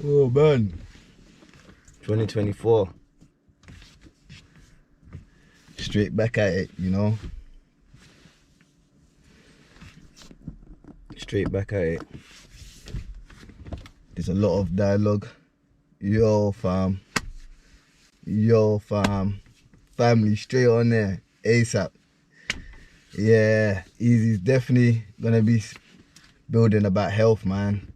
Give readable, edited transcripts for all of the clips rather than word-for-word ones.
Oh man, 2024. Straight back at it, you know. Straight back at it. There's a lot of dialogue. Yo fam. Yo fam. Family straight on there. ASAP. Yeah, Eazi's definitely gonna be building about health, man.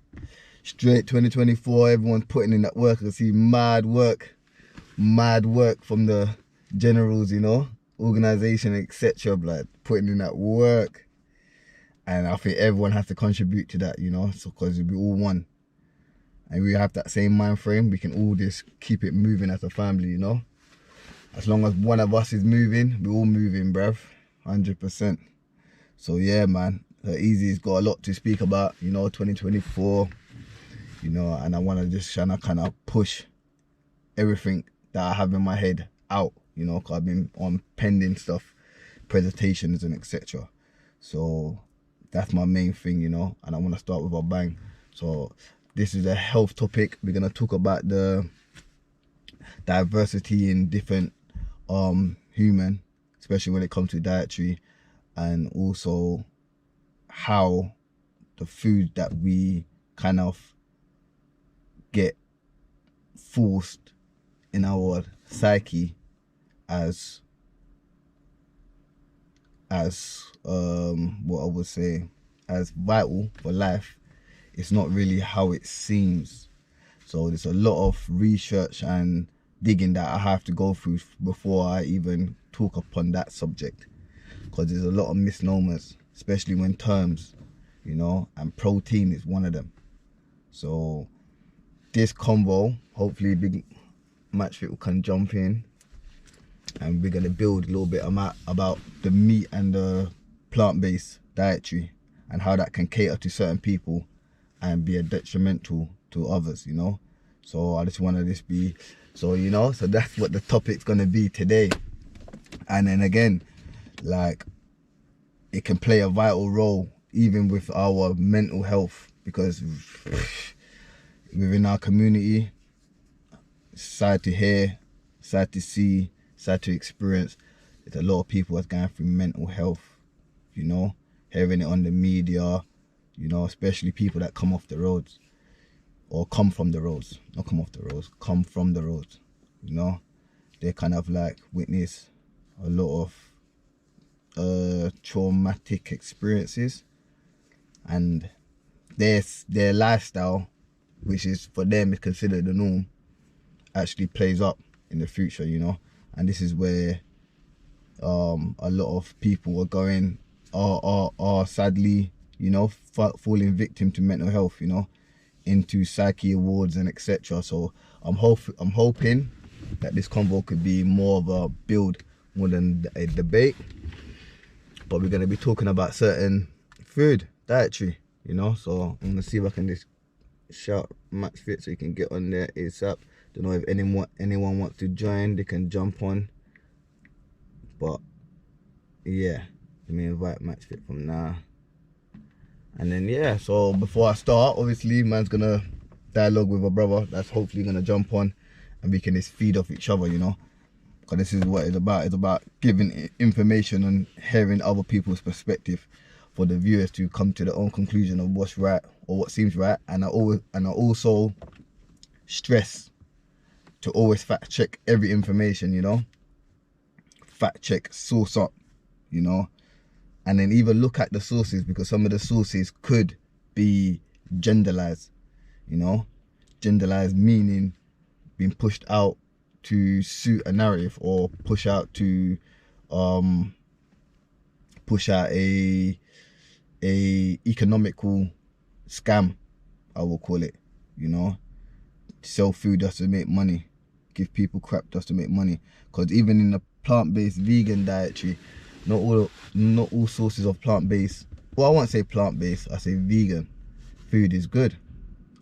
Straight 2024, everyone's putting in that work. I can see mad work from the generals, you know, organization, etc. Blood, putting in that work. And I think everyone has to contribute to that, you know, so because we all one. And we have that same mind frame, we can all just keep it moving as a family, you know. As long as one of us is moving, we're all moving, bruv. 100%. So yeah, man, Eazi's got a lot to speak about, you know, 2024, you know, and I want to just kind of push everything that I have in my head out, you know, because I've been on pending stuff, presentations and etc. So that's my main thing, you know, and I want to start with a bang. So this is a health topic. We're going to talk about the diversity in different human, especially when it comes to dietary, and also how the food that we kind of get forced in our psyche as what I would say as vital for life, it's not really how it seems. So there's a lot of research and digging that I have to go through before I even talk upon that subject, because there's a lot of misnomers, especially when terms, you know, and protein is one of them. So this convo, hopefully Big Matchfit can jump in, and we're going to build a little bit about the meat and the plant-based dietary and how that can cater to certain people and be a detrimental to others, you know. So I just want to just be, so, you know, so that's what the topic's going to be today. And then again, like, it can play a vital role even with our mental health, because within our community, sad to hear, sad to see, sad to experience, there's a lot of people that's going through mental health, you know, hearing it on the media, you know, especially people that come off the roads, or come from the roads, not come off the roads, come from the roads, you know. They kind of like witness a lot of traumatic experiences, and their lifestyle, which is for them is considered the norm, actually plays up in the future, you know. And this is where a lot of people are sadly, you know, falling victim to mental health, you know, into psyche awards and etc. So I'm hoping that this convo could be more of a build more than a debate, but we're going to be talking about certain food, dietary, you know. So I'm going to see if I can just shout Matchfit so you can get on there ASAP. Don't know if anyone wants to join, they can jump on. But yeah, let me invite Matchfit from now. And then yeah, so before I start, obviously man's gonna dialogue with a brother that's hopefully gonna jump on, and we can just feed off each other, you know. Because this is what it's about. It's about giving information and hearing other people's perspective for the viewers to come to their own conclusion of what's right or what seems right. And I also stress to always fact check every information, you know. Fact check, source up, you know. And then even look at the sources, because some of the sources could be genderalized, you know. Genderalized meaning being pushed out to suit a narrative, or push out a economical scam, I will call it, you know. Sell food just to make money, give people crap just to make money. Because even in the plant-based vegan dietary, not all sources of plant-based, well, I won't say plant-based, I say vegan food is good.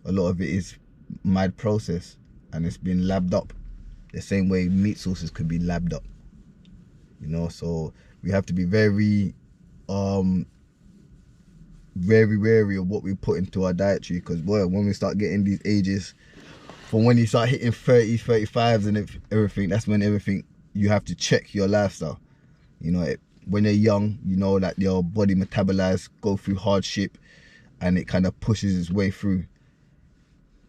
A lot of it is mad processed and it's been labbed up the same way meat sources could be labbed up, you know. So we have to be very wary of what we put into our dietary, because boy, when we start getting these ages from when you start hitting 30s, 35s and everything, that's when you have to check your lifestyle. You know, when you're young, you know that your body metabolizes, go through hardship, and it kind of pushes its way through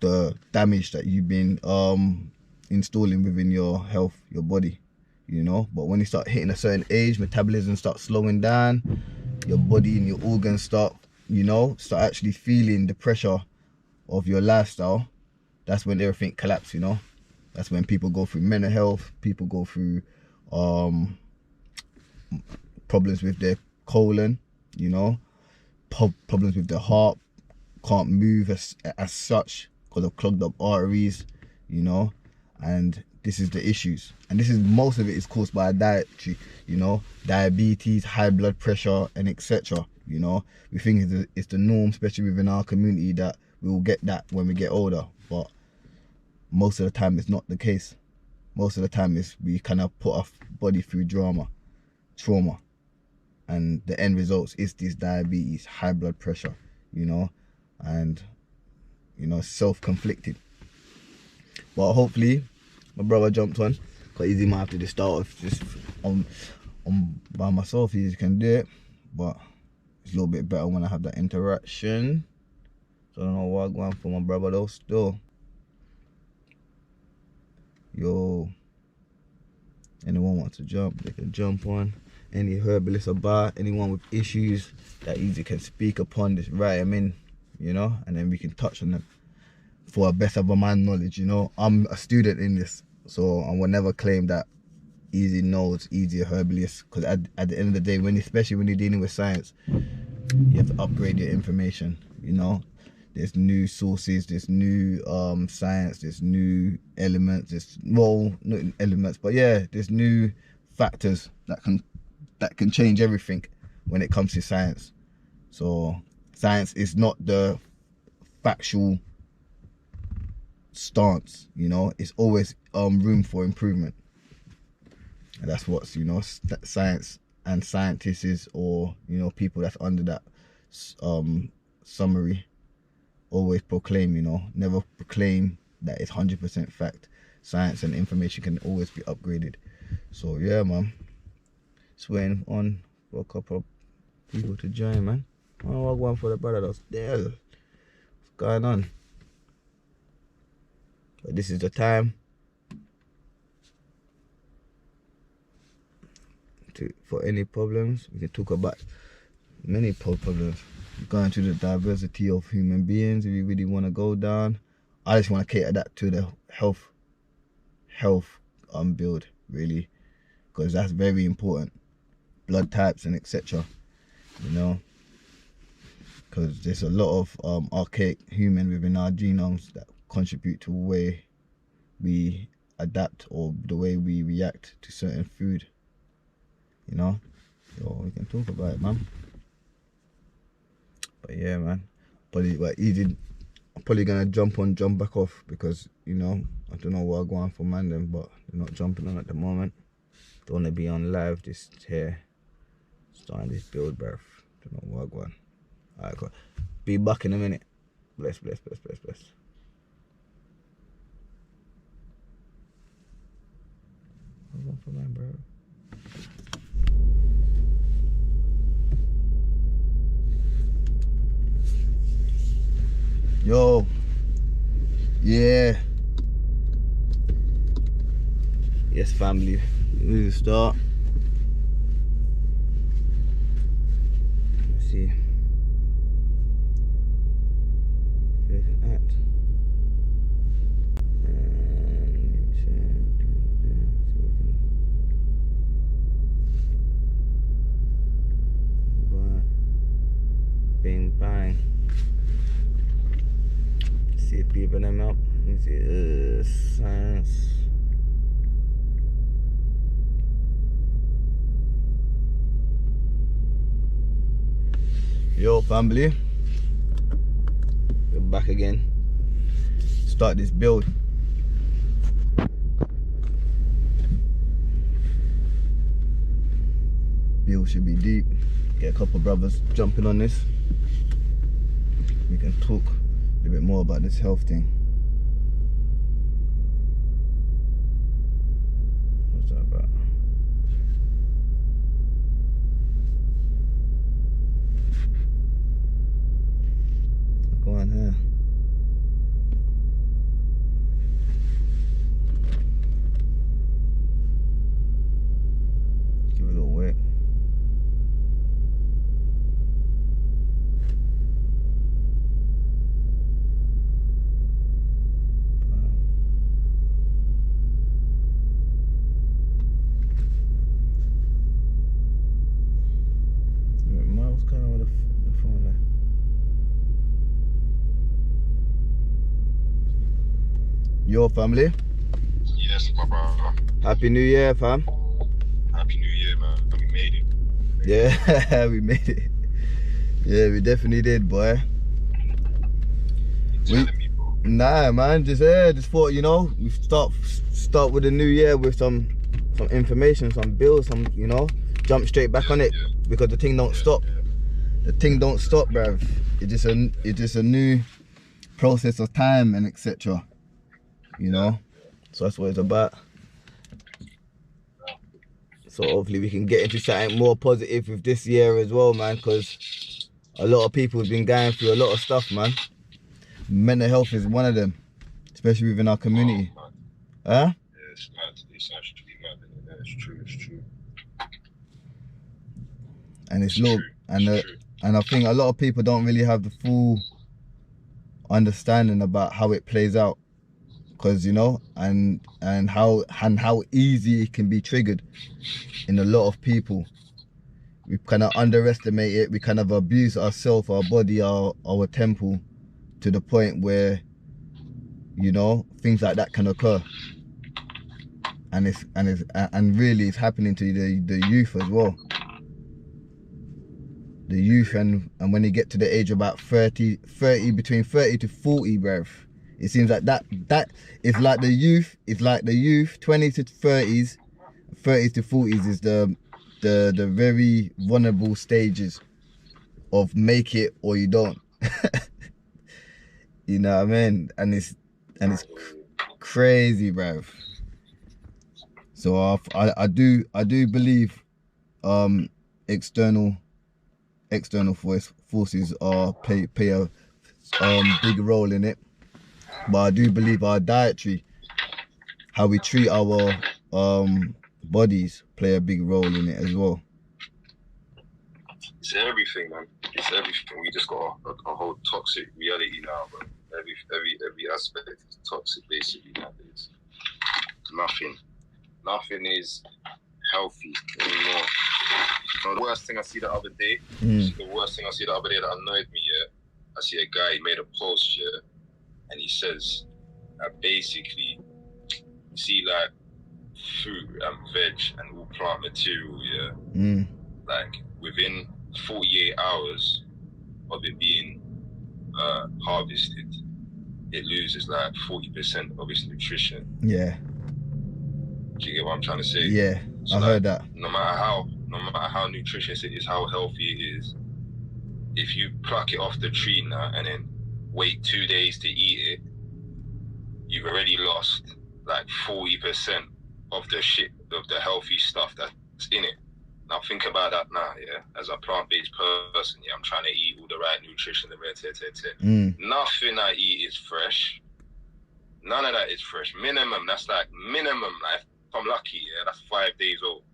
the damage that you've been installing within your health, your body, you know. But when you start hitting a certain age, metabolism starts slowing down, your body and your organs start actually feeling the pressure of your lifestyle. That's when everything collapses, you know. That's when people go through mental health, people go through problems with their colon, you know, problems with their heart, can't move as such because of clogged up arteries, you know. And this is the issues, and most of it is caused by dietary, you know, diabetes, high blood pressure, and etc. You know, we think it's the norm, especially within our community, that we will get that when we get older, but most of the time it's not the case. Most of the time we kind of put our body through trauma, and the end result is this diabetes, high blood pressure, you know, and you know, self-conflicted. But hopefully my brother jumped on, because Eazi might have to just start off just on by myself. Eazi can do it, but it's a little bit better when I have that interaction. So I don't know what I'm going for my brother though still. Yo, anyone wants to jump, they can jump on. Any herbalists about, anyone with issues that Eazi can speak upon, just write them in, you know, and then we can touch on them for a best of my knowledge, you know. I'm a student in this, so I will never claim that Eazi knows, Eazi a herbalist, because at the end of the day, especially when you're dealing with science, you have to upgrade your information, you know. There's new sources, there's new science, there's new elements, not elements, but yeah, there's new factors that can change everything when it comes to science. So science is not the factual stance, you know. It's always room for improvement, and that's what's, you know, science and scientists is, or you know, people that's under that summary always proclaim, you know, never proclaim that it's 100% fact. Science and information can always be upgraded. So yeah, man, just waiting on for a couple of people to join, man. I want one for the brother that's there. What's going on? But this is the time for any problems. We can talk about many problems. Going to the diversity of human beings, if you really want to go down. I just want to cater that to the health build, really, because that's very important. Blood types and etc. You know, because there's a lot of archaic human within our genomes that contribute to the way we adapt or the way we react to certain food, you know. So we can talk about it, man. But yeah, man, I'm probably gonna jump back off, because you know, I don't know what I'm going for, man, them, but they're not jumping on at the moment. Don't want to be on live just here starting this build, bruv. Don't know what I'm going. Alright, cool. Be back in a minute. Bless. I'm going for mine, bro. Yo, yeah, yes, family, we need to start. Let's see. There's an act. Bing bang. See if people them up. Let me see. Science. Yo, family. We're back again. Start this build. Build should be deep. Get a couple of brothers jumping on this. We can talk a little bit more about this health thing. Your family? Yes, my brother. Happy New Year, fam. Happy New Year, man. We made it. Yeah, we made it. Yeah, we definitely did, boy. You're telling me, bro. Nah, man, just thought, you know, we start with the new year with some information, some bills, jump straight back on it because the thing don't stop. The thing don't stop, bruv. It's just a new process of time and etc. You know, so that's what it's about. So hopefully we can get into something more positive with this year as well, man, because a lot of people have been going through a lot of stuff, man. Mental health is one of them, especially within our community. Oh, Huh? yeah, it's mad. It's actually mad. Yeah, it's true. It's true. And it's low. And I think a lot of people don't really have the full understanding about how it plays out, because you know, and how easy it can be triggered in a lot of people. We kind of underestimate it. We kind of abuse ourselves, our body, our temple, to the point where, you know, things like that can occur. And really it's happening to the youth as well. The youth, and when you get to the age of about 30, between 30 to 40, bruv, it seems like that it's like the youth, 20 to 30s, 30s to 40s is the very vulnerable stages of make it or you don't. You know what I mean? And it's crazy, bruv. So I do believe external forces play a big role in it, but I do believe our dietary, how we treat our bodies, play a big role in it as well. It's everything, man. It's everything. We just got a whole toxic reality now, bro. Every aspect is toxic, basically, nowadays. Nothing is healthy anymore. So the worst thing I see the other day, that annoyed me, I see a guy, he made a post, and he says that basically, you see, like, fruit and veg and all plant material, like, within 48 hours of it being harvested, it loses like 40% of its nutrition. Yeah. Do you get what I'm trying to say? Yeah, so I heard that. No matter how nutritious it is, how healthy it is, if you pluck it off the tree now and then wait 2 days to eat it, you've already lost like 40% of the healthy stuff that's in it. Now think about that now, as a plant-based person, I'm trying to eat all the right nutrition, Nothing I eat is fresh. None of that is fresh. That's like minimum. Like, if I'm lucky, that's 5 days old.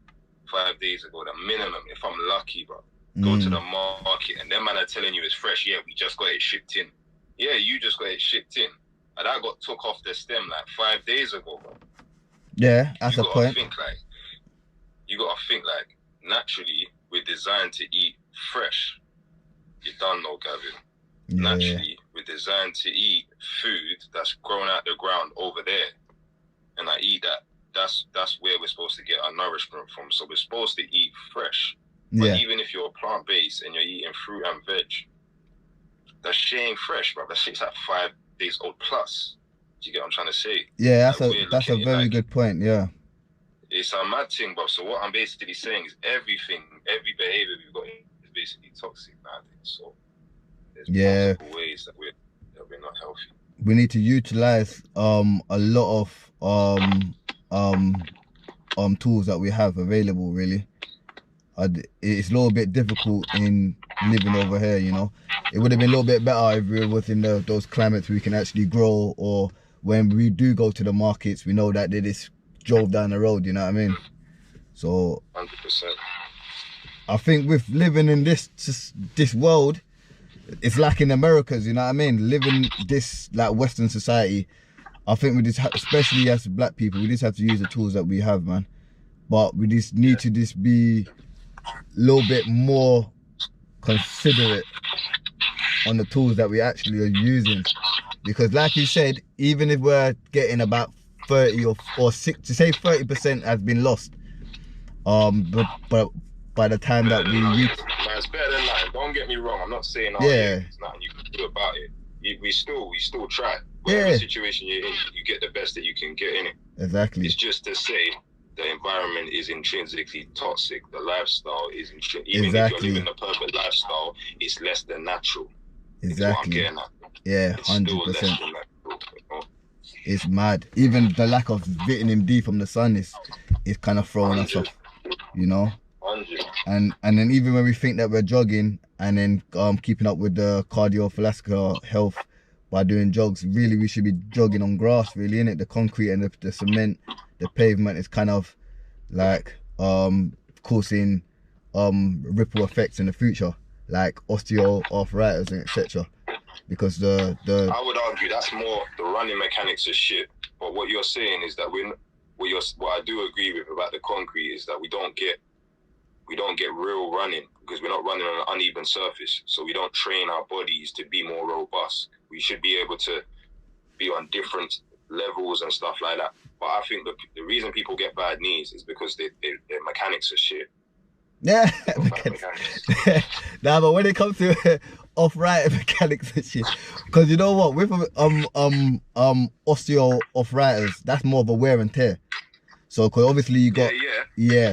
5 days ago, the minimum. If I'm lucky, bro, go to the market and them man are telling you it's fresh. Yeah, we just got it shipped in. Yeah, you just got it shipped in. And that got took off the stem like 5 days ago, bro. Yeah, that's a point. You gotta think like naturally we're designed to eat fresh. You done know, Gavin. Yeah, naturally we're designed to eat food that's grown out the ground over there, and I eat that. That's where we're supposed to get our nourishment from. So we're supposed to eat fresh. But even if you're plant-based and you're eating fruit and veg, that shit ain't fresh, bro. That shit's like 5 days old plus. Do you get what I'm trying to say? Yeah, that's a very good point. Yeah, it's a mad thing, bro. So what I'm basically saying is every behavior we've got is basically toxic nowadays. So there's multiple ways that we're not healthy. We need to utilize a lot of tools that we have available. Really, it's a little bit difficult in living over here. You know, it would have been a little bit better if we was in those climates we can actually grow, or when we do go to the markets, we know that they just drove down the road. You know what I mean? So 100%. I think with living in this world, it's like in Americas, you know what I mean? Living this like Western society, I think we just, especially as black people, we just have to use the tools that we have, man. But we just need to just be a little bit more considerate on the tools that we actually are using. because like you said, even if we're getting about 30 or 6 to say 30% has been lost, but by the time that we reach, man, it's better than lying. Don't get me wrong. I'm not saying, oh yeah, there's nothing you can do about it. We still try. Whatever situation you're in, you get the best that you can get in it. Exactly. It's just to say the environment is intrinsically toxic. The lifestyle is even if you're living a perfect lifestyle, it's less than natural. Exactly. It's what I'm getting at. Yeah, 100%. It's mad. Even the lack of vitamin D from the sun is kind of throwing us off, you know. 100. And then even when we think that we're jogging and then keeping up with the cardiovascular health by doing jogs, really we should be jogging on grass, really, innit? The concrete and the cement, the pavement is kind of like causing ripple effects in the future, like osteoarthritis and etc. Because the I would argue that's more the running mechanics of shit. But what you're saying is that what I do agree with about the concrete is that we don't get real running because we're not running on an uneven surface. So we don't train our bodies to be more robust. We should be able to be on different levels and stuff like that. But I think the reason people get bad knees is because their mechanics are shit. Yeah, nah, but when it comes to off-right mechanics and shit, because you know what, with osteoarthritis, that's more of a wear and tear. So, because obviously you got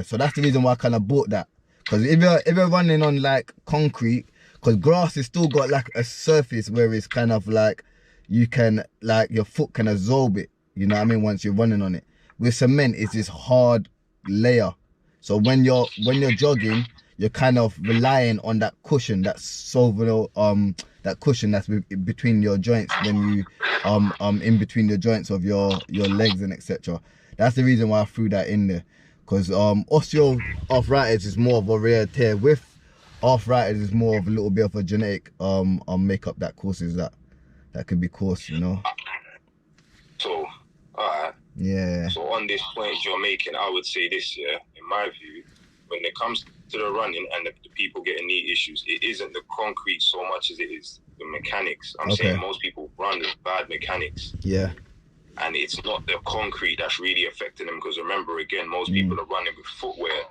so that's the reason why I kind of bought that. Because if you're running on like concrete, because grass has still got like a surface where it's kind of like you can like your foot can absorb it. You know what I mean? Once you're running on it. With cement, it's this hard layer. So when you're jogging, you're kind of relying on that cushion, that that cushion that's between your joints when you in between the joints of your legs and etc. That's the reason why I threw that in there, because osteoarthritis is more of a rare tear. With arthritis is more of a little bit of a genetic makeup that causes that could be caused, you know. So, alright. Yeah. So on this point you're making, I would say this, yeah, in my view, when it comes to the running and the people getting knee issues, it isn't the concrete so much as it is the mechanics. I'm saying most people run with bad mechanics. Yeah. And it's not the concrete that's really affecting them, because remember, again, most people are running with footwear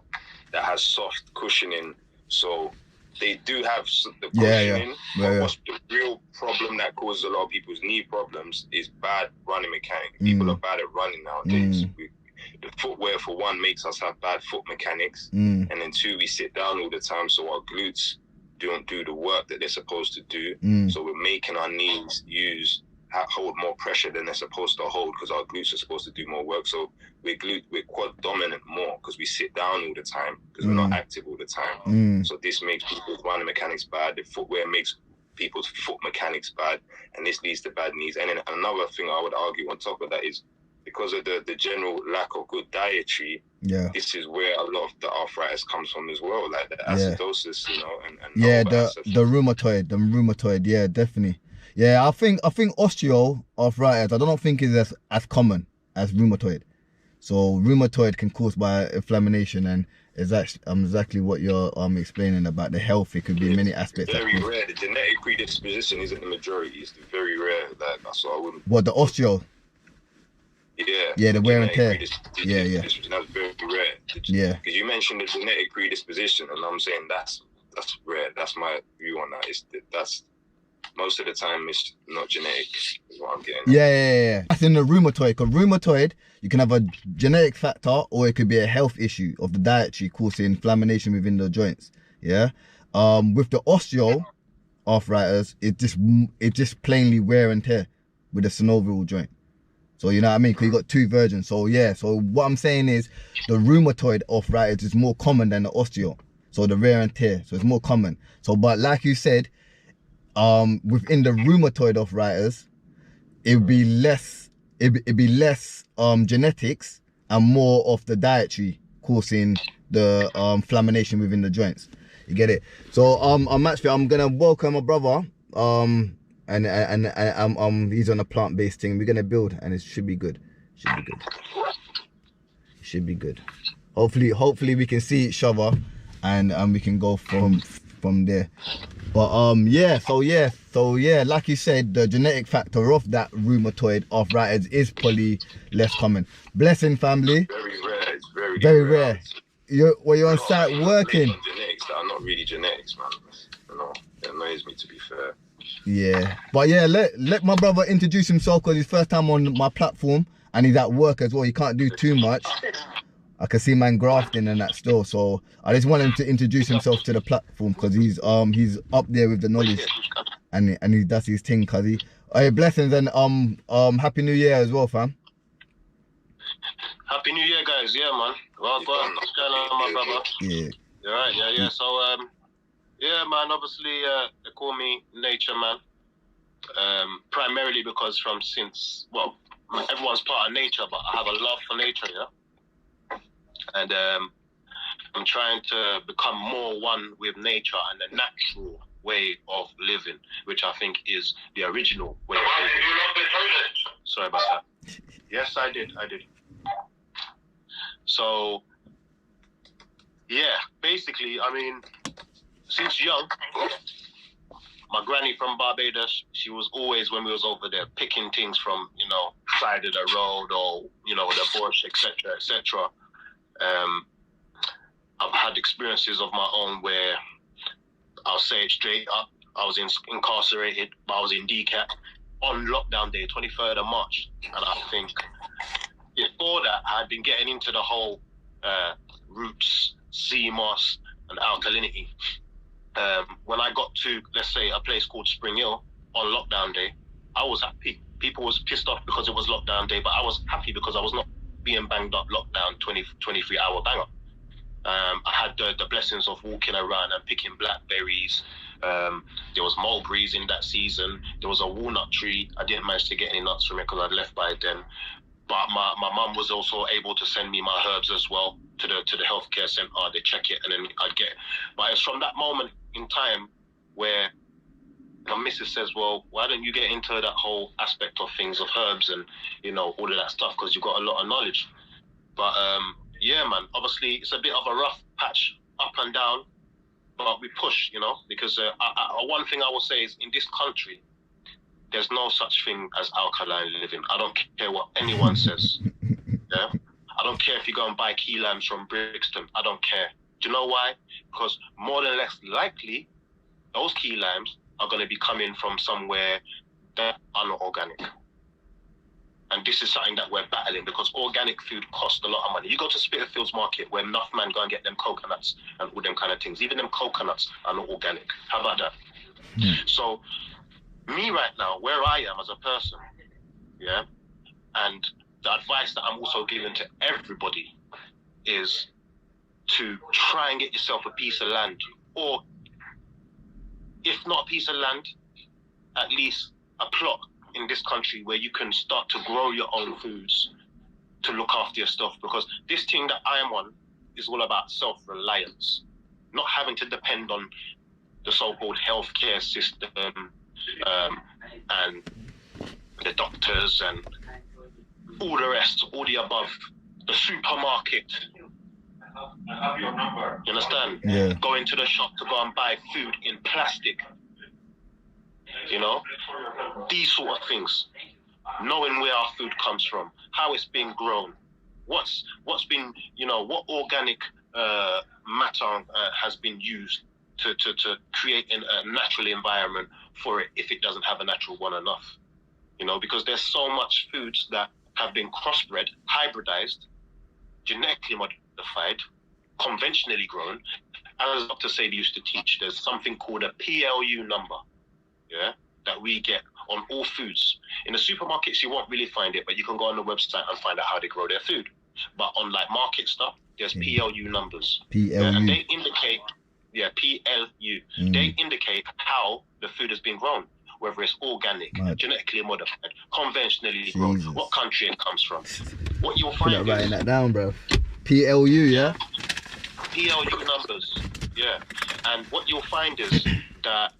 that has soft cushioning. So they do have the cushioning. But what's the real problem that causes a lot of people's knee problems is bad running mechanics. People are bad at running nowadays. The footwear, for one, makes us have bad foot mechanics. And then two, we sit down all the time, so our glutes don't do the work that they're supposed to do. So we're making our knees hold more pressure than they're supposed to hold, because our glutes are supposed to do more work. So we're quad dominant more because we sit down all the time, because we're not active all the time. So this makes people's running mechanics bad. The footwear makes people's foot mechanics bad, and this leads to bad knees. And then another thing I would argue on top of that is because of the general lack of good dietary, this is where a lot of the arthritis comes from as well, like the acidosis, you know, and the rheumatoid, yeah, definitely. Yeah, I think osteoarthritis, I don't think is as common as rheumatoid. So rheumatoid can cause by inflammation, and is exactly what you're explaining about the health. It could be many aspects. Very rare. The genetic predisposition isn't the majority. It's very rare. Like that's what I wouldn't. What, the osteo? Yeah, the wear and tear. Yeah. That's very rare. Yeah. Because you mentioned the genetic predisposition, and I'm saying that's rare. That's my view on that. That's most of the time it's not genetic, is what I'm getting. Yeah. That's in the rheumatoid. Because rheumatoid, you can have a genetic factor, or it could be a health issue of the dietary causing inflammation within the joints. Yeah. With the osteoarthritis, it just plainly wear and tear with the synovial joint. So you know what I mean? Because you got two versions. So yeah. So what I'm saying is the rheumatoid arthritis is more common than the osteo. So the wear and tear. So it's more common. So but like you said, within the rheumatoid arthritis, it'd be less genetics and more of the dietary causing the inflammation within the joints. You get it? So I'm gonna welcome my brother. And he's on a plant-based thing. We're gonna build, and it should be good. Should be good. Hopefully we can see each other, and we can go from from there. But so like you said, the genetic factor of that rheumatoid arthritis is probably less common. Blessing, family. Very rare. It's very, very rare. You're on site working. Genetics that are not really genetics, man. You know, it annoys me, to be fair. Yeah, but yeah, let my brother introduce himself, because he's first time on my platform and he's at work as well. He can't do too much. I can see man grafting and that still, so I just want him to introduce himself to the platform, because he's up there with the knowledge and he does his thing. Cause hey, blessings, and happy New Year as well, fam. Happy New Year, guys. Yeah, man. Well, what's going on, my brother? Yeah. You're right. Yeah. So yeah, man. Obviously, they call me Nature Man. Primarily because everyone's part of nature, but I have a love for nature, yeah. And I'm trying to become more one with nature and the natural way of living, which I think is the original way of living. Sorry about that. Yes, I did. So, yeah, basically, I mean, since young, my granny from Barbados, she was always, when we was over there, picking things from, side of the road or, the bush, etc., etc. I've had experiences of my own where, I'll say it straight up, I was incarcerated, but I was in DCAT on lockdown day, 23rd of March. And I think before that, I had been getting into the whole roots, sea moss, and alkalinity. When I got to, let's say, a place called Spring Hill on lockdown day, I was happy. People was pissed off because it was lockdown day, but I was happy because I was not being banged up lockdown 23-hour banger. I had the blessings of walking around and picking blackberries. There was mulberries in that season. There was a walnut tree. I didn't manage to get any nuts from it because I'd left by then. But my mum was also able to send me my herbs as well to the healthcare centre. They check it and then I'd get. But it's from that moment in time where my missus says, well, why don't you get into that whole aspect of things, of herbs and, all of that stuff, because you've got a lot of knowledge. But, yeah, man, obviously it's a bit of a rough patch up and down, but we push, because one thing I will say is in this country, there's no such thing as alkaline living. I don't care what anyone says. Yeah, I don't care if you go and buy key limes from Brixton. I don't care. Do you know why? Because more than less likely, those key limes are going to be coming from somewhere that are not organic. And this is something that we're battling, because organic food costs a lot of money. You go to Spitalfields Market where enough man go and get them coconuts and all them kind of things. Even them coconuts are not organic. How about that? So me right now, where I am as a person, yeah, and the advice that I'm also giving to everybody is to try and get yourself a piece of land, or if not a piece of land, at least a plot in this country where you can start to grow your own foods to look after your stuff, because this thing that I am on is all about self-reliance, not having to depend on the so-called healthcare system and the doctors and all the rest, all the above, the supermarket. I have your number. You understand? Yeah. Going to the shop to go and buy food in plastic. These sort of things. Knowing where our food comes from, how it's being grown, what's been, what organic matter has been used to create a natural environment for it, if it doesn't have a natural one enough. Because there's so much foods that have been crossbred, hybridized, genetically modified, conventionally grown. As Dr. Sadie used to teach, there's something called a PLU number, yeah, that we get on all foods. In the supermarkets, you won't really find it, but you can go on the website and find out how they grow their food. But on market stuff, there's PLU numbers. PLU. Yeah, and they indicate, PLU. They indicate how the food has been grown, whether it's organic, genetically modified, conventionally grown, what country it comes from. What you'll find is... writing that down, bro. PLU, yeah? PLU numbers, yeah. And what you'll find is that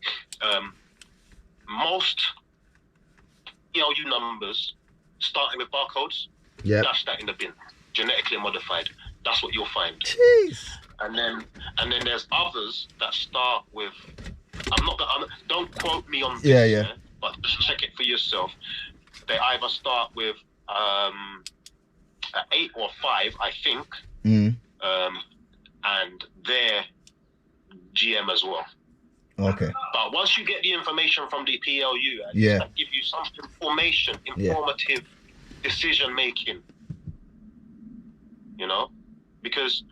most PLU numbers, starting with barcodes, dash that in the bin. Genetically modified. That's what you'll find. Jeez. and then there's others that start with. Don't quote me on this, yeah. But just check it for yourself. They either start with 8 or 5, I think, and they're GM as well. Okay. But once you get the information from the PLU, that give you some informative decision making. You know, because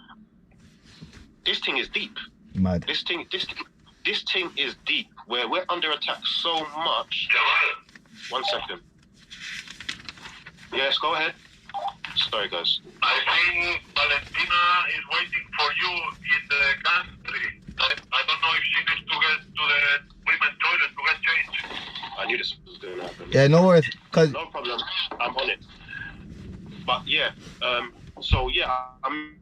this thing is deep. Mad. This thing is deep. Where we're under attack so much. 1 second. Yes, go ahead. Sorry, guys. I think Valentina is waiting for you in the country. I don't know if she needs to get to the women's toilet to get changed. I knew this was going to happen. Yeah, no worries. No problem. I'm on it. But yeah, so yeah, I'm.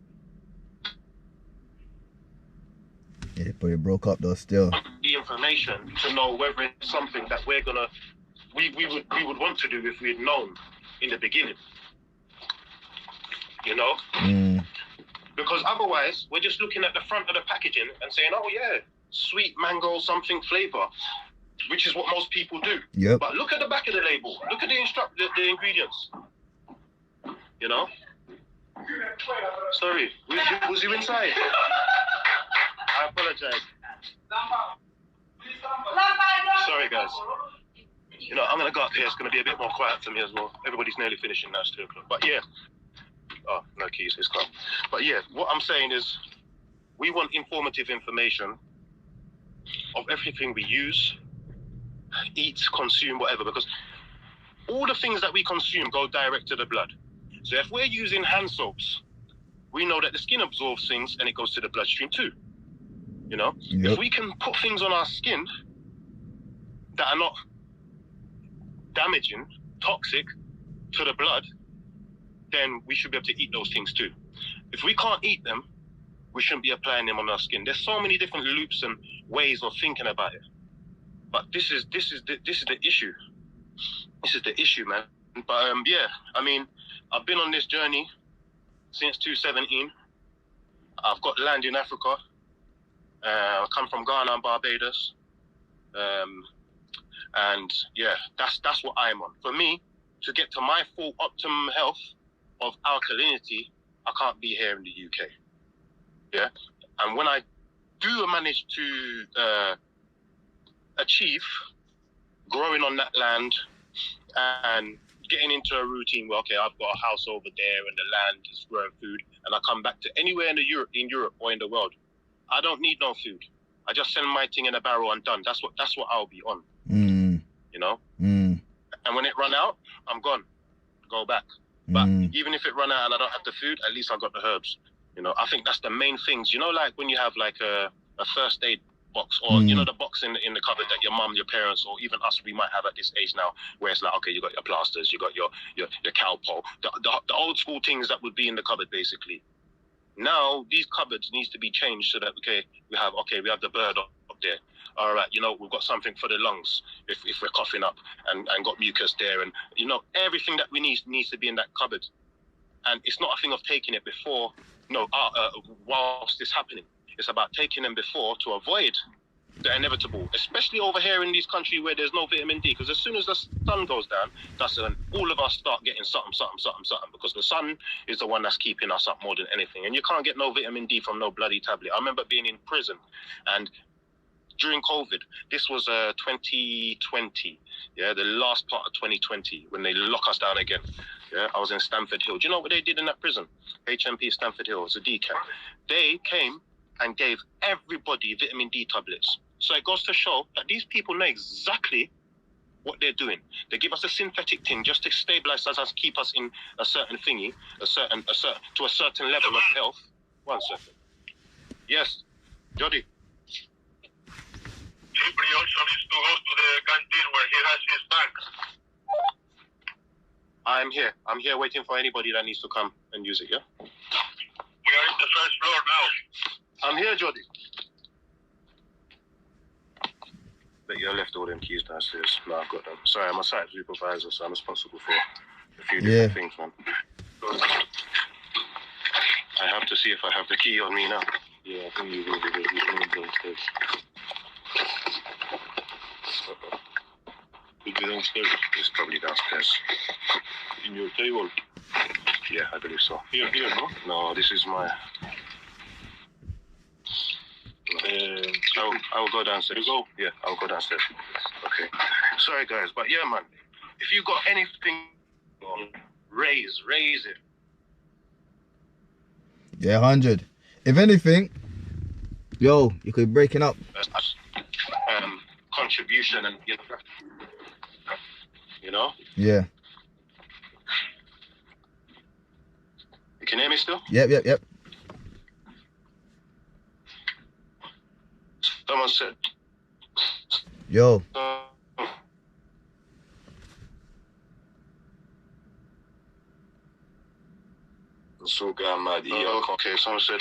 Yeah, but it broke up though still. The information to know whether it's something that we would want to do if we had known in the beginning. You know? Because otherwise we're just looking at the front of the packaging and saying, oh yeah, sweet mango something flavor, which is what most people do. Yep. But look at the back of the label. Look at the ingredients. You know? Sorry, was you inside? I apologize. Sorry, guys. You know, I'm going to go up here. It's going to be a bit more quiet for me as well. Everybody's nearly finishing now. It's 2 o'clock. But yeah. Oh, no keys. It's gone. But yeah, what I'm saying is we want informative information of everything we use, eat, consume, whatever, because all the things that we consume go direct to the blood. So if we're using hand soaps, we know that the skin absorbs things and it goes to the bloodstream too. You know, if we can put things on our skin that are not damaging, toxic to the blood, then we should be able to eat those things too. If we can't eat them, we shouldn't be applying them on our skin. There's so many different loops and ways of thinking about it. But this is the issue. This is the issue, man. But yeah, I mean, I've been on this journey since 2017. I've got land in Africa. I come from Ghana and Barbados. And yeah, that's what I'm on. For me, to get to my full optimum health of alkalinity, I can't be here in the UK. Yeah, and when I do manage to achieve growing on that land and getting into a routine where, okay, I've got a house over there and the land is growing food, and I come back to anywhere in Europe or in the world, I don't need no food. I just send my thing in a barrel and done. That's what I'll be on. You know? And when it run out, I'm gone. Go back. But even if it run out and I don't have the food, at least I got the herbs. You know, I think that's the main things. You know, like when you have like a first aid box, or you know, the box in the cupboard that your mum, your parents, or even us, we might have at this age now, where it's like, okay, you got your plasters, you got your cowpole, the old school things that would be in the cupboard basically. Now these cupboards needs to be changed so that we have the bird up there. All right, you know, we've got something for the lungs if we're coughing up, and got mucus there, and you know, everything that we needs to be in that cupboard. And it's not a thing of taking it before, whilst it's happening. It's about taking them before to avoid the inevitable, especially over here in this country where there's no vitamin D, because as soon as the sun goes down, that's when all of us start getting something, because the sun is the one that's keeping us up more than anything. And you can't get no vitamin D from no bloody tablet. I remember being in prison, and during COVID, this was 2020, yeah, the last part of 2020, when they lock us down again. Yeah, I was in Stamford Hill. Do you know what they did in that prison? HMP Stamford Hill, it's a Ican. They came and gave everybody vitamin D tablets. So it goes to show that these people know exactly what they're doing. They give us a synthetic thing just to stabilize us and keep us in a certain thingy, to a certain level of health. 1 second. Yes, Jody. Libri also needs to go to the canteen where he has his bags. I'm here waiting for anybody that needs to come and use it, yeah? We are in the first floor now. I'm here, Jody. But you left all them keys downstairs. No, I've got them. Sorry, I'm a site supervisor, so I'm responsible for a few different things, man. I have to see if I have the key on me now. Yeah, I think you will. He's going downstairs. He'll be downstairs. He's probably downstairs. In your table? Yeah, I believe so. Here, no? No, this is my... I'll go downstairs. You go? Yeah, I'll go downstairs. Okay. Sorry, guys, but yeah, man. If you got anything, raise it. Yeah, 100. If anything, yo, you could be breaking up. Contribution and you know. Yeah. You can hear me still? Yep. Someone said. Yo. So guy mad. Okay, someone said.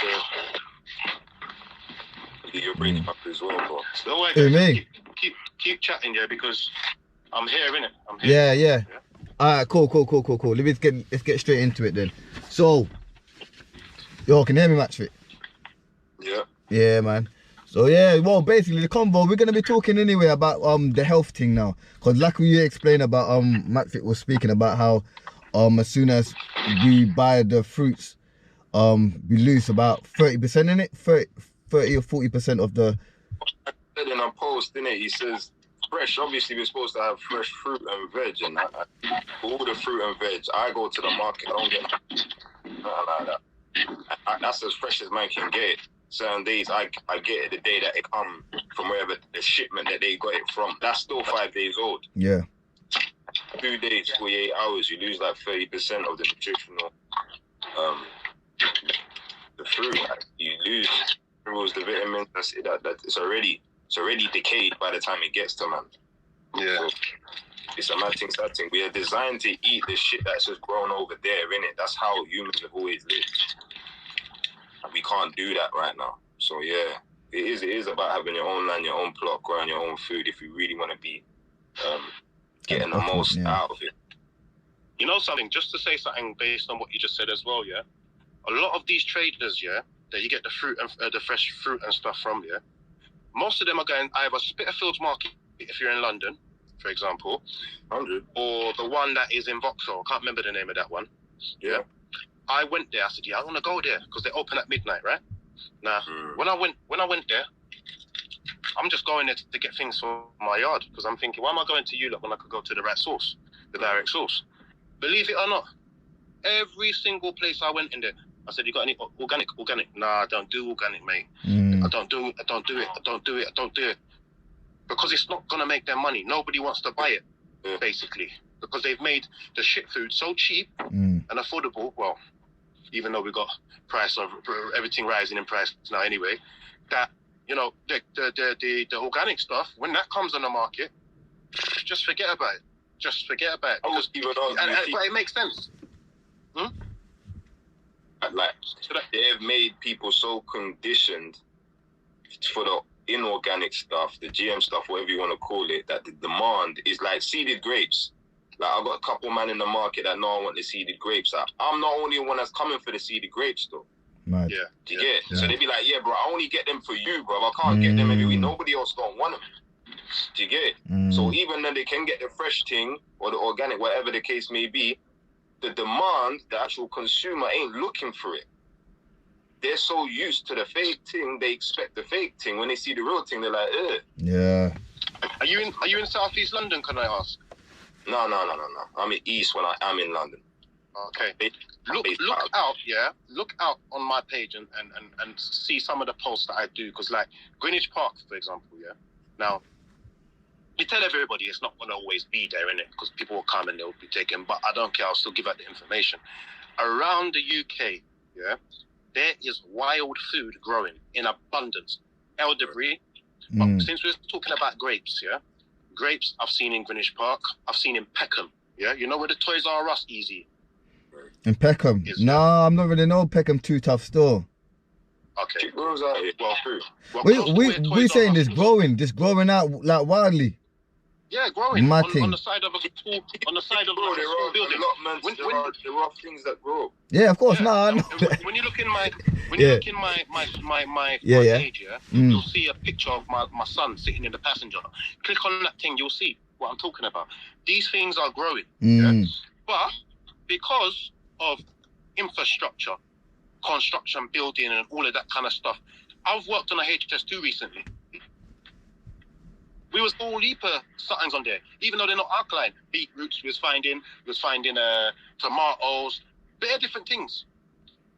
You're breaking up as well, bro. Don't worry, Who, guys. me? Keep chatting, yeah, because I'm here, innit? I'm here. Yeah. Alright, cool. Let's get straight into it then. So, yo, can you hear me, Matchfit? Yeah. Yeah, man. So yeah, well, basically the convo we're gonna be talking anyway about the health thing now, cause like you explained about Matfit was speaking about how as soon as we buy the fruits, we lose about 30% in it, 30 or 40% of the. In a post, innit, he says fresh. Obviously, we're supposed to have fresh fruit and veg, and all the fruit and veg. I go to the market. I don't get nothing like that. That's as fresh as man can get it. Certain days I get it the day that it come from wherever the shipment that they got it from. That's still 5 days old. Yeah. 2 days, 48 hours, you lose like 30% of the nutritional the fruit. Like, you lose the vitamins. That it's already decayed by the time it gets to man. Yeah. So it's a mad thing. We are designed to eat the shit that's just grown over there, innit? That's how humans have always lived. We can't do that right now. So yeah, it is about having your own land, your own plot, growing your own food if you really want to be getting the most out of it. You know something, just to say something based on what you just said as well, yeah? A lot of these traders, yeah, that you get the fruit and the fresh fruit and stuff from, yeah, most of them are going either Spitalfields Market if you're in London, for example, 100. or the one that is in Vauxhall. I can't remember the name of that one. Yeah. I went there. I said, yeah, I want to go there because they open at midnight, right? Now, when I went there, I'm just going there to get things for my yard because I'm thinking, why am I going to you when I could go to the right source, the direct source? Believe it or not, every single place I went in there, I said, you got any organic? Nah, I don't do organic, mate. I don't do it. Because it's not going to make them money. Nobody wants to buy it, basically. Because they've made the shit food so cheap and affordable. Well, even though we got price of everything rising in price now anyway, that, you know, the organic stuff, when that comes on the market, just forget about it. Because, but it makes sense. Like, they've made people so conditioned for the inorganic stuff, the GM stuff, whatever you want to call it, that the demand is like seeded grapes. Like, I've got a couple man in the market that know I want the seeded grapes. I'm not only one that's coming for the seeded grapes, though. Right. Yeah. Do you get? Yeah. So they be like, yeah, bro, I only get them for you, bro. I can't get them every week. Nobody else don't want them. Do you get? So even though they can get the fresh thing or the organic, whatever the case may be, the demand, the actual consumer ain't looking for it. They're so used to the fake thing, they expect the fake thing. When they see the real thing, they're like, ugh. Yeah. Are you in South East London, can I ask? No. I'm in East when I'm in London. Okay. Look out, yeah. Look out on my page and see some of the posts that I do. Because, like, Greenwich Park, for example, yeah. Now, you tell everybody it's not going to always be there, innit? Because people will come and they'll be taken. But I don't care. I'll still give out the information. Around the UK, yeah, there is wild food growing in abundance. Elderberry. But since we're talking about grapes, yeah, grapes I've seen in Greenwich Park. I've seen in Peckham. Yeah, you know where the Toys R Us, Eazi? In Peckham? No, I'm not really know Peckham too tough store. Okay. Where's that? We saying this growing out like wildly. Yeah, growing Mad on thing. the side of a school, on the side of Bro, a there school are building. allotments. There are things that grow. Yeah, of course. Yeah, No, I and know. when you look in my Yeah. Yeah, front yeah. page, yeah, Mm. you'll see a picture of my son sitting in the passenger. Click on that thing, you'll see what I'm talking about. These things are growing, yeah, Mm. but because of infrastructure, construction, building, and all of that kind of stuff, I've worked on a HS2 recently. We was all heap of somethings on there, even though they're not alkaline. Beetroots we was finding tomatoes, bare different things.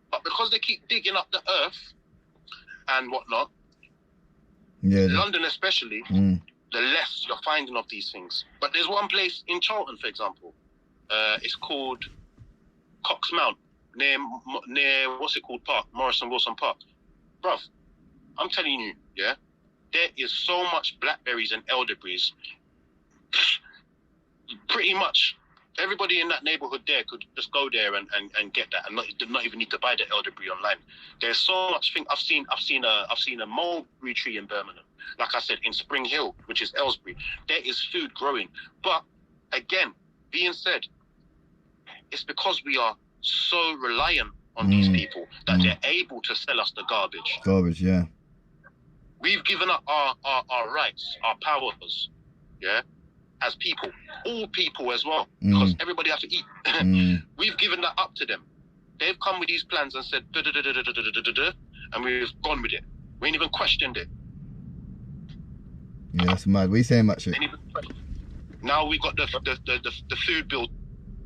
But because they keep digging up the earth and whatnot, Yeah. London especially, Mm. the less you're finding of these things. But there's one place in Charlton, for example, it's called Cox Mount, near what's it called, Park, Morrison Wilson Park. Bruv, I'm telling you, yeah, there is so much blackberries and elderberries. Pretty much everybody in that neighborhood there could just go there and get that, and not even need to buy the elderberry online. There's so much thing. I've seen a mulberry tree in Birmingham. Like I said, in Spring Hill, which is Aylesbury, there is food growing. But again, being said, it's because we are so reliant on these people that they're able to sell us the garbage. Garbage, yeah. We've given up our rights, our powers, yeah, as people, all people as well, because everybody has to eat. We've given that up to them. They've come with these plans and said, and we've gone with it. We ain't even questioned it. Yeah, that's mad. What are you saying, Matt? Now we got the food bill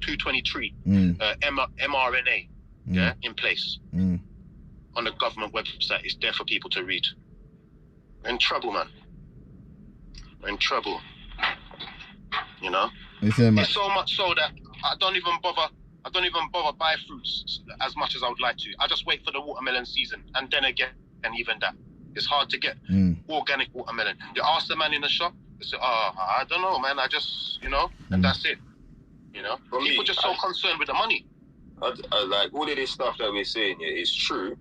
223, mRNA, yeah, in place on the government website. It's there for people to read. We're in trouble, man. We're in trouble. You know, it's so much so that I don't even bother buy fruits as much as I would like to. I just wait for the watermelon season, and then again, and even that, it's hard to get organic watermelon. You ask the man in the shop, they say, "Oh, I don't know, man. I just, and that's it." You know, people just so concerned with the money. I like all of this stuff that we're saying. Yeah, it's true.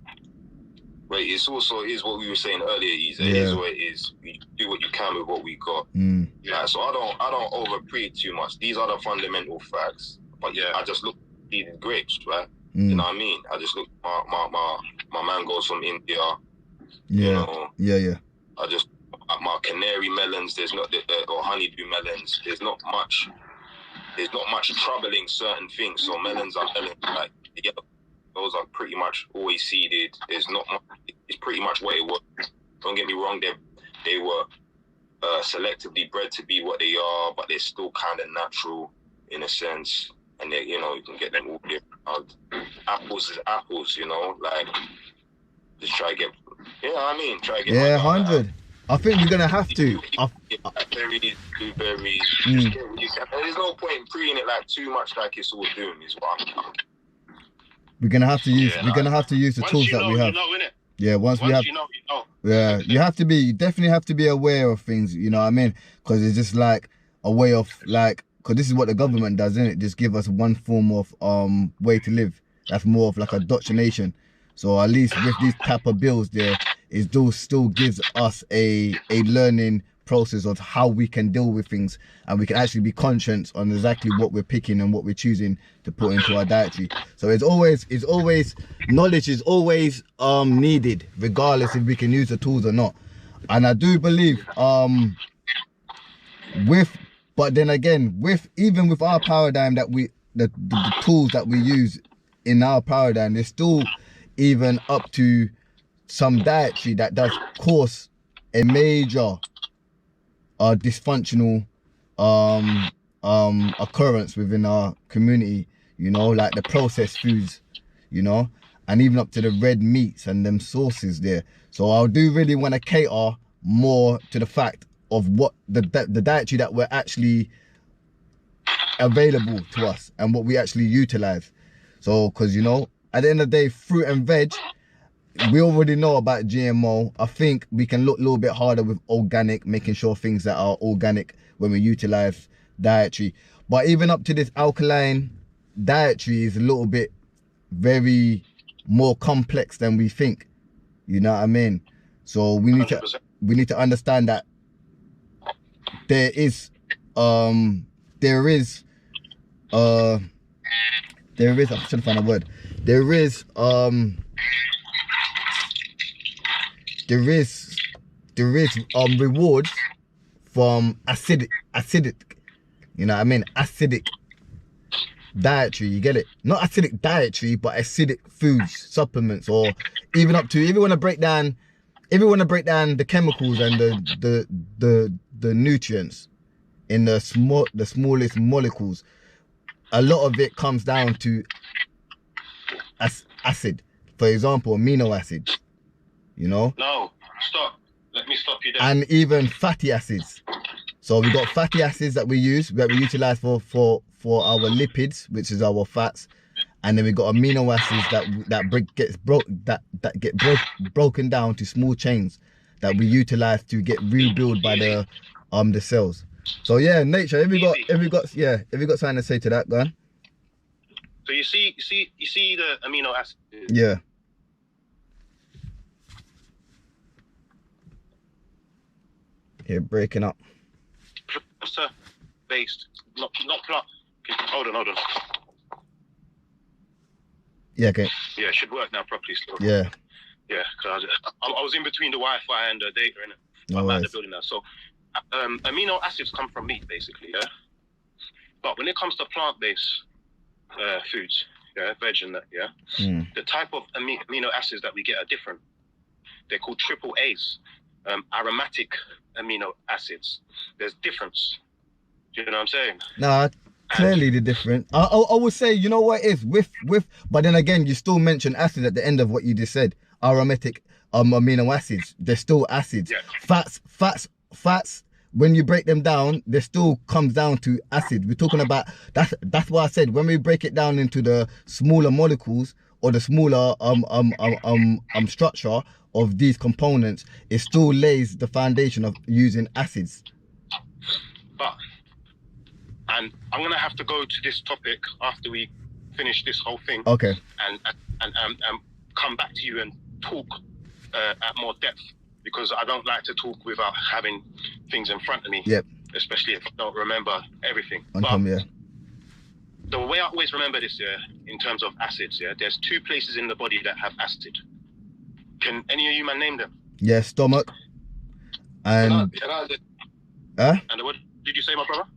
But it's also is what we were saying earlier, Eazi. It is what it is. We do what you can with what we got. Yeah. Like, so I don't overpreach too much. These are the fundamental facts. But yeah, I just look at these grapes, right? You know what I mean? I just look. My man goes from India. Yeah. You know, Yeah. I just my canary melons. There's not or honeydew melons. There's not much troubling certain things. So melons are melons. Like those are pretty much always seeded. There's not much, it's pretty much what it was. Don't get me wrong, they were selectively bred to be what they are, but they're still kind of natural in a sense. And they, you can get them all different. Apples is apples, like just try to get, try to get. Yeah, 100. I think we're gonna have to. Berries, blueberries. There's no point in treating it like too much, like it's all doom. Is what I'm. We're gonna have to use. We're gonna have to use the tools that we have. Yeah, once we have. Yeah, you definitely have to be aware of things. You know what I mean? Because it's just like a way of because this is what the government does, isn't it? Just give us one form of way to live. That's more of like a indoctrination. So at least with these type of bills, it still gives us a learning process of how we can deal with things, and we can actually be conscious on exactly what we're picking and what we're choosing to put into our dietary. So it's always knowledge is always needed, regardless if we can use the tools or not. And I do believe but then again, even with our paradigm that the tools that we use in our paradigm, there's still even up to some dietary that does cause a major dysfunctional occurrence within our community, like the processed foods, and even up to the red meats and them sauces there. So I do really want to cater more to the fact of what the dietary that we're actually available to us and what we actually utilize. So because at the end of the day, fruit and veg, we already know about GMO. I think we can look a little bit harder with organic, making sure things that are organic when we utilize dietary. But even up to this alkaline dietary is a little bit very more complex than we think. You know what I mean? So we need to understand that there is there is I'm trying to find a word. There is rewards from acidic, you know what I mean, acidic dietary, you get it? Not acidic dietary, but acidic foods, supplements, or even up to, if you want to break down the chemicals and the nutrients in the smallest molecules, a lot of it comes down to acid. For example, amino acids, you know? No, stop. Let me stop you there. And even fatty acids. So we got fatty acids that we utilize for our lipids, which is our fats, and then we got amino acids that get broken down to small chains that we utilize to get rebuilt by the cells. So yeah, nature. If you got something to say to that, go on. So you see the amino acids. Yeah. Here, breaking up. Based, not plant. Hold on. Yeah, okay. Yeah, it should work now properly still. Yeah. Yeah, because I was in between the Wi-Fi and the data, innit? No I'm at the worries. building now. So, amino acids come from meat, basically, yeah? But when it comes to plant-based foods, yeah, veg and that, yeah? The type of amino acids that we get are different. They're called triple A's, aromatic amino acids. There's difference. Do you know what I'm saying? Nah, clearly the different. I would say, you know what it is with, but then again, you still mention acid at the end of what you just said. Aromatic amino acids. They're still acids. Yeah. Fats. When you break them down, they still comes down to acid. We're talking about that's why I said when we break it down into the smaller molecules or the smaller structure of these components, it still lays the foundation of using acids. And I'm gonna have to go to this topic after we finish this whole thing. Okay. And come back to you and talk at more depth, because I don't like to talk without having things in front of me. Yep. Especially if I don't remember everything. Yeah. The way I always remember this, in terms of acids, there's two places in the body that have acid. Can any of you man name them? Yeah, stomach. And And what did you say, my brother?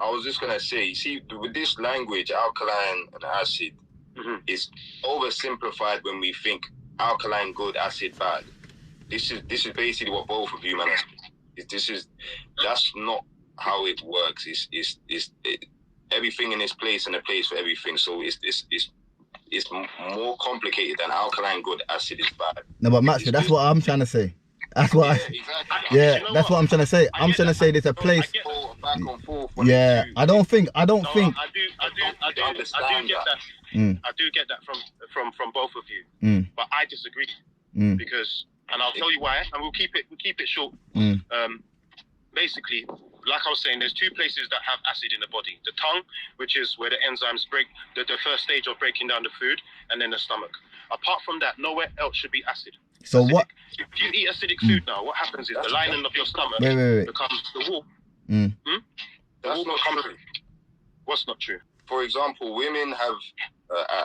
I was just gonna say, you see, with this language, alkaline and acid, is oversimplified when we think alkaline good, acid bad. This is basically what both of you man are saying. That's not how it works. It's everything in its place and a place for everything. So it's more complicated than alkaline good, acid is bad. No, but Maxwell, that's what I'm trying to say. That's what that's what I'm trying to say. I'm trying to say there's a place. Yeah, I don't think. I do get that. I do get that from both of you. But I disagree because, and I'll tell you why. And we'll keep it short. Basically, like I was saying, there's two places that have acid in the body: the tongue, which is where the enzymes break, the first stage of breaking down the food, and then the stomach. Apart from that, nowhere else should be acid. So acidic. what? If you eat acidic food now, what happens is the lining of your stomach Wait. becomes the wall. That's not true. What's not true? For example, women have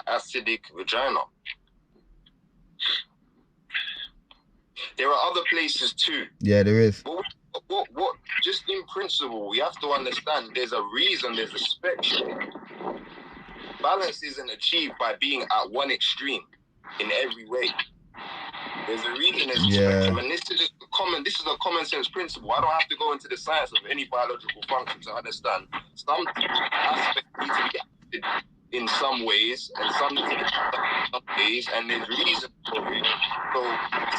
acidic vagina. There are other places too. Yeah, there is. What? Just in principle, we have to understand. There's a reason. There's a spectrum. Balance isn't achieved by being at one extreme in every way. There's a reason. There's a spectrum, and this is a common sense principle. I don't have to go into the science of any biological function to understand. Some aspects need to be acted in some ways, and some need to be in some ways, and there's reason for it. So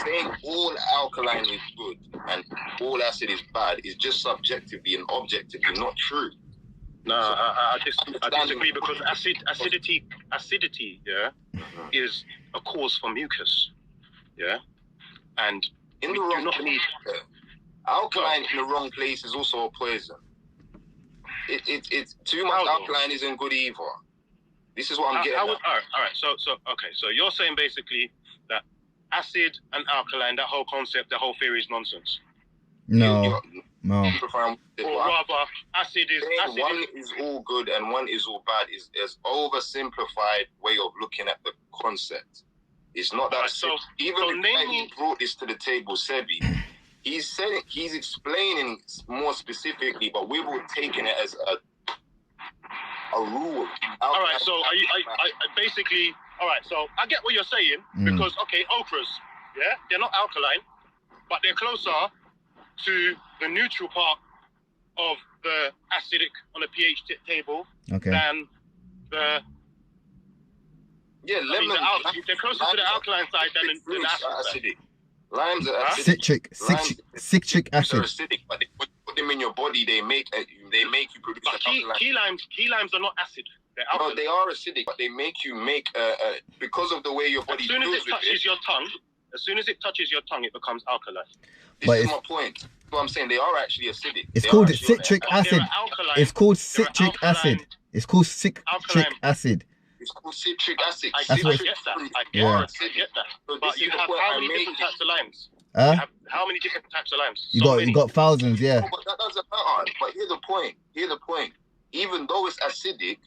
saying all alkaline is good and all acid is bad is just subjectively and objectively not true. No, I disagree, because acidity, is a cause for mucus, and in the wrong place, alkaline in the wrong place is also a poison. It's too much alkaline isn't good either. This is what I'm getting at. All right. So you're saying basically that acid and alkaline, that whole concept, that whole theory is nonsense. No. No. simplifying it, Or but rather, acid is saying one is all good and one is all bad is oversimplified way of looking at the concept. It's not that simple. Even the guy who brought this to the table, Sebi, he's explaining more specifically, but we've all taken it as a rule. All right, so I basically, all right, so I get what you're saying, because, okay, okras, yeah, they're not alkaline, but they're closer to the neutral part of the acidic on the pH table than the... Yeah, lemon. They're closer to the alkaline side than the acidic. Limes are acidic. Citric acid. Are acidic, but they put them in your body. They make you produce. But key limes are not acid. They're alkaline. No, they are acidic, but they make you because of the way your body. As soon as it touches your tongue, it becomes alkaline. This is my point. What I'm saying, they are actually acidic. It's called citric acid. It's called citric acid. It's called citric acid. It's called citric acid. I get that. But you have how many different types of limes? How many different types of limes? You got thousands, yeah. No, but that doesn't matter. But here's the point. Even though it's acidic,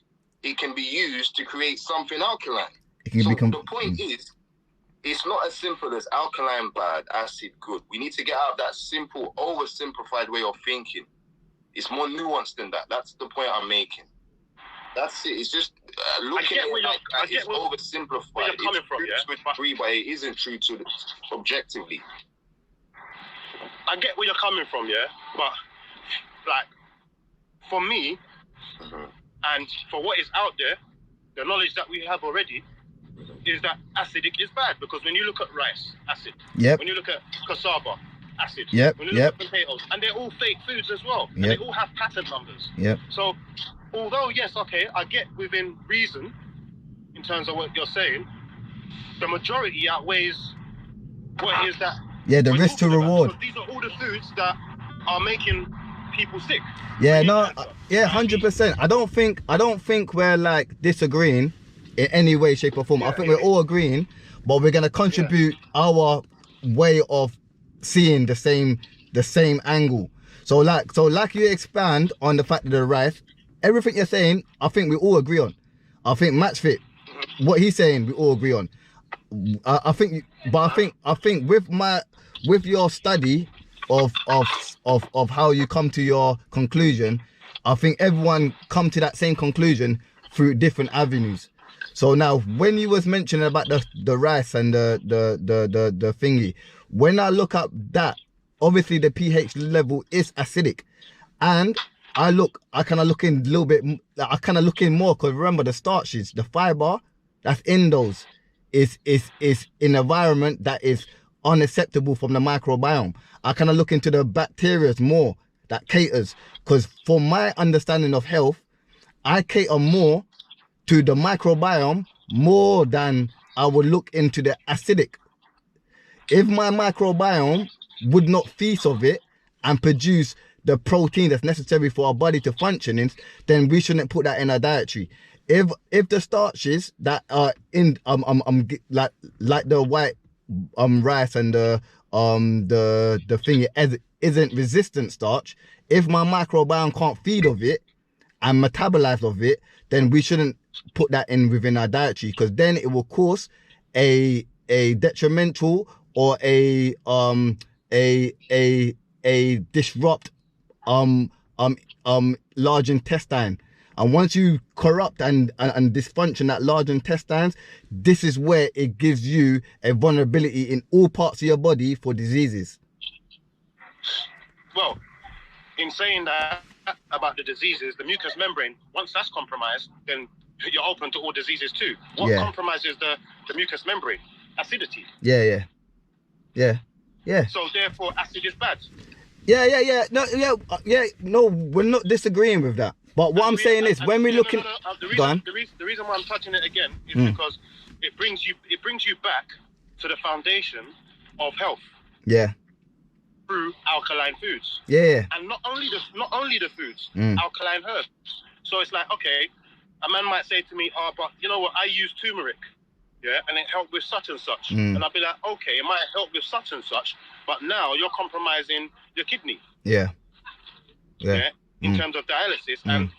it can be used to create something alkaline. The point is, it's not as simple as alkaline bad, acid good. We need to get out of that simple, oversimplified way of thinking. It's more nuanced than that. That's the point I'm making. That's it. It's just looking at it like it's oversimplified. Where you're coming from, but it isn't true to objectively. I get where you're coming from, yeah, but like for me, and for what is out there, the knowledge that we have already is that acidic is bad, because when you look at rice, acid. Yep. When you look at cassava, acid. Yep. When you look at potatoes, and they're all fake foods as well, and they all have patent numbers. Yep. So, although yes, okay, I get within reason in terms of what you're saying, the majority outweighs what is that. Yeah, the risk to reward. These are all the foods that are making people sick. Yeah, no, yeah, 100%. I don't think we're like disagreeing in any way, shape, or form. I think we're all agreeing, but we're gonna contribute our way of seeing the same angle. So like you expand on the fact of the rice, everything you're saying, I think we all agree on. I think match fit, what he's saying, we all agree on. I think with your study of how you come to your conclusion, I think everyone come to that same conclusion through different avenues. So now, when you was mentioning about the rice and the thingy, when I look up that, obviously the pH level is acidic, and I kind of look in a little bit. I kind of look in more, because remember the starches, the fiber that's in those is in an environment that is unacceptable from the microbiome. I kind of look into the bacteria more that caters, because for my understanding of health, I cater more to the microbiome more than I would look into the acidic. If my microbiome would not feast of it and produce the protein that's necessary for our body to function in, then we shouldn't put that in our dietary. If the starches that are in like the white rice and the thing isn't resistant starch, if my microbiome can't feed of it and metabolize of it, then we shouldn't put that in within our dietary, because then it will cause a detrimental or a disrupt large intestine. And once you corrupt and dysfunction that large intestines, this is where it gives you a vulnerability in all parts of your body for diseases. Well, in saying that about the diseases, the mucous membrane, once that's compromised, then you're open to all diseases too. What compromises the mucous membrane? Acidity. Yeah. So therefore, acid is bad. Yeah. No, we're not disagreeing with that. But what I'm saying is, when we're looking, the reason why I'm touching it again is because it brings you back to the foundation of health. Yeah. Through alkaline foods. Yeah. And not only the foods, alkaline herbs. So it's like, okay, a man might say to me, oh, but you know what, I use turmeric, yeah, and it helped with such and such. And I'll be like, okay, it might help with such and such, but now you're compromising your kidney. Yeah. Yeah. in terms of dialysis and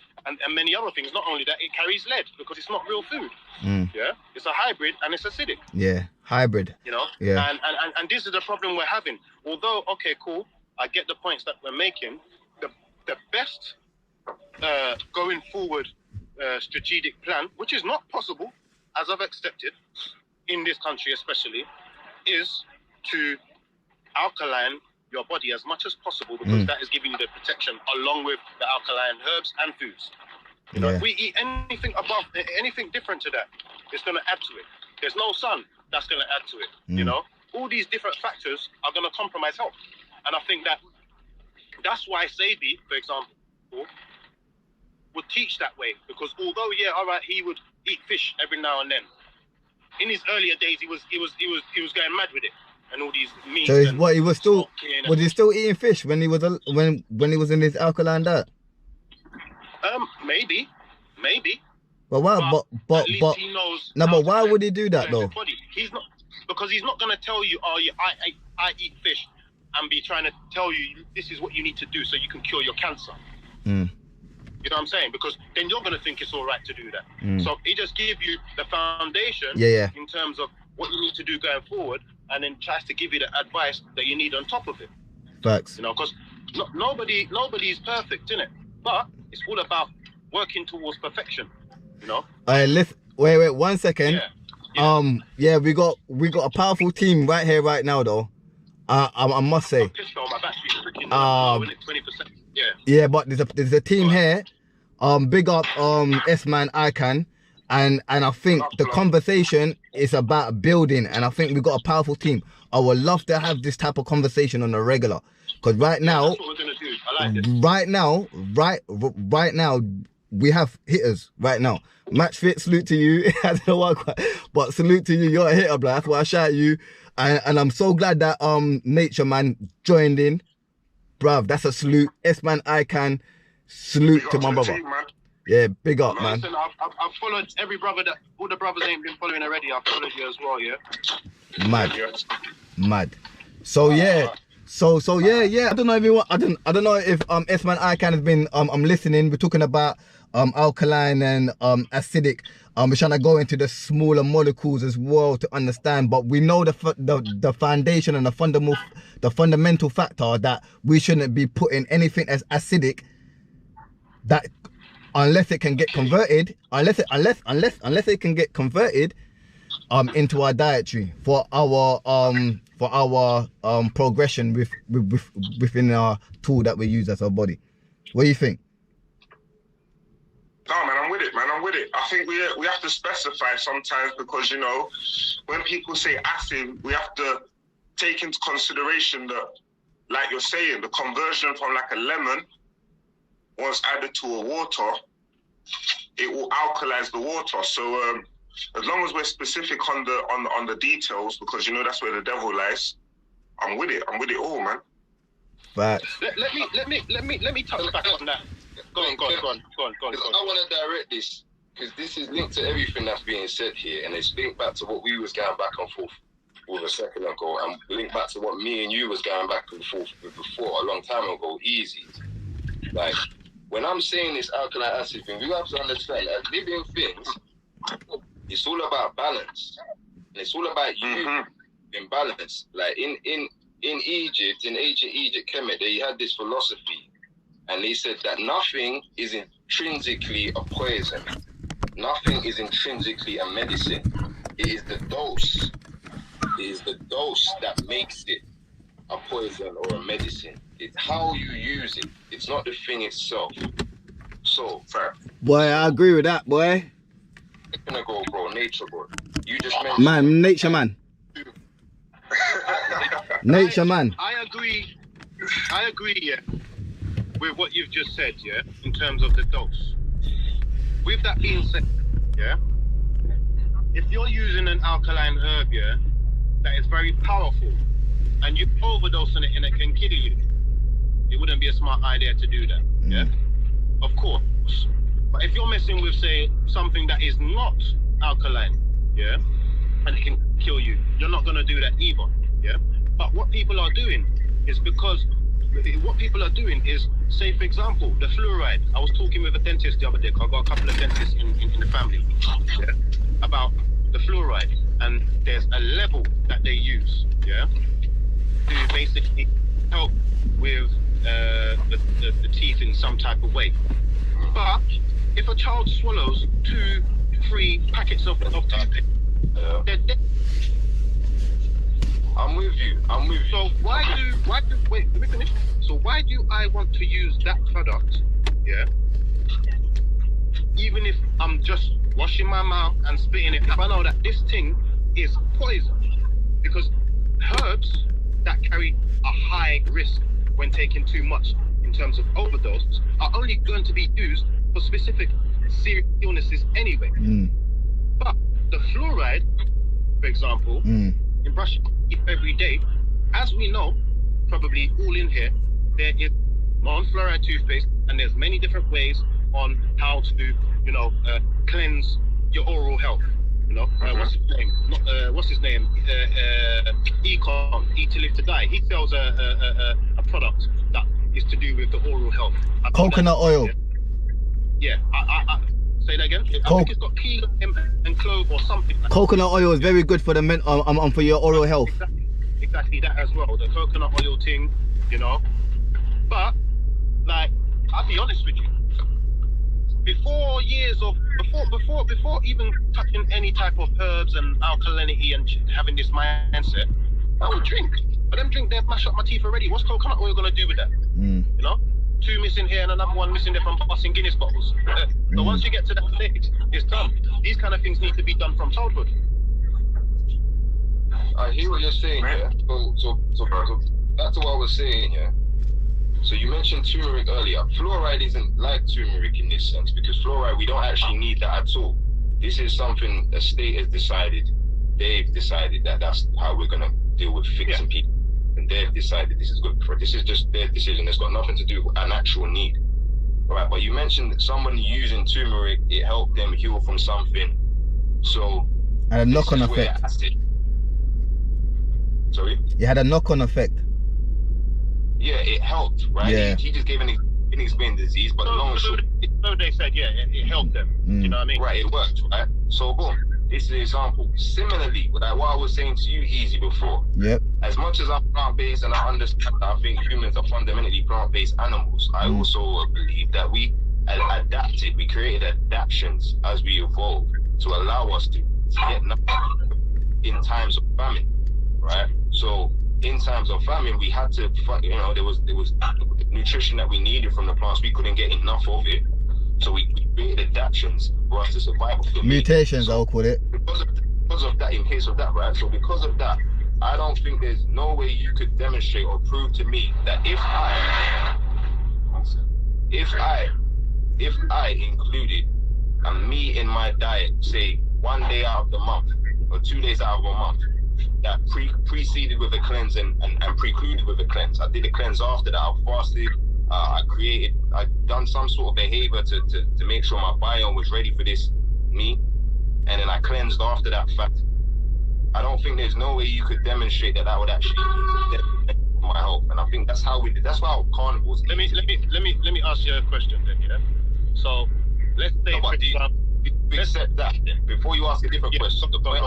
many other things. Not only that, it carries lead because it's not real food. Yeah, it's a hybrid and it's acidic. Yeah, hybrid. You know. Yeah. And this is the problem we're having. Although, okay, cool, I get the points that we're making. The best going forward strategic plan, which is not possible, as I've accepted, in this country especially, is to alkaline your body as much as possible, because that is giving you the protection along with the alkaline herbs and foods. You know, if we eat anything above, anything different to that, it's going to add to it. There's no sun, that's going to add to it. You know, all these different factors are going to compromise health. And I think that's why Sabi, for example, would teach that way, because although he would eat fish every now and then, in his earlier days he was going mad with it and all these meats. So he was he still eating fish when he was when he was in his alkaline diet? Maybe. But why? But at least he knows. No, but why would he do that though? He's not, because he's not going to tell you, oh, yeah, I eat fish, and be trying to tell you this is what you need to do so you can cure your cancer. You know what I'm saying? Because then you're going to think it's all right to do that. So he just gives you the foundation in terms of what you need to do going forward, and then tries to give you the advice that you need on top of it. Facts. You know, because nobody's perfect, innit? But it's all about working towards perfection. You know. Wait 1 second. We got a powerful team right here, right now, though. I must say. My battery's freaking 20%. Yeah, but there's a team here. Big up Sman, Ican, and I think the conversation is about building, and I think we got a powerful team. I would love to have this type of conversation on a regular, because right now, that's what we're gonna do. I like it. Right now, we have hitters right now. Match Fit, salute to you. I don't know why, but salute to you. You're a hitter, bro. That's why I shout at you, and I'm so glad that Nature Man joined in. Bruv, that's a salute. S-Man, Ican, salute to my brother. Team, yeah, big up, man. Listen, I've followed every brother that all the brothers ain't been following already. I've followed you as well, yeah. Mad. So yeah. So yeah. I don't know if S-Man Ican has been listening. We're talking about alkaline and acidic. We're trying to go into the smaller molecules as well to understand, but we know the foundation and the fundamental factor that we shouldn't be putting anything as acidic, that unless it can get converted, unless it can get converted into our dietary for our progression within our tool that we use as our body. What do you think? No, man, I'm with it, I think we have to specify sometimes, because, you know, when people say acid, we have to take into consideration that, like you're saying, the conversion from like a lemon, once added to a water, it will alkalize the water. So as long as we're specific on the details, because, you know, that's where the devil lies, I'm with it all, man. But let me touch back on that. Go on. I want to direct this, because this is linked to everything that's being said here, and it's linked back to what we was going back and forth with a second ago, and linked back to what me and you was going back and forth with before, a long time ago, Eazi. Like, when I'm saying this alkaline acid thing, we have to understand that living things, it's all about balance. And it's all about you in balance. Like in Egypt, in ancient Egypt, Kemet, they had this philosophy. And they said that nothing is intrinsically a poison. Nothing is intrinsically a medicine. It is the dose. It is the dose that makes it a poison or a medicine. It's how you use it. It's not the thing itself. So, fair. Boy, I agree with that, boy. I'm gonna go, bro. Nature, bro. You just mentioned... Nature man. Nature man. I agree, yeah, with what you've just said, yeah, in terms of the dose. With that being said, yeah, if you're using an alkaline herb, yeah, that is very powerful, and you overdose on it and it can kill you, it wouldn't be a smart idea to do that, yeah? Of course. But if you're messing with, say, something that is not alkaline, yeah, and it can kill you, you're not going to do that either, yeah? But what people are doing is because what people are doing is, say for example, the fluoride. I was talking with a dentist the other day, 'cause I've got a couple of dentists in the family, yeah, about the fluoride, and there's a level that they use, yeah, to basically help with the teeth in some type of way. But if a child swallows 2-3 packets of toothpaste, they're dead. I'm with you. So why do wait, let me finish. So why do I want to use that product, yeah, even if I'm just washing my mouth and spitting it, if I know that this thing is poison? Because herbs that carry a high risk when taken too much in terms of overdose are only going to be used for specific serious illnesses anyway. But the fluoride, for example, in brushing teeth every day, as we know, probably all in here, there is non-fluoride toothpaste, and there's many different ways on how to, cleanse your oral health. What's his name? What's his name? Ican, Eat to Live to Die. He sells a product that is to do with the oral health. Coconut oil. Yeah, I say that again. I think it's got key lime and clove or something. Coconut oil is very good for the for your oral health. Exactly that as well. The coconut oil thing, But like, I'll be honest with you. Before even touching any type of herbs and alkalinity and having this mindset, I would drink. But them drink, they've mashed up my teeth already. What's coconut oil gonna do with that? 2 missing here and another one missing there from busting Guinness bottles. So once you get to that stage, it's done. These kind of things need to be done from childhood. I hear what you're saying, yeah. So back to what I was saying, yeah. So you mentioned turmeric earlier. Fluoride isn't like turmeric in this sense, because fluoride, we don't actually need that at all. This is something the state has decided. They've decided that that's how we're gonna deal with fixing people, and they've decided this is good for. This is just their decision. It's got nothing to do with an actual need, right? But you mentioned that someone using turmeric, it helped them heal from something. So and a knock-on effect. Sorry? It had a knock-on effect. Yeah, it helped, right? Yeah. He just gave an inexplained disease, but long and short, so they said, it helped them. You know what I mean? Right, it worked, right? So boom, this is an example. Similarly, like what I was saying to you, Eazi, before. Yep. As much as I'm plant-based and I understand that I think humans are fundamentally plant-based animals, I also believe that we adapted, we created adaptations as we evolved to allow us to get nothing in times of famine, right? So in times of famine, we had to, there was nutrition that we needed from the plants. We couldn't get enough of it, so we created adaptations for us to survive. Mutations, I'll call it. Because of that, in case of that, right? So because of that, I don't think there's no way you could demonstrate or prove to me that if I included a meat in my diet, say 1 day out of the month or 2 days out of a month, that preceded with a cleanse and precluded with a cleanse. I did a cleanse after that. I fasted. I'd done some sort of behavior to make sure my biome was ready for this meat, and then I cleansed after that fact. I don't think there's no way you could demonstrate that would actually benefit my health, and I think that's how we did. That's how carnivores. Let me ask you a question then, yeah. So let's say, for example, accept that before you ask a different question. The point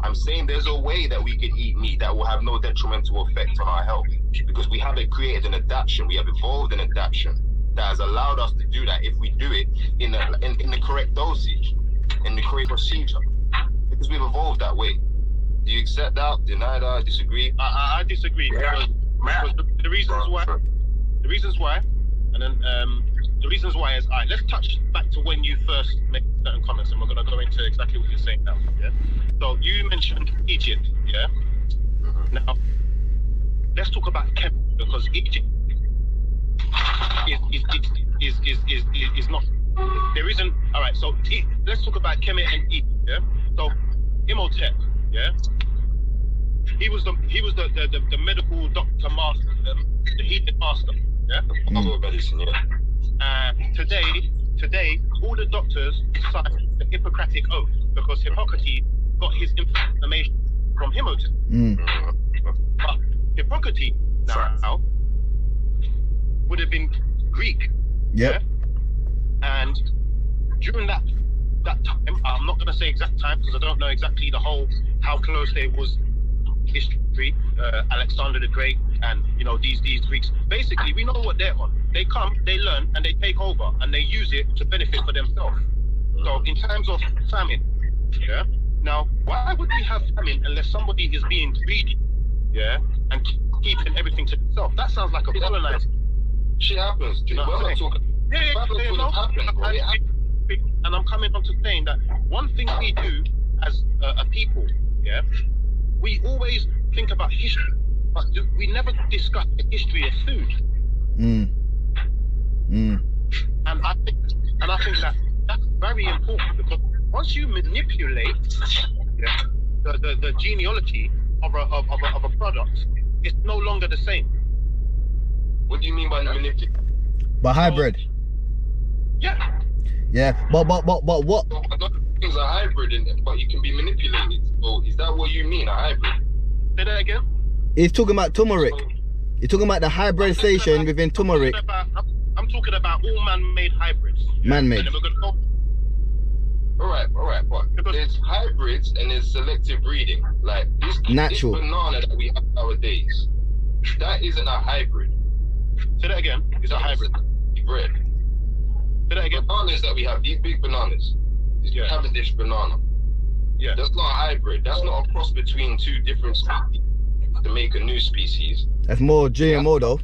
I'm saying there's a way that we could eat meat that will have no detrimental effect on our health, because we have created an adaptation. We have evolved an adaptation that has allowed us to do that if we do it in the correct dosage, in the correct procedure, because we've evolved that way. Do you accept that? Deny that? Disagree? I disagree, because the reasons why, and then the reasons why is, let's touch back to when you first made certain comments, and we're going to go into exactly what you're saying now, yeah? So you mentioned Egypt, yeah? Now, let's talk about Kemet, because Egypt is not, there isn't, all right, so let's talk about Kemet and Egypt, yeah? So, Imhotep, yeah? He was the medical doctor master, the healing master, yeah? Medicine, yeah. Today, all the doctors signed the Hippocratic Oath, because Hippocrates got his information from Imhotep. But Hippocrates now have been Greek. Yep. Yeah? And during that time, I'm not going to say exact time because I don't know exactly how close they was history, Alexander the Great, and these Greeks. Basically, we know what they're on. They come, they learn, and they take over, and they use it to benefit for themselves. So in terms of famine, yeah. Now, why would we have famine unless somebody is being greedy, yeah, and keeping everything to themselves? That sounds like a colonizer. Shit happens. We're not talking. And I'm coming on to saying that one thing we do as a people, yeah, we always think about history, but we never discuss the history of food. And I think that that's very important, because once you manipulate the genealogy of a product, it's no longer the same. What do you mean by manipulate? But hybrid. Yeah. Yeah, but what? Things are hybrid, but you can be manipulated. So is that what you mean, a hybrid? Say that again. He's talking about turmeric. He's talking about the hybridization within turmeric. I'm talking about all man-made hybrids. Man-made. All right, but there's hybrids and there's selective breeding. Like this Natural. banana that we have nowadays, that isn't a hybrid. Say that again. It's a hybrid. Bread. Say that again. Bananas that we have, these big bananas, is Cavendish banana. Yeah. That's not a hybrid. That's not a cross between two different species to make a new species. That's more GMO though.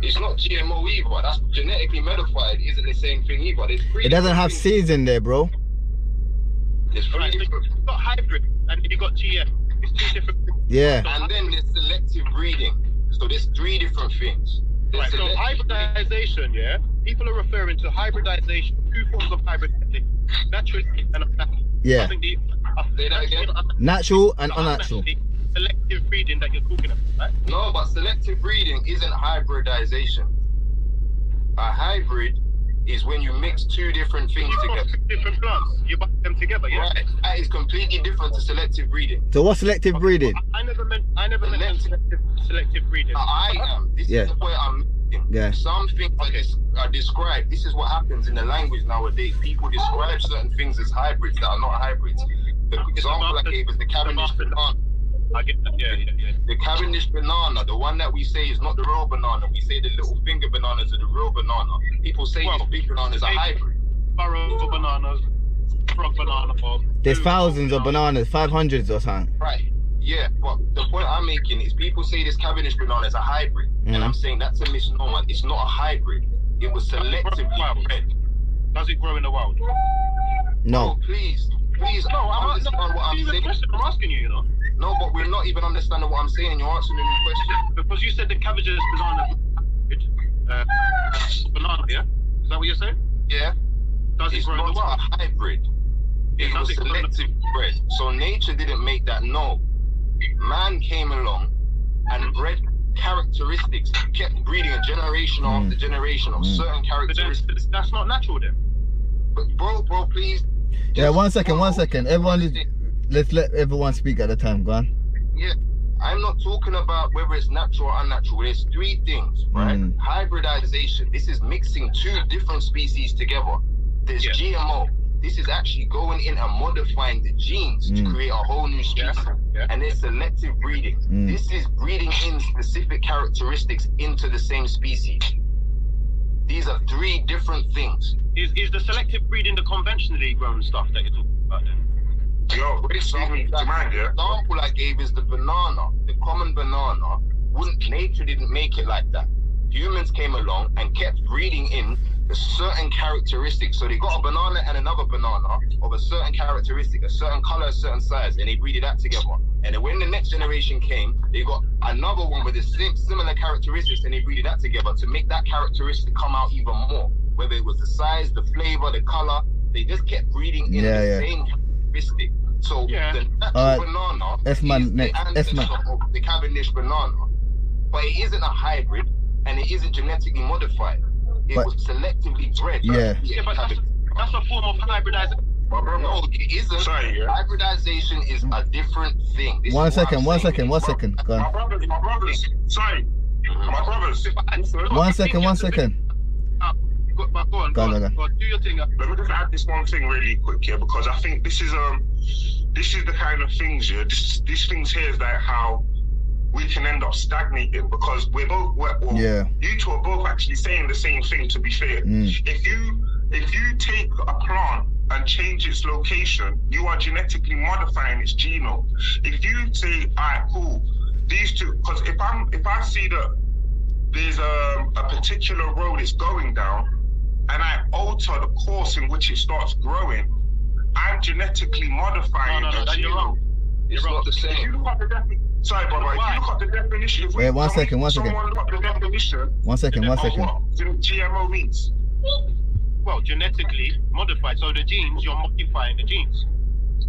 It's not GMO either. That's genetically modified. Isn't the same thing either. There's three. It doesn't have things. seeds in there, bro. There's three Right, different. you've got hybrid and you got GM. It's two different things. Yeah. And then there's selective breeding. So there's three different things. There's Right, so selective hybridization, yeah? People are referring to hybridization, two forms of hybridization, natural and unnatural. Yeah. I think Say that again? Natural and unnatural. Selective breeding that you're talking about, right? No, but selective breeding isn't hybridization. A hybrid is when you mix two different things You've got together. two different plants, you buy them together, yeah? Right. That is completely different to selective breeding. So what's selective breeding? I never mentioned selective breeding. I am. This Yeah. is the point I'm making. Yeah. Some things are described. This is what happens in the language nowadays. People describe certain things as hybrids that are not hybrids. The example I gave is the Cavendish banana. I get that, yeah. The Cavendish banana, the one that we say is not the real banana. We say the little finger bananas are the real banana. People say this big banana is a hybrid. Sparrow bananas, frog banana. There's thousands of bananas, 500s or something. Right. Yeah, but the point I'm making is people say this Cavendish banana is a hybrid. And I'm saying that's a misnomer. It's not a hybrid. It was selectively bred. Does it grow in the wild? No. Oh, please understand what I'm saying. I'm asking you, No, but we're not even understanding what I'm saying. You're answering a new question. Because you said the cabbages banana, banana, yeah? Is that what you're saying? Yeah. Does it It's grow in the not wild? a hybrid. It Does was it grow in the- selective bred. So nature didn't make that. No. Man came along and bred characteristics, kept breeding a generation after generation of certain characteristics. That's not natural then. But bro, please. Yeah, one second. Everyone, let's let everyone speak at a time. Go on. Yeah. I'm not talking about whether it's natural or unnatural. There's three things, right? Hybridization. This is mixing two different species together. There's GMO. This is actually going in and modifying the genes to create a whole new species. Yeah. And there's selective breeding. This is breeding in specific characteristics into the same species. These are three different things. Is the selective breeding the conventionally grown stuff that you're talking about then? Yo, The excuse me, do you mind, yeah? example I gave is the banana, the common banana. Nature didn't make it like that. Humans came along and kept breeding in a certain characteristics. So they got a banana and another banana of a certain characteristic, a certain color, a certain size, and they breeded that together. And then when the next generation came, they got another one with the same similar characteristics, and they breeded that together to make that characteristic come out even more. Whether it was the size, the flavor, the color, they just kept breeding in the same characteristic. So the natural banana is the ancestor of the Cavendish banana, but it isn't a hybrid and it isn't genetically modified. It was selectively bred. Yeah. But that's a form of hybridization. No, it isn't. Sorry, yeah. Hybridization is a different thing. This One is what second. I'm Go My on. brothers, sorry. My brothers. One second. Go on. Do your thing. Let me just add this one thing really quick here, because I think this is the kind of things here. These things here is like how we can end up stagnating, because you two are both actually saying the same thing, to be fair. If you take a plant and change its location, you are genetically modifying its genome. If you say, all right, cool, these two, because if I see that there's a particular road it's going down, and I alter the course in which it starts growing, I'm genetically modifying the genome. You're wrong. It's not the same. If you look at the sorry, brother. If you look at the definition, Wait, one second. Someone look up the definition. One second. Of what GMO means. Well, genetically modified. So the genes, you're modifying the genes.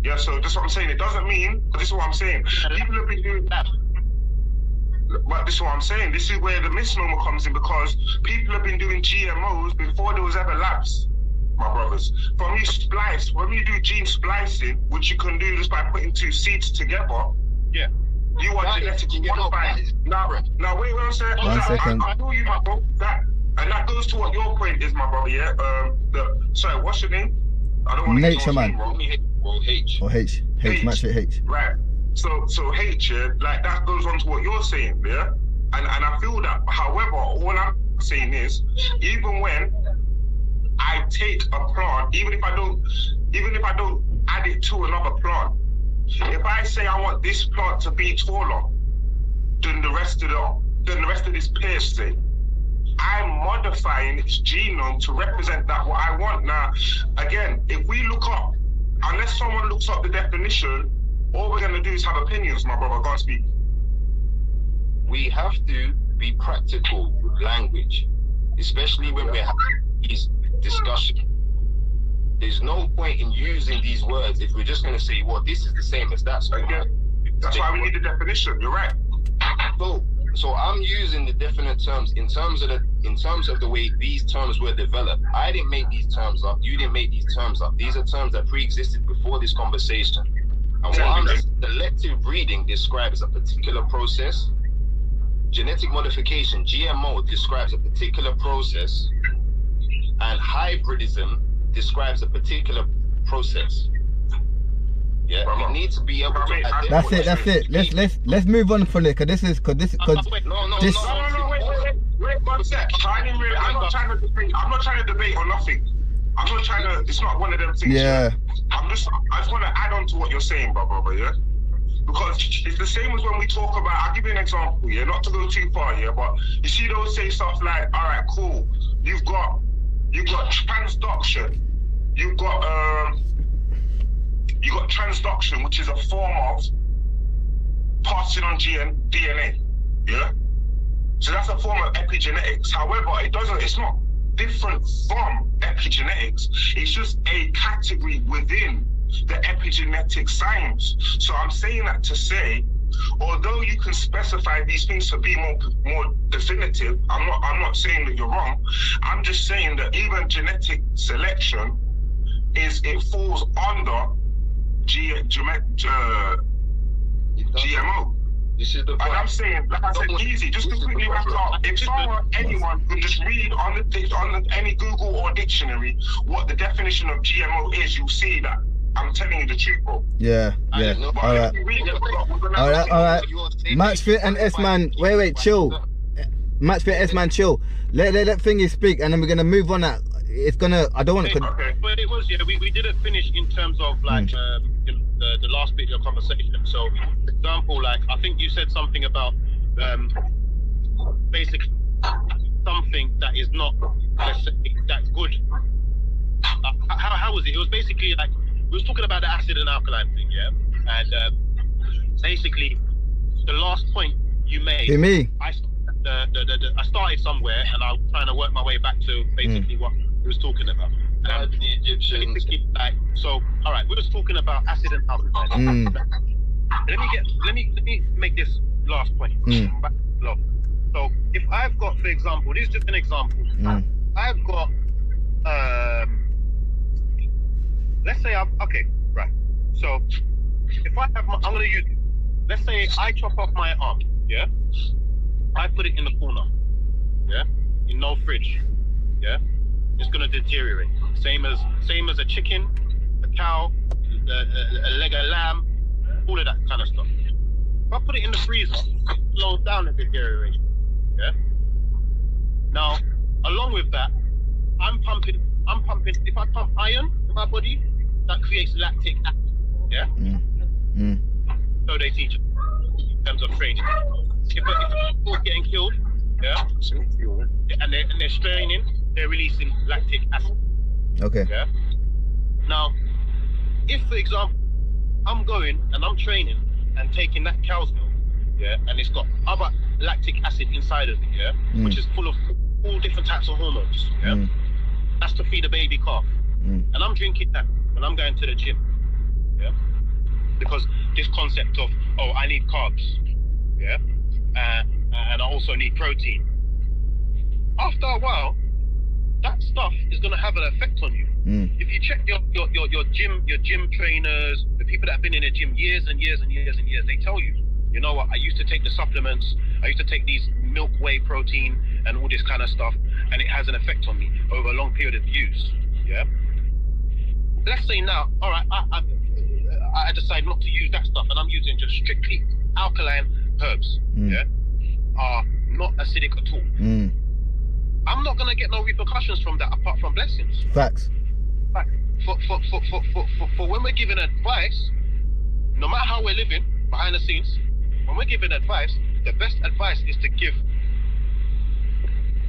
Yeah. So that's what I'm saying. It doesn't mean. But this is what I'm saying. People have been doing that. But this is what I'm saying. This is where the misnomer comes in, because people have been doing GMOs before there was ever labs. My brothers, when you do gene splicing, which you can do just by putting two seeds together, yeah, you are genetically modifying. Now wait one second. One second. I know you, my bro. That goes to what your point is, my brother. Yeah. Sorry, what's your name? I don't want to Nature Man. H. Or H. Match with H. Right. So H, yeah, like that goes on to what you're saying, yeah. And I feel that. However, all I'm saying is, even when I take a plant, even if I don't add it to another plant, if I say I want this plant to be taller than the rest of this pear, say, I'm modifying its genome to represent that what I want. Now, again, if we look up, unless someone looks up the definition, all we're gonna do is have opinions, my brother. Go and speak. We have to be practical with language, especially when we're having these discussions. There's no point in using these words if we're just going to say, well, this is the same as that. So again, that's why we need the definition. You're right. So I'm using the definite terms in terms of the way these terms were developed. I didn't make these terms up. You didn't make these terms up. These are terms that pre-existed before this conversation. And what I'm selective breeding describes a particular process. Genetic modification, GMO, describes a particular process, and hybridism describes a particular process. Yeah, we need to be able to identify. That's it. Let's move on from it, because this is wait 1 sec. I'm not trying to debate or nothing. It's not one of them things. Yeah. I just want to add on to what you're saying, brother, yeah? Because it's the same as when we talk about, I'll give you an example, yeah, not to go too far, yeah, but you see those say stuff like, all right, cool, you've got transduction, you've got transduction, which is a form of passing on DNA, yeah? So that's a form of epigenetics. However, it's not different from epigenetics. It's just a category within the epigenetic science. So I'm saying that to say, although you can specify these things to be more definitive, I'm not saying that you're wrong. I'm just saying that even genetic selection it falls under GMO. This is the point. And I'm saying, like I said, Eazi, just to quickly wrap it up, if anyone could just read on any Google or dictionary what the definition of GMO is, you'll see that I'm telling you the truth, bro. Yeah. All right. Matchfit and S-Man, wait, chill. Matchfit, S-Man, chill. Let thingy speak, and then we're gonna move on. I don't want to. Okay. But it was, yeah, we didn't finish in terms of like the last bit of your conversation. So, for example, like I think you said something about basically something that is not, let's say, that good. How was it? It was basically like we was talking about the acid and alkaline thing, yeah. And basically, the last point you made. Hey, me. I started somewhere and I was trying to work my way back to basically what we was talking about. The Egyptians. Like, so, all right, we was talking about acid and alkaline. Let me make this last point. So, if I've got, for example, this is just an example. I've got, let's say right. So, if I have I'm going to use, let's say I chop off my arm, yeah? I put it in the corner, yeah, in no fridge, yeah, it's gonna deteriorate. Same as a chicken, a cow, a leg of lamb, all of that kind of stuff. If I put it in the freezer, it slows down the deterioration, yeah. Now, along with that, I'm pumping. If I pump iron in my body, that creates lactic acid, yeah. So they teach in terms of training. If a people's getting killed, yeah, and they're straining, they're releasing lactic acid. Okay. Yeah. Now, if for example, I'm going and I'm training and taking that cow's milk, yeah, and it's got other lactic acid inside of it, yeah, which is full of all different types of hormones, yeah. That's to feed a baby calf, and I'm drinking that when I'm going to the gym, yeah, because this concept of I need carbs, yeah, and I also need protein. After a while, that stuff is going to have an effect on you. If you check your gym trainers, the people that have been in the gym years and years and years and years, they tell you, you know what, I used to take the supplements, I used to take these milk whey protein and all this kind of stuff, and it has an effect on me over a long period of use, yeah? Let's say now, all right, I decide not to use that stuff, and I'm using just strictly alkaline herbs, yeah? Are not acidic at all. I'm not gonna get no repercussions from that apart from blessings. Facts. For when we're giving advice, no matter how we're living behind the scenes, when we're giving advice, the best advice is to give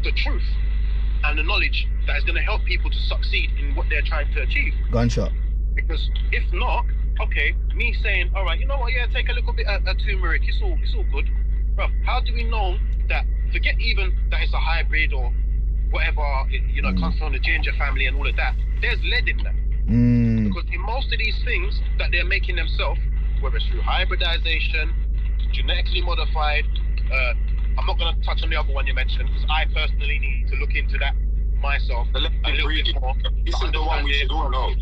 the truth and the knowledge that is going to help people to succeed in what they're trying to achieve. Gunshot. Because if not, okay, me saying, all right, you know what, yeah, take a little bit of turmeric, it's all good. Bro, how do we know that, forget even that it's a hybrid or whatever, you know, comes from the ginger family and all of that, there's lead in that. Because in most of these things that they're making themselves, whether it's through hybridization, genetically modified, I'm not going to touch on the other one you mentioned because I personally need to look into that myself a little bit more. This is the one we should all know.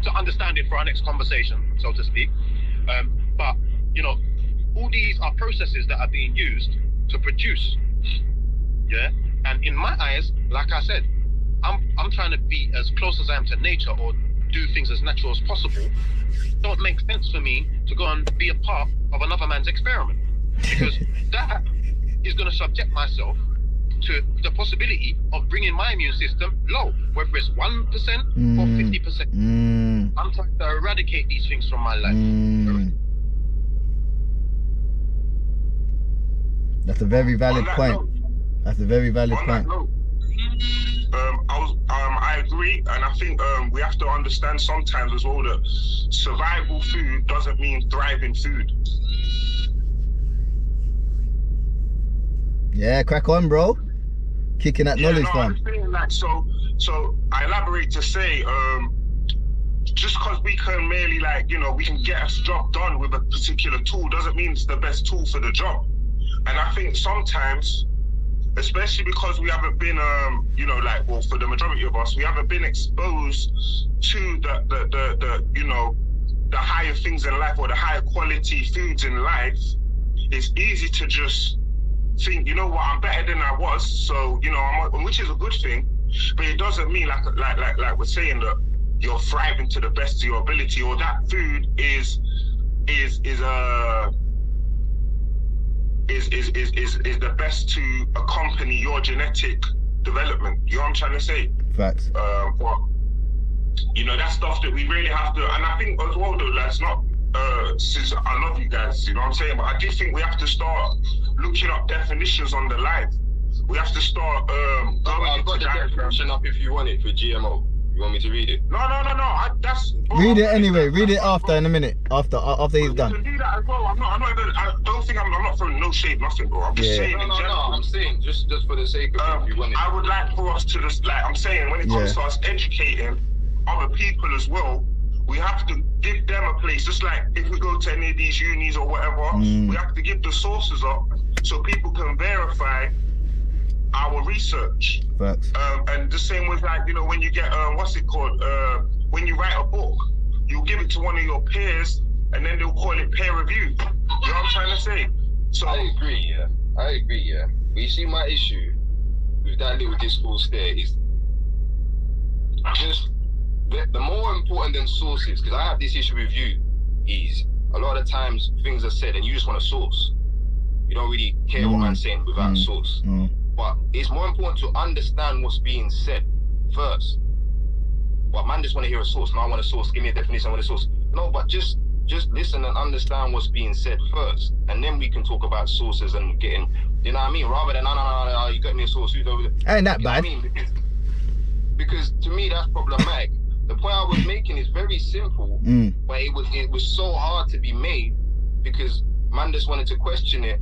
To understand it for our next conversation, so to speak. But you know, all these are processes that are being used to produce. Yeah, and in my eyes, like I said, I'm trying to be as close as I am to nature or do things as natural as possible. It don't make sense for me to go and be a part of another man's experiment because that is going to subject myself to the possibility of bringing my immune system low, whether it's 1% or 50%. I'm trying to eradicate these things from my life. That's a very valid point. That's a very valid point. I agree, and I think we have to understand sometimes as well that survival food doesn't mean thriving food. Yeah, crack on, bro. Kicking that knowledge, fam. I'm saying like, so I elaborate to say, just because we can merely like, you know, we can get a job done with a particular tool doesn't mean it's the best tool for the job. And I think sometimes, especially because we haven't been, you know, like, well, for the majority of us, we haven't been exposed to the you know, the higher things in life or the higher quality foods in life. It's easy to just think, you know what, I'm better than I was, so, you know, which is a good thing, but it doesn't mean like we're saying that you're thriving to the best of your ability, or that food is the best to accompany your genetic development. You know what I'm trying to say? Facts. But you know, that's stuff that we really have to, and I think as well though, that's not since I love you guys, you know what I'm saying, but I do think we have to start looking up definitions on the live. We have to start going I've got the definition up if you want it for GMO. You want me to read it? No. Read it anyway. Read it after in a minute. After he's done. You can do that as well. I don't think I'm not throwing no shade, nothing, bro. I'm just saying in general. No. I'm saying just for the sake of it, if you want it. I would like for us to just, like I'm saying, when it comes to us educating other people as well, we have to give them a place. Just like if we go to any of these unis or whatever, we have to give the sources up so people can verify our research. Facts. And the same with, like, you know, when you get what's it called, when you write a book, you give it to one of your peers and then they'll call it peer review. You know what I'm trying to say? So I agree, yeah. But you see, my issue with that little discourse there is just the more important than sources, because I have this issue with you, is a lot of times things are said and you just want a source. You don't really care what I'm saying without a source. But it's more important to understand what's being said first. But man just want to hear a source. No, I want a source. Give me a definition, I want a source. No, but just listen and understand what's being said first. And then we can talk about sources and getting, you know what I mean? Rather than, no, you got me a source. Who's over there? Ain't that bad. I mean, because to me, that's problematic. The point I was making is very simple, but it was so hard to be made because man just wanted to question it.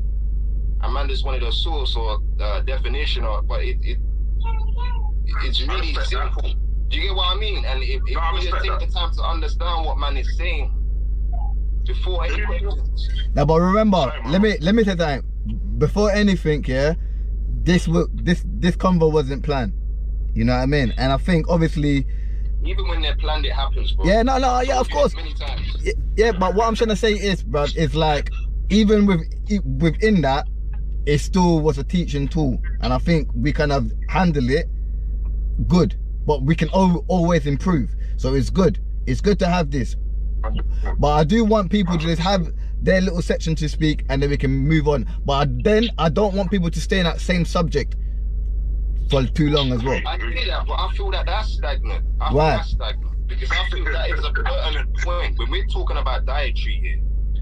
And man just wanted a source or a definition, but it's really simple. Do you get what I mean? And if we just take the time to understand what man is saying before any questions. Now, but remember, let me say that before anything, yeah, this convo wasn't planned. You know what I mean? And I think obviously, even when they're planned, it happens, bro. Yeah, yeah, of course. Many times. Yeah, but what I'm trying to say is, bro, is like even within that, it still was a teaching tool, and I think we kind of handle it good, but we can always improve. So it's good. It's good to have this, but I do want people to just have their little section to speak, and then we can move on. But then I don't want people to stay in that same subject for too long as well. I get that, but I feel that that's stagnant. Why? That's stagnant because I think that is a pertinent point. When we're talking about dietary here,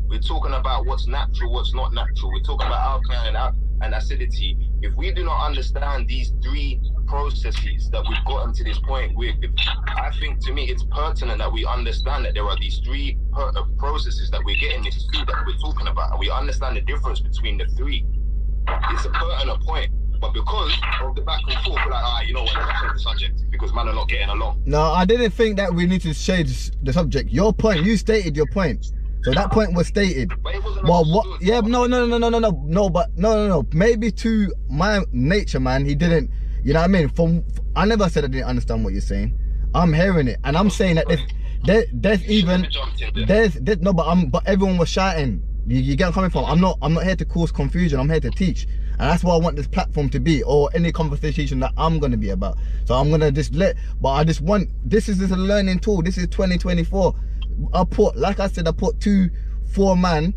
we're talking about what's natural, what's not natural. We're talking about alkaline and acidity. If we do not understand these three processes that we've gotten to this point with, I think to me it's pertinent that we understand that there are these three processes that we're getting this food that we're talking about, and we understand the difference between the three. It's a pertinent point. But because of the back and forth, we're like, you know what, let's change the subject because man are not getting along. No, I didn't think that we need to change the subject. Your point, you stated your point. So that point was stated. But it wasn't well, what? Yeah, no. Maybe to my nature, man, he didn't. You know what I mean? I never said I didn't understand what you're saying. I'm hearing it, and I'm saying that but everyone was shouting. You get where I'm coming from. I'm not here to cause confusion. I'm here to teach, and that's what I want this platform to be, or any conversation that I'm gonna be about. So I'm gonna just this is just a learning tool. This is 2024. I put 4 man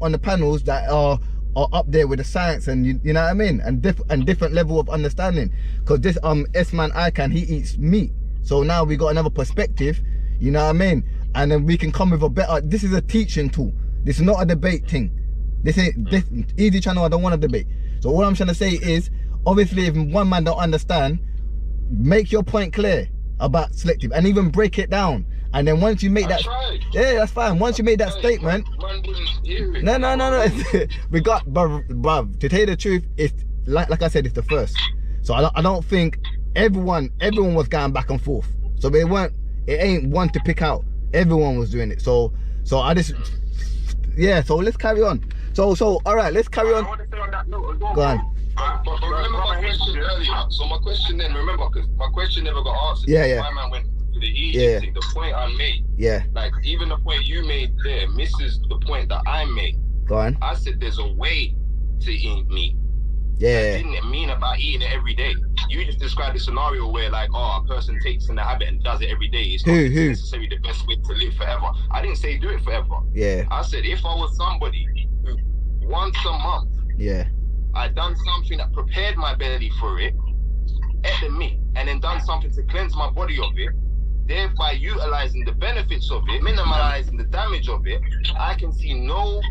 on the panels that are up there with the science, and you know what I mean, and different level of understanding. Because this Sman Ican, he eats meat, so now we got another perspective. You know what I mean, and then we can come with a better. This is a teaching tool. This is not a debate thing. This Eazi channel. I don't want to debate. So all I'm trying to say is, obviously, if one man don't understand, make your point clear about selective, and even break it down. And then once you make that, yeah, that's fine. Once you make that statement, no. We got, bruv, to tell you the truth, it's like I said, it's the first. So I don't think everyone was going back and forth. So it ain't one to pick out. Everyone was doing it. So I just, yeah. So let's carry on. So all right, let's carry on. I want to say on that note as well. Go on. But remember my question earlier. So my question then, remember, because my question never got answered. Yeah. My man went to the Eazi thing. The point I made. Yeah. Like even the point you made there misses the point that I made. Go on. I said there's a way to eat meat. Yeah. That didn't mean about eating it every day. You just described a scenario where like, a person takes in the habit and does it every day. It's not necessarily the best way to live forever. I didn't say do it forever. Yeah. I said if I was somebody who once a month, yeah, I done something that prepared my belly for it, ate the meat, and then done something to cleanse my body of it, thereby utilizing the benefits of it, minimizing the damage of it, I can see no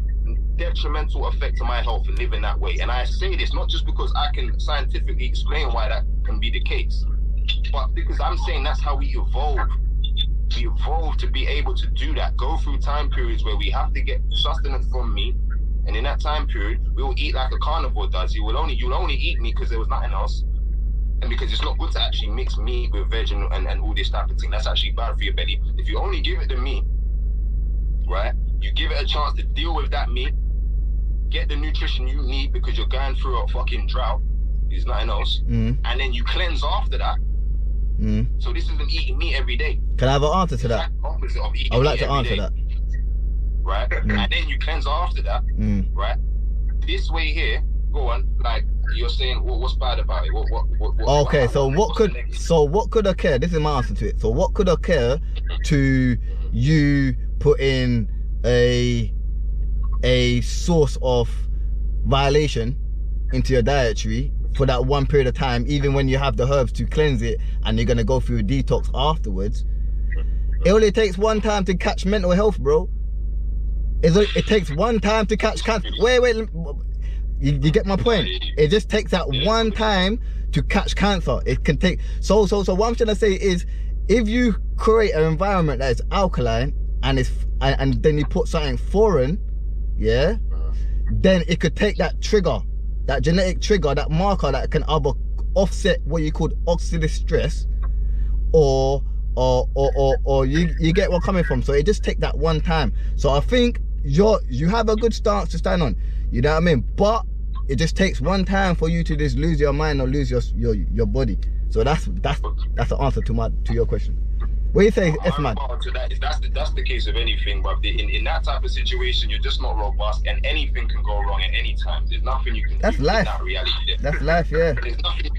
detrimental effect to my health in living that way. And I say this not just because I can scientifically explain why that can be the case, but because I'm saying that's how we evolve. We evolve to be able to do that, go through time periods where we have to get sustenance from meat. And in that time period, we will eat like a carnivore does. You'll only eat meat because there was nothing else. And because it's not good to actually mix meat with veg and all this type of thing. That's actually bad for your belly. If you only give it the meat, right, you give it a chance to deal with that meat, get the nutrition you need because you're going through a fucking drought. There's nothing else. And then you cleanse after that. So this isn't eating meat every day. Can I have an answer to that? Opposite of eating I would like meat to answer that. right? And then you cleanse after that, right? This way here, go on, like you're saying, what's bad about it? What Okay, so what could occur? This is my answer to it. So what could occur to you put in a source of violation into your dietary for that one period of time, even when you have the herbs to cleanse it and you're gonna go through a detox afterwards? It only takes one time to catch mental health, bro. It takes one time to catch cancer. Wait, you get my point? It just takes that one time to catch cancer. It can take, so what I'm trying to say is, if you create an environment that is alkaline and then you put something foreign, yeah, then it could take that trigger, that genetic trigger, that marker that can either offset what you call oxidative stress, or you get where I'm coming from. So it just take that one time. So I think you have a good stance to stand on, you know what I mean? But it just takes one time for you to just lose your mind or lose your body. So that's the answer to your question. What do you say, Sman? That's the case of anything, but in that type of situation, you're just not robust, and anything can go wrong at any time. There's nothing you can do in that reality. That's life, yeah. There's nothing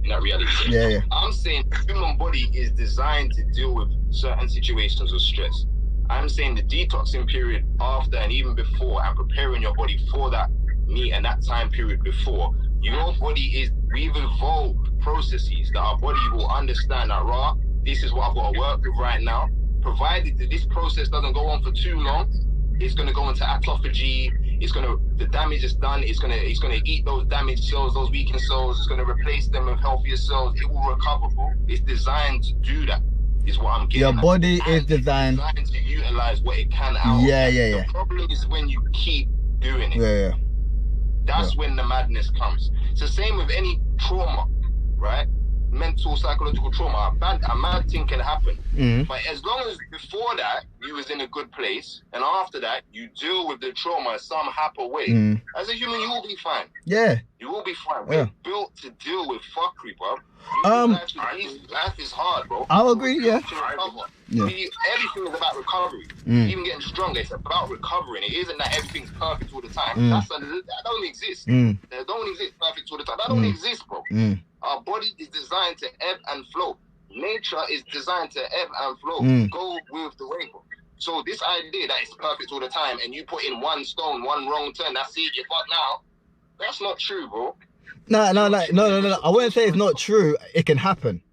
in that reality. Yeah. I'm saying the human body is designed to deal with certain situations of stress. I'm saying the detoxing period after and even before, and preparing your body for that meat and that time period before, your body we've evolved processes that our body will understand that, this is what I've got to work with right now. Provided that this process doesn't go on for too long, it's going to go into autophagy. The damage is done. It's going to eat those damaged cells, those weakened cells. It's going to replace them with healthier cells. It will recover, bro. It's designed to do that, is what I'm getting. Your body is designed to utilize what it can out. Yeah. The problem is when you keep doing it. Yeah. That's when the madness comes. It's the same with any trauma, right? Mental, psychological trauma, a mad thing can happen. But as long as before that you was in a good place, and after that you deal with the trauma some happy way, as a human you will be fine. Yeah. You will be fine. We're built to deal with fuckery, bro. Life is hard, bro. I'll agree, yeah. Everything is about recovery. Even getting stronger, it's about recovering. It isn't that everything's perfect all the time. That don't exist. There don't exist perfect all the time. That don't exist, bro. Our body is designed to ebb and flow. Nature is designed to ebb and flow. Go with the wave. So this idea that it's perfect all the time and you put in one stone, one wrong turn, that's it, you're fucked now. That's not true, bro. No. I wouldn't say it's not true. It can happen.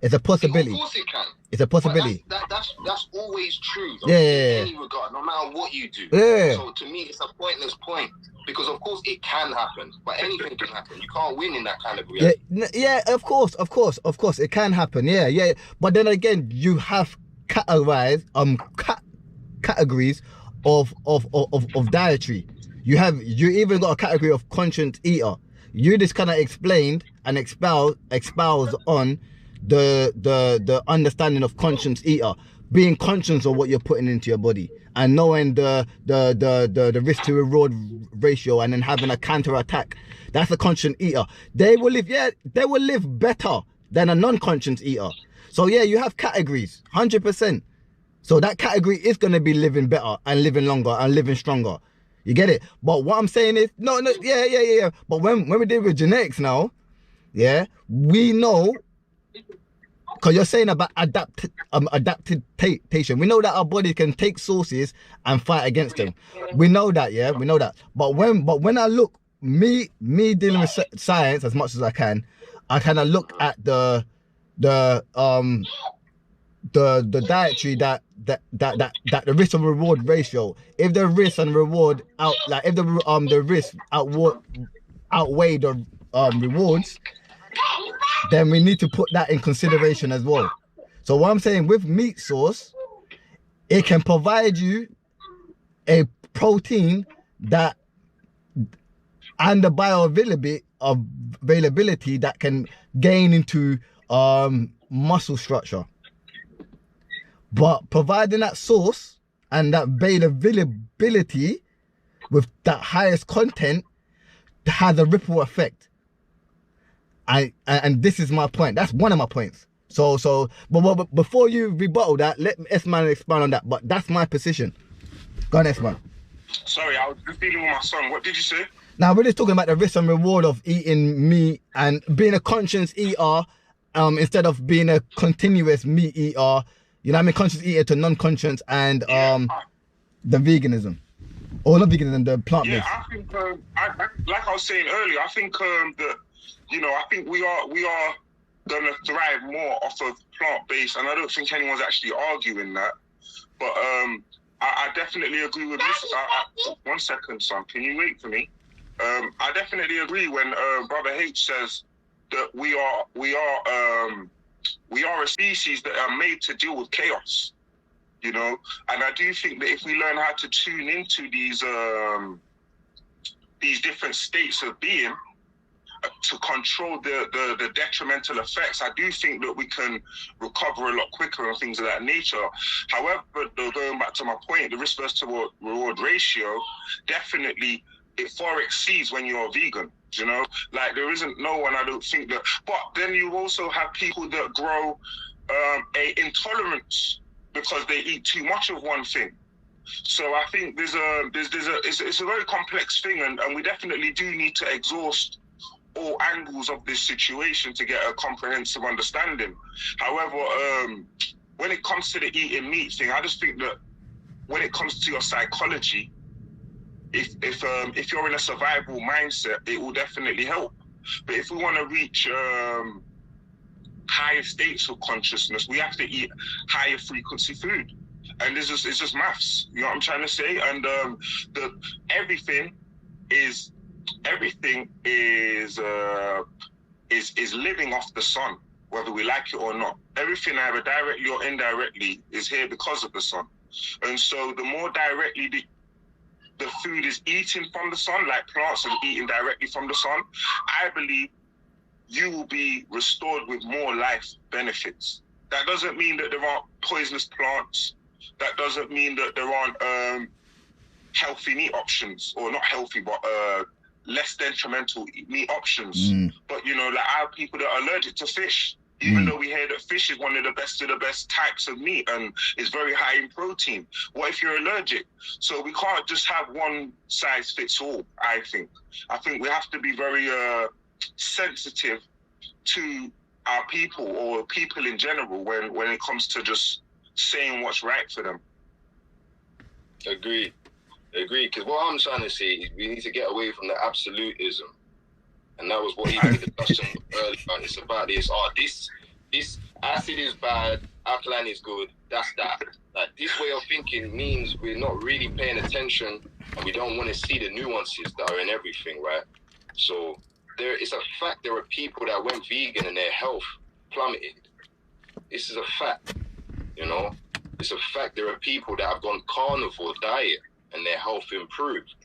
It's a possibility. Of course it can. It's a possibility. That's always true. Yeah. In any regard, no matter what you do. Yeah. So to me, it's a pointless point. Because of course it can happen, but anything can happen. You can't win in that kind of reality. Yeah, of course, it can happen. Yeah. But then again, you have categorized categories of dietary. You even got a category of conscious eater. You just kind of explained and expound on the understanding of conscious eater, being conscious of what you're putting into your body and knowing the risk to reward ratio, and then having a counter attack. That's a conscious eater. They will live better than a non-conscious eater. So yeah, you have categories, 100%. So that category is going to be living better and living longer and living stronger. You get it? But what I'm saying is, yeah. But when we deal with genetics now, yeah, we know, because you're saying about adaptation. We know that our body can take sources and fight against them. We know that, yeah, we know that. But when I look, me dealing with science as much as I kind of look at the dietary that the risk and reward ratio. If the risk and reward the risk outweigh the rewards, then we need to put that in consideration as well. So what I'm saying, with meat source, it can provide you a protein that and the bioavailability that can gain into muscle structure. But providing that source and that availability with that highest content has a ripple effect. And this is my point. That's one of my points. But before you rebuttal that, let Sman expand on that. But that's my position. Go on, next one. Sorry, I was just dealing with my son. What did you say? Now we're just talking about the risk and reward of eating meat and being a conscious eater, instead of being a continuous meat eater. You know what I mean? Conscious eater to non-conscious, and the veganism. Or not veganism, the plant-based. Yeah, I think, like I was saying earlier, I think that, you know, I think we are gonna thrive more off of plant-based, and I don't think anyone's actually arguing that. But I definitely agree with this. 1 second, son. Can you wait for me? I definitely agree when Brother H says that we are a species that are made to deal with chaos, you know. And I do think that if we learn how to tune into these different states of being to control the detrimental effects, I do think that we can recover a lot quicker and things of that nature. However, though, going back to my point, the risk versus reward ratio definitely, it far exceeds when you're a vegan, you know? Like, there isn't no one, I don't think that, but then you also have people that grow a intolerance because they eat too much of one thing. So I think it's a very complex thing, and we definitely do need to exhaust all angles of this situation to get a comprehensive understanding. However, when it comes to the eating meat thing, I just think that when it comes to your psychology, if you're in a survival mindset, it will definitely help. But if we want to reach higher states of consciousness, we have to eat higher frequency food, and it's just maths. You know what I'm trying to say? And everything is living off the sun, whether we like it or not. Everything, either directly or indirectly, is here because of the sun. And so the more directly the food is eaten from the sun, like plants are eating directly from the sun, I believe you will be restored with more life benefits. That doesn't mean that there aren't poisonous plants. That doesn't mean that there aren't healthy meat options, or not healthy, but less detrimental meat options. But, you know, like, I have people that are allergic to fish, even though we hear that fish is one of the best types of meat and is very high in protein. What if you're allergic? So we can't just have one size fits all, I think. I think we have to be very sensitive to our people, or people in general, when it comes to just saying what's right for them. Agreed, because what I'm trying to say is we need to get away from the absolutism. And that was what he discussed earlier. It's about this, this acid is bad, alkaline is good, that's that. Like, this way of thinking means we're not really paying attention, and we don't want to see the nuances that are in everything, right? So it's a fact there are people that went vegan and their health plummeted. This is a fact, you know? It's a fact there are people that have gone carnivore diet and their health improved.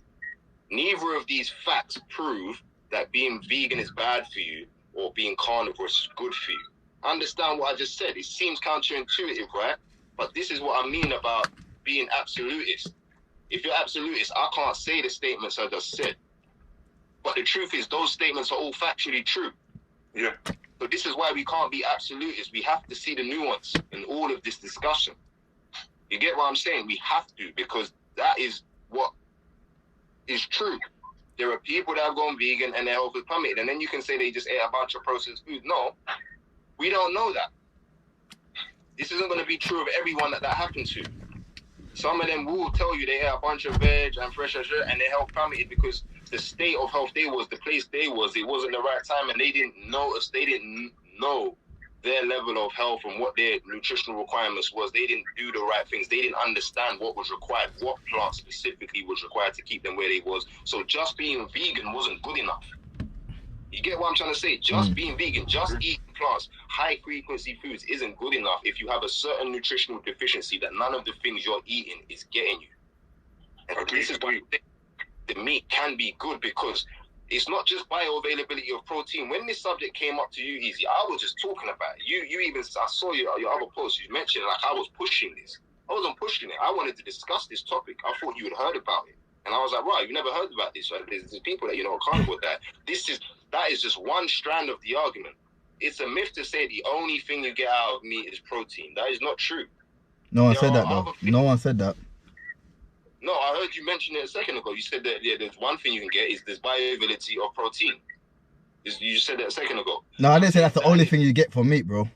Neither of these facts prove that being vegan is bad for you or being carnivore is good for you. Understand what I just said? It seems counterintuitive, right? But this is what I mean about being absolutist. If you're absolutist, I can't say the statements I just said. But the truth is, those statements are all factually true. Yeah. So this is why we can't be absolutists. We have to see the nuance in all of this discussion. You get what I'm saying? We have to, because that is what is true. There are people that have gone vegan and their health is plummeted, and then you can say they just ate a bunch of processed food. No, we don't know that. This isn't going to be true of everyone that happened to. Some of them will tell you they ate a bunch of veg and fresh and their health plummeted because the state of health they was, the place they was, it wasn't the right time, and they didn't notice, they didn't know their level of health and what their nutritional requirements was. They didn't do the right things. They didn't understand what was required, what plant specifically was required to keep them where they was. So just being vegan wasn't good enough. You get what I'm trying to say? Just being vegan, just eating plants, high frequency foods isn't good enough if you have a certain nutritional deficiency that none of the things you're eating is getting you. And this is why the meat can be good, because it's not just bioavailability of protein. When this subject came up to you, Eazi, I was just talking about it. You even, I saw your other post, you mentioned like I was pushing this. I wasn't pushing it. I wanted to discuss this topic. I thought you had heard about it. And I was like, right, you've never heard about this. Right? There's people that, you know, are carnivore that. That is just one strand of the argument. It's a myth to say the only thing you get out of meat is protein. That is not true. No one said that, though. No one said that. No, I heard you mention it a second ago. You said that there's one thing you can get is this bioavailability of protein. You said that a second ago. No, I didn't say that's the only thing you get from meat, bro.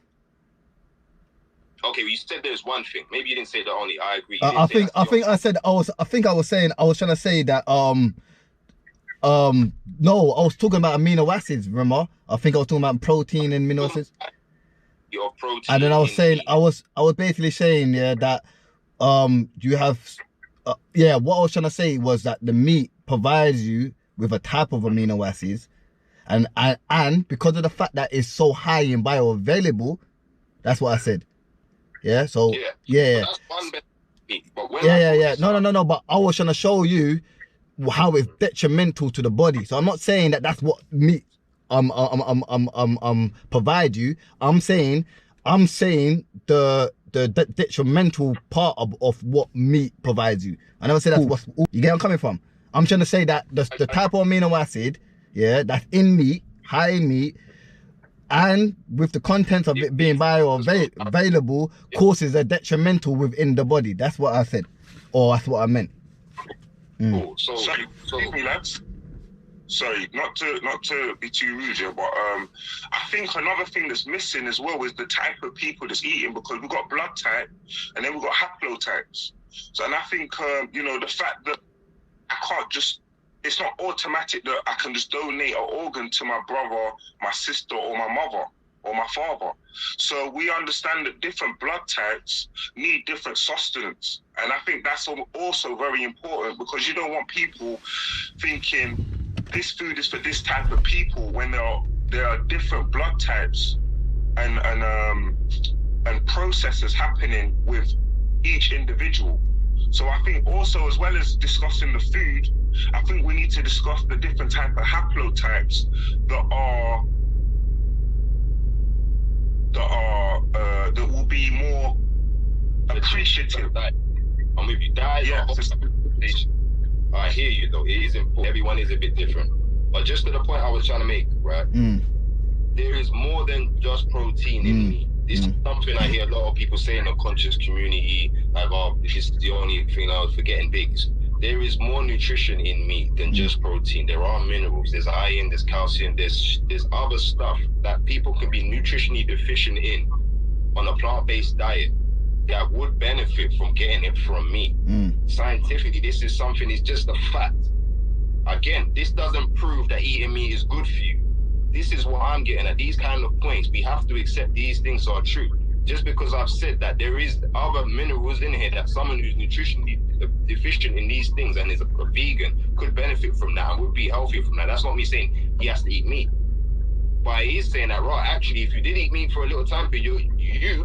Okay, well, you said there's one thing. Maybe you didn't say the only. I agree. I think I was trying to say that no, I was talking about amino acids, remember? I think I was talking about protein and amino acids. Your protein. And then I was saying, I was basically saying, yeah, that you have, what I was trying to say was that the meat provides you with a type of amino acids, and because of the fact that it's so high in bioavailable, that's what I said. Yeah. So yeah. That's one meat, but when No. But I was trying to show you how it's detrimental to the body. So I'm not saying that that's what meat provide you. I'm saying the detrimental part of what meat provides you. I never say that's what you get where I'm coming from. I'm trying to say that the type of amino acid, yeah, that's in meat, high in meat, and with the contents of it being bioavailable, causes a detrimental within the body. That's what I said, or that's what I meant. Cool. So, excuse me, lads. Sorry, not to be too rude here, but I think another thing that's missing as well is the type of people that's eating, because we've got blood type and then we've got haplotypes. So, and I think the fact that I can't just, it's not automatic that I can just donate an organ to my brother, my sister, or my mother, or my father. So we understand that different blood types need different sustenance. And I think that's also very important, because you don't want people thinking this food is for this type of people when there are different blood types and processes happening with each individual. So I think also, as well as discussing the food, I think we need to discuss the different type of haplotypes that will be more appreciative. I'm with you. I hear you though. It is important. Everyone is a bit different. But just to the point I was trying to make, right? There is more than just protein in meat. This is something I hear a lot of people say in the conscious community, like, oh, this is the only thing I was forgetting bigs. There is more nutrition in meat than just protein. There are minerals, there's iron, there's calcium, there's other stuff that people can be nutritionally deficient in on a plant-based diet that would benefit from getting it from meat. Scientifically, this is something, it's just a fact. Again, this doesn't prove that eating meat is good for you. This is what I'm getting at. These kind of points, we have to accept these things are true. Just because I've said that there is other minerals in here that someone who's nutritionally deficient in these things and is a vegan could benefit from that and would be healthier from that. That's not me saying he has to eat meat. But it is saying that, right, actually, if you did eat meat for a little time period,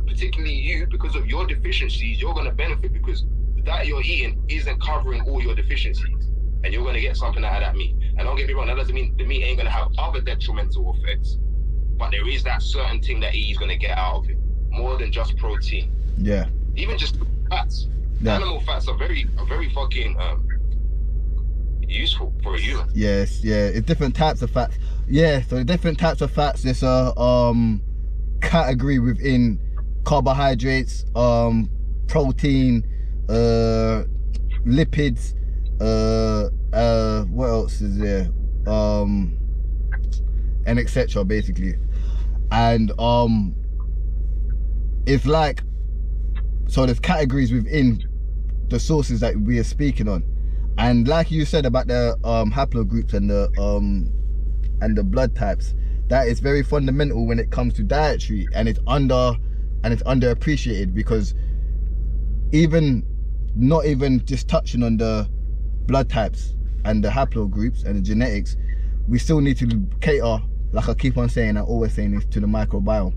particularly you, because of your deficiencies, you're going to benefit, because the diet you're eating isn't covering all your deficiencies. And you're going to get something out of that meat. And don't get me wrong, that doesn't mean the meat ain't going to have other detrimental effects. But there is that certain thing that he's going to get out of it. More than just protein. Yeah. Even just fats. Yeah. Animal fats are very fucking useful for a human. Yes, yeah. It's different types of fats. Yeah, so the different types of fats, there's a category within carbohydrates, protein, lipids, what else is there? And etc. basically. And it's like, so there's categories within the sources that we are speaking on, and like you said about the haplogroups and the blood types, that is very fundamental when it comes to dietary, and it's underappreciated, because not even just touching on the blood types and the haplogroups and the genetics, we still need to cater, like I keep on saying, I'm always saying this, to the microbiome.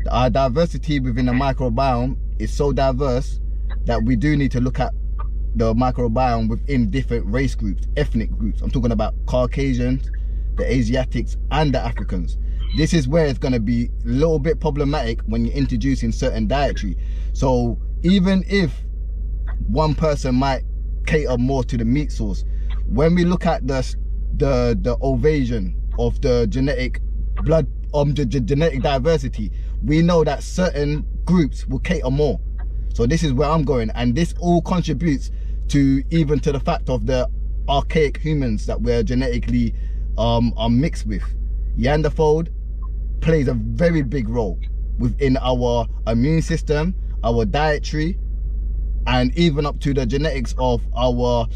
Our diversity within the microbiome is so diverse that we do need to look at the microbiome within different race groups, ethnic groups. I'm talking about Caucasians, the Asiatics, and the Africans. This is where it's going to be a little bit problematic when you're introducing certain dietary. So even if one person might cater more to the meat source, when we look at the ovation of the genetic blood, the genetic diversity, we know that certain groups will cater more. So this is where I'm going, and this all contributes to the fact of the archaic humans that we're genetically are mixed with. Neanderthal plays a very big role within our immune system, our dietary, and even up to the genetics of our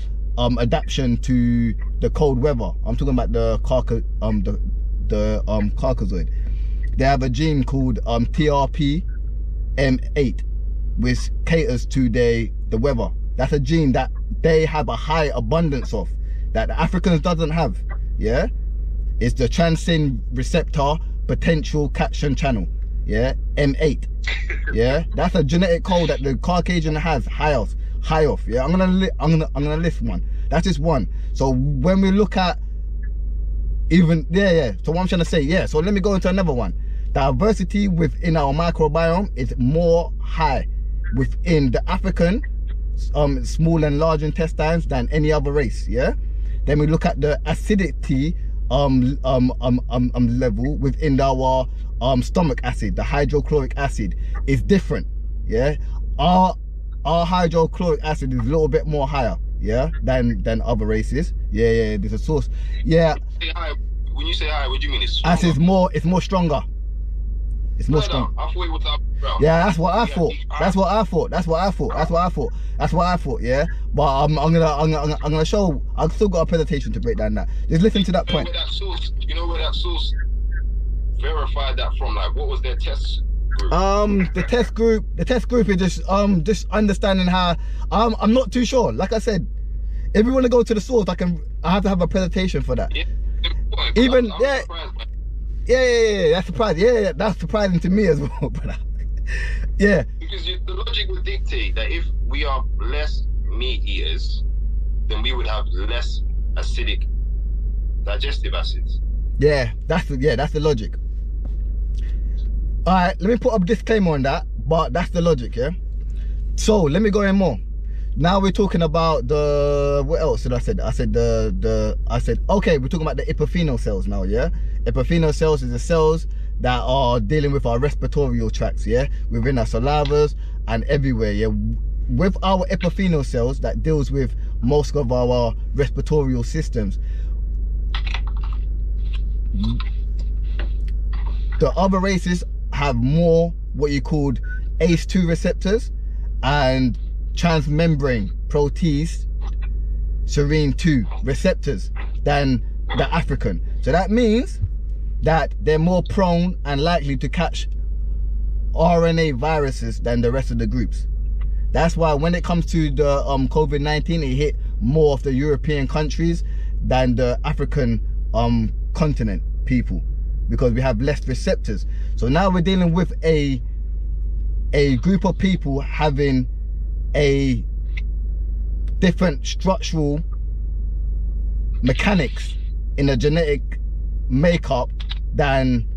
adaptation to the cold weather. I'm talking about the Caucasoid. They have a gene called TRPM8, which caters to the weather. That's a gene that they have a high abundance of, that the Africans doesn't have. Yeah, it's the transcend receptor potential cation channel. Yeah, M8. Yeah, that's a genetic code that the Caucasian has high off. Yeah, I'm gonna list one. That's just one. So when we look at even so what I'm trying to say, so let me go into another one. Diversity within our microbiome is more high within the African small and large intestines than any other race. Yeah, then we look at the acidity level within our stomach acid. The hydrochloric acid is different. Yeah, our hydrochloric acid is a little bit more higher, than other races. Yeah, there's a source. Yeah. When you say high, what do you mean? It's more stronger. It's more strong. I thought it was up. Yeah, that's what I thought. That's what I thought. Yeah, but I'm gonna show. I've still got a presentation to break down that. Just listen to that point. You know where that source verified that from? Like, what was their test group? The test group is just understanding how. I'm not too sure. Like I said, if you want to go to the source, I have to have a presentation for that. Yeah. Even I'm surprised, man. Yeah, that's surprising. Yeah, that's surprising to me as well, brother. Yeah. Because the logic would dictate that if we are less meat eaters, then we would have less acidic digestive acids. Yeah, that's the logic. All right, let me put a disclaimer on that, but that's the logic, yeah. So let me go in more. Now we're talking about what else did I say? I said okay, we're talking about the epithelial cells now, yeah. Epithelial cells is the cells that are dealing with our respiratory tracts, yeah, within our salivas and everywhere, yeah. With our epithelial cells that deals with most of our respiratory systems. The other races have more what you called ACE2 receptors and transmembrane protease serine 2 receptors than the African. So that means that they're more prone and likely to catch RNA viruses than the rest of the groups. That's why when it comes to the COVID-19, it hit more of the European countries than the African continent people, because we have less receptors. So now we're dealing with a group of people having a different structural mechanics in the genetic makeup than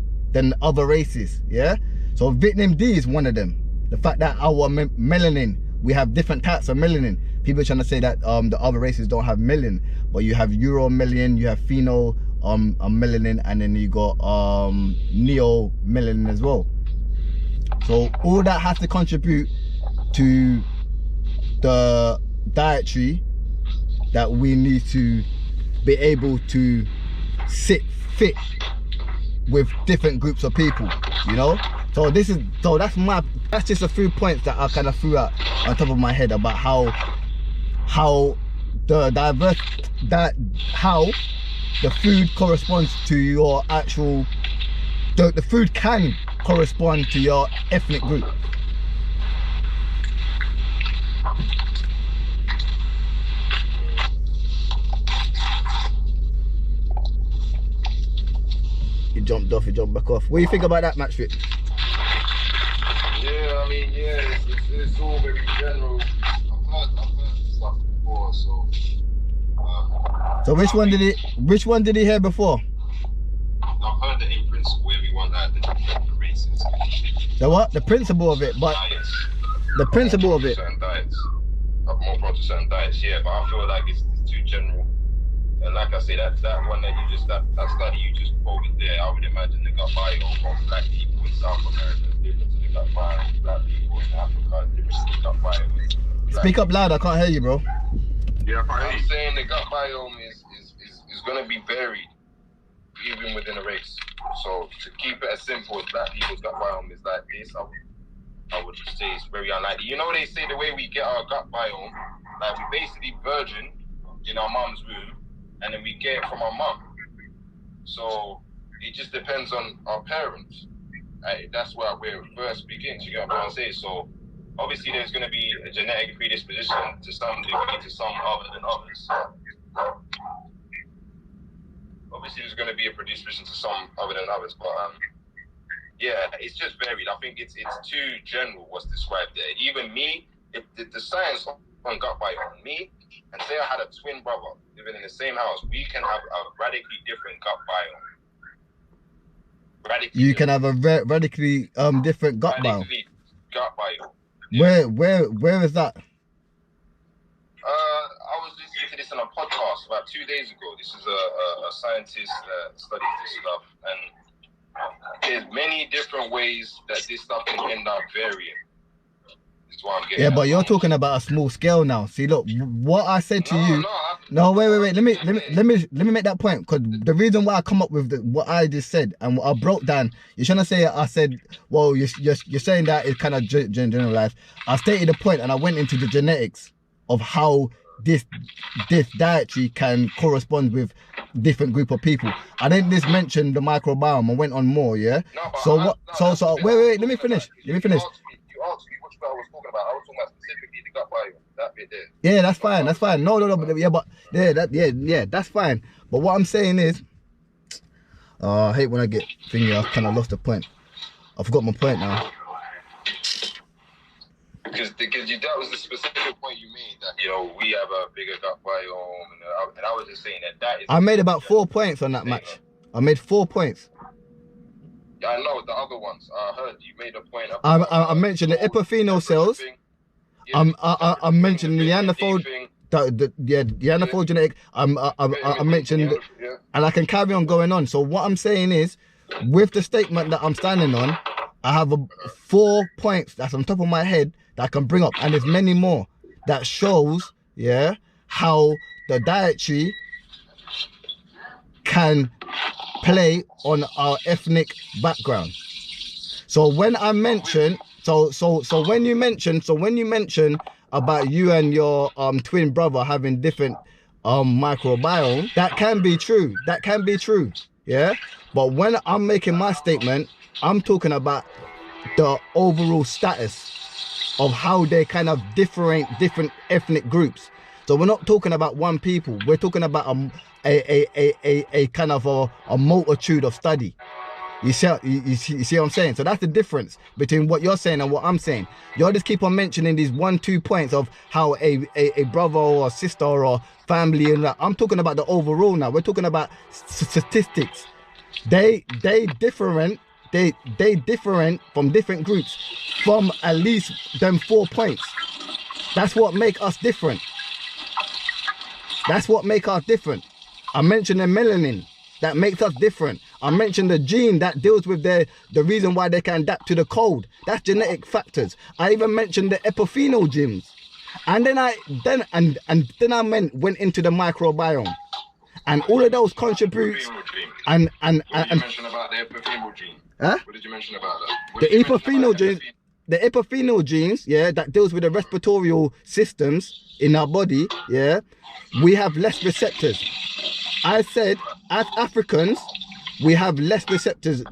other races, yeah. So vitamin D is one of them. The fact that our melanin, we have different types of melanin. People are trying to say that the other races don't have melanin, but you have uromelanin, you have phenol melanin, and then you got neomelanin as well. So all that has to contribute to the dietary that we need to be able to sit fit with different groups of people, you know. So that's just a few points that I kind of threw out on top of my head about how the food corresponds to your actual, the food can correspond to your ethnic group. He jumped back off. What do you think about that, Matchfit? Yeah, I mean, it's all very general. I've heard stuff before, so. So which one did he hear before? I've heard that in principle everyone had the different races. The what? The principle of it, but diets. The principle of it. Certain diets. I'm more prone to certain diets, yeah, but I feel like it's too general. And like I say, that one that that study you just quoted there, I would imagine the gut bio from black people in South America is different to the gut bio from black people in Africa, is different to the gut bio. Speak up loud, I can't hear you, bro. I'm saying the gut biome is going to be varied even within a race. So to keep it as simple as black people's gut biome is like this, I would just say it's very unlikely. You know, they say the way we get our gut biome, like we basically virgin in our mum's womb, and then we get it from our mum. So it just depends on our parents. That's where it first begins. You get what I'm saying? So obviously there's going to be a genetic predisposition to some degree to some other than others. Obviously there's going to be a predisposition to some other than others, but yeah, it's just varied. I think it's too general what's described there. Even me, if the science on gut biome, me, and say I had a twin brother living in the same house, we can have a radically different gut biome. You can have a radically different gut biome. Gut biome. Yeah. Where is that? I was listening to this on a podcast about 2 days ago. This is a scientist that studies this stuff, and there's many different ways that this stuff can end up varying. Is what I'm getting. Yeah, but you're talking about a small scale now. See, look, what I said to you. No, wait. Let me make that point, because the reason why I come up with what I just said and what I broke down. You're trying to say I said, well, you're saying that it's kind of generalized. I stated the point and I went into the genetics of how this dietary can correspond with different group of people. I didn't just mention the microbiome. I went on more, yeah. No, wait. Let me finish. You asked me which I was talking about. I was talking about specifically the gut biome, that bit there. Yeah, that's fine. No, that's fine. But what I'm saying is, I hate when I get thingy. I kind of lost the point. I forgot my point now. Because that was the specific point you made, that, you know, we have a bigger gut biome, and I was just saying that is... I made about 4 points on that match. I made 4 points. Yeah, I know, the other ones. I heard you made a point about... I mentioned the epiphenol cells. I mentioned the Neanderthal... The Neanderthal genetic. I mentioned... And I can carry on going on. So what I'm saying is, with the statement that I'm standing on, I have 4 points that's on top of my head that I can bring up, and there's many more that shows, yeah, how the dietary can play on our ethnic background. So when I mention, when you mention about you and your twin brother having different microbiome, that can be true, yeah. But when I'm making my statement, I'm talking about the overall status of how they kind of different ethnic groups. So we're not talking about one people. We're talking about a kind of a multitude of study. You see what I'm saying? So that's the difference between what you're saying and what I'm saying. You'll just keep on mentioning these 1-2 points of how a brother or a sister or family, and I'm talking about the overall now. We're talking about statistics. They different from different groups from at least them 4 points. That's what make us different. I mentioned the melanin that makes us different. I mentioned the gene that deals with the reason why they can adapt to the cold. That's genetic factors. I even mentioned the epiphenol genes. And then I went into the microbiome. And all of those contributes. And what did you mention about the epiphenol gene? Huh? What did you mention about that? The epiphenol genes. The epiphenol genes, yeah, that deals with the respiratory systems in our body, yeah, we have less receptors. I said, as Africans, we have less receptors.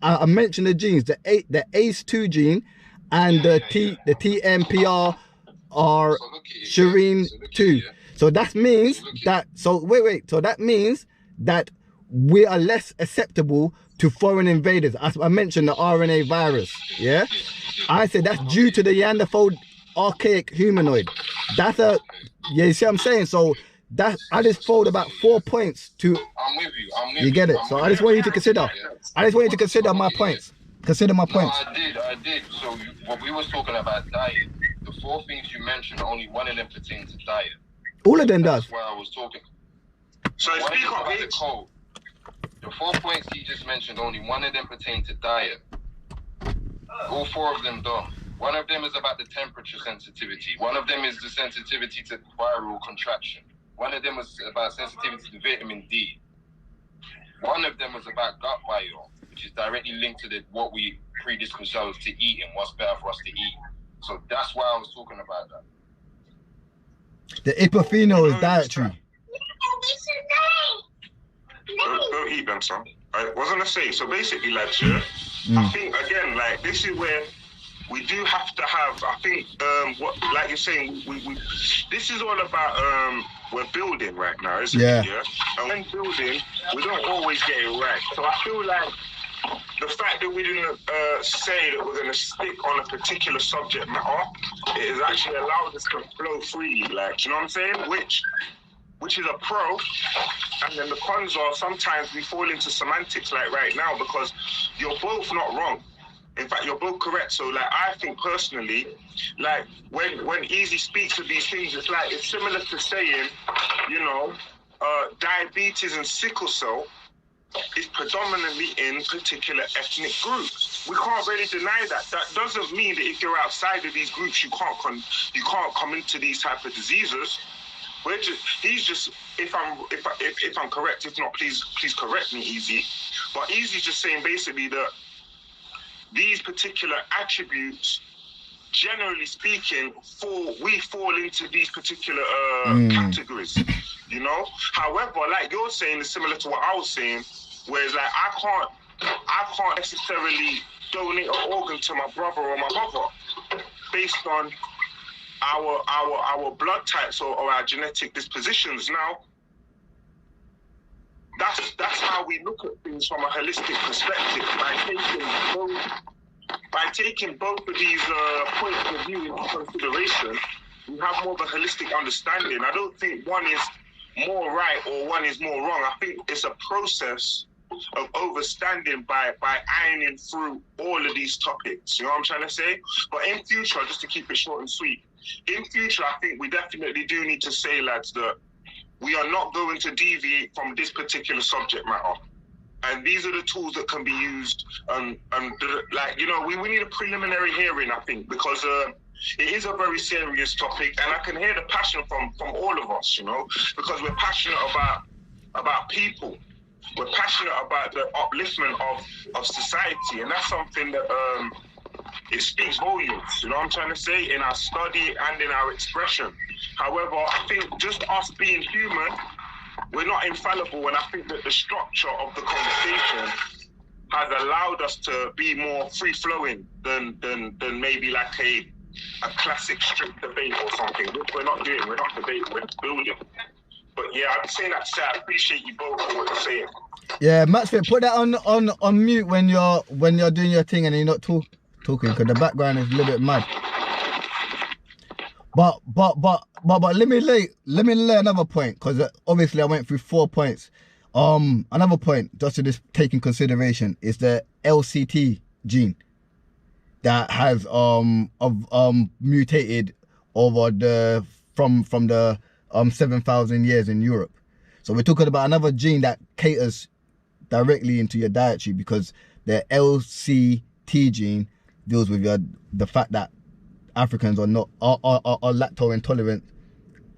I mentioned the genes, the ACE2 gene and the TMPR are serine 2. So that means that, so that means that we are less susceptible to foreign invaders. As I mentioned, the RNA virus, yeah? I said that's due to the Neanderthal archaic humanoid. That's you see what I'm saying? So that I just fold about 4 points to... I'm with you. You get it? So I just want you to consider. I just want you to consider my points. Consider my points. No, I did. So what we was talking about diet, the 4 things you mentioned, only one of them pertains to diet. All of them does. That's why I was talking. So speak on the code. The 4 points you just mentioned, only one of them pertain to diet. All 4 of them don't. One of them is about the temperature sensitivity. One of them is the sensitivity to viral contraction. One of them was about sensitivity to vitamin D. One of them was about gut biome, which is directly linked to what we predispose ourselves to eat and what's better for us to eat. So that's why I was talking about that. The ipopheno is dietary. Don't eat them, son. I was gonna say, so basically, lads, yeah, I think again, like this is where we do have to have. I think, what, like you're saying, we this is all about we're building right now, isn't it? Yeah. And when building, we don't always get it right. So I feel like the fact that we didn't say that we're gonna stick on a particular subject matter, it has actually allowed us to flow freely. Like, do you know what I'm saying? Which is a pro, and then the cons are sometimes we fall into semantics like right now because you're both not wrong. In fact, you're both correct. So like I think personally, like when Eazi speaks of these things, it's like it's similar to saying, you know, diabetes and sickle cell is predominantly in particular ethnic groups. We can't really deny that. That doesn't mean that if you're outside of these groups, you can't come into these type of diseases. He's just, if I'm correct, if not, please correct me, Eazi. But Eazi's just saying basically that these particular attributes, generally speaking, we fall into these particular categories, you know. However, like you're saying, is similar to what I was saying, whereas like I can't necessarily donate an organ to my brother or my mother based on our blood types or our genetic dispositions. Now, that's how we look at things from a holistic perspective by taking both of these points of view into consideration. We have more of a holistic understanding. I don't think one is more right or one is more wrong. I think it's a process of overstanding by ironing through all of these topics. You know what I'm trying to say? But in future, just to keep it short and sweet, in future, I think we definitely do need to say, lads, that we are not going to deviate from this particular subject matter. And these are the tools that can be used. Like, you know, we need a preliminary hearing, I think, because it is a very serious topic. And I can hear the passion from all of us, you know, because we're passionate about people. We're passionate about the upliftment of society. And that's something that it speaks volumes, you know what I'm trying to say, in our study and in our expression. However, I think just us being human, we're not infallible, and I think that the structure of the conversation has allowed us to be more free-flowing than maybe like a classic strict debate or something, which we're not doing. We're not debating, we're building. But yeah, I'm saying that to say I appreciate you both for what you're saying. Yeah, Maxfit, put that on mute when you're doing your thing and you're not talking, because the background is a little bit mad. But let me lay another point, because obviously I went through 4 points. Another point just to just take in consideration is the LCT gene that has mutated over from the 7,000 years in Europe. So we're talking about another gene that caters directly into your dietary, because the LCT gene deals with the fact that Africans are lactose intolerant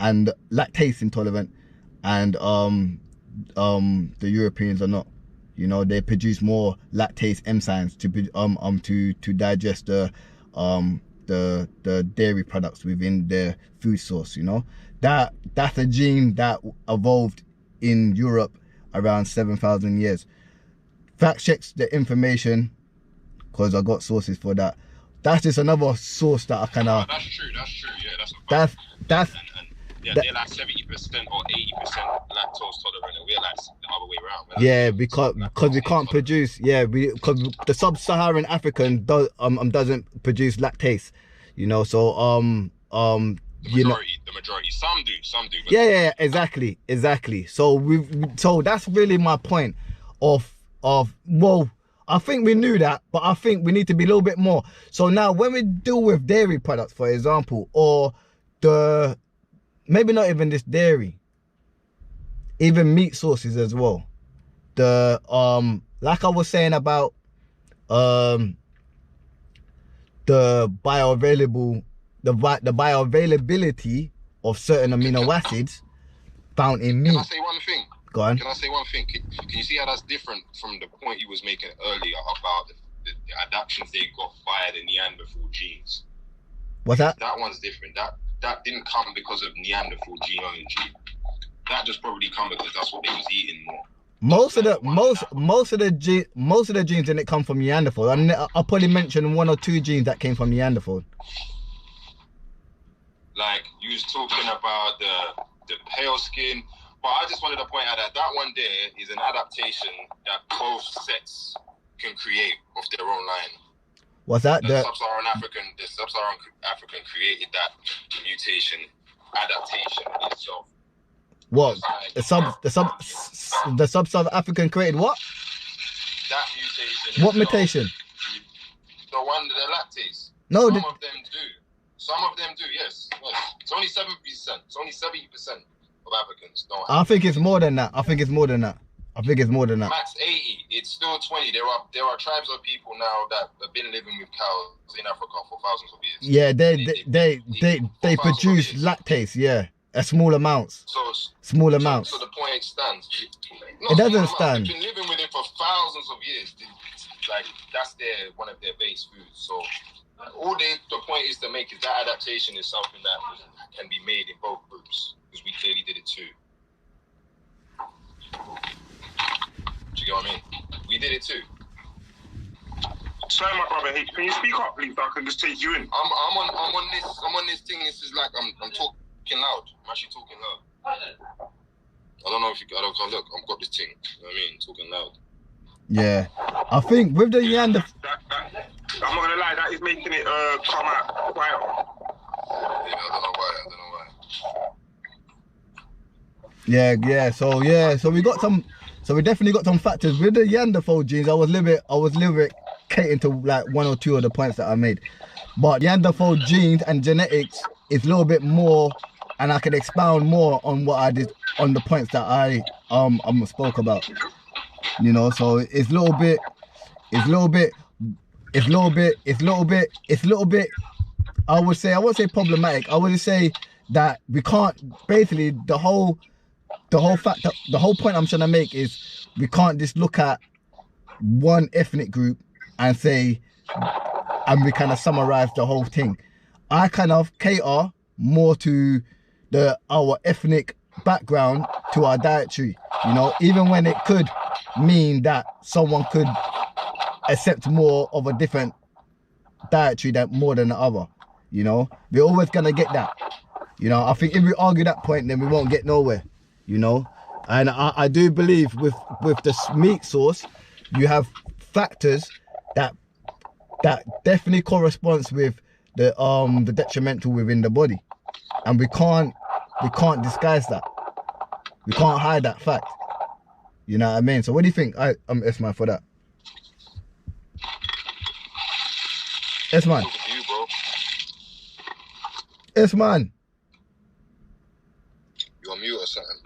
and lactase intolerant, and the Europeans are not. You know, they produce more lactase enzymes to digest the dairy products within their food source. You know, that's a gene that evolved in Europe around 7,000 years. Fact checks the information, because I got sources for that. That's just another source that I kind of. That's true. Yeah, that's. Yeah, they're like 70% or 80% lactose tolerant, and we're like the other way around. Yeah, because we can't produce. Yeah, because the sub-Saharan African doesn't produce lactase. You know, so the majority. Some do. But yeah, exactly. So that's really my point. Well, I think we knew that, but I think we need to be a little bit more. So now when we deal with dairy products, for example, or maybe not even this dairy, even meat sources as well. The like I was saying about the bioavailability of certain amino acids, found in Can meat. I say one thing? Go on. Can I say one thing? Can you see how that's different from the point you was making earlier about the adaptations they got via the Neanderthal genes? What's that? That one's different. That didn't come because of Neanderthal genealogy. That just probably come because that's what they was eating more. Most of the genes didn't come from Neanderthal. I'll probably mention 1 or 2 genes that came from Neanderthal. Like you was talking about the pale skin, but I just wanted to point out that one there is an adaptation that both sets can create of their own line. What's that? The Sub-Saharan African created that mutation adaptation itself. What? The Sub-Saharan African created what? That mutation. What mutation? The one, the lactase. No, Some of them do. Some of them do, yes. It's only 7%. It's only 70% of Africans don't. I think it's more than that. I think it's more than that. Max 80. It's still 20. There are tribes of people now that have been living with cows in Africa for thousands of years. Yeah, they produce lactase. Yeah, at small amounts. Small amounts. So the point stands. It doesn't stand. They've been living with it for thousands of years. Like that's one of their base foods. So the point is to make is that adaptation is something that can be made in both groups because we clearly did it too. Do you get what I mean? We did it too. Sorry, my brother. Hey, can you speak up, please? I can just take you in. I'm on this thing. This is like I'm talking loud. I'm actually talking loud. I don't know if I don't look. I've got this thing. You know what I mean? Talking loud. Yeah, I think with the Neanderthal. I'm not gonna lie. That is making it come out quieter. Yeah, I don't know why. Yeah. So we got some. So we definitely got some factors with the Neanderthal genes. I was a little bit catering to like 1 or 2 of the points that I made, but Neanderthal genes and genetics is a little bit more, and I can expound more on what I did on the points that I spoke about. You know, so it's a little bit. I won't say problematic. I would say that we can't. Basically, the whole point I'm trying to make is we can't just look at one ethnic group and say, and we kind of summarize the whole thing. I kind of cater more to our ethnic background, to our dietary, you know, even when it could mean that someone could accept more of a different dietary more than the other, you know. We're always gonna get that, you know. I think if we argue that point, then we won't get nowhere, you know. And I do believe with the meat source, you have factors that definitely corresponds with the detrimental within the body, and we can't disguise that. We can't hide that fact. You know what I mean? So what do you think? I'm Sman for that. Sman. Sman. You on mute or something?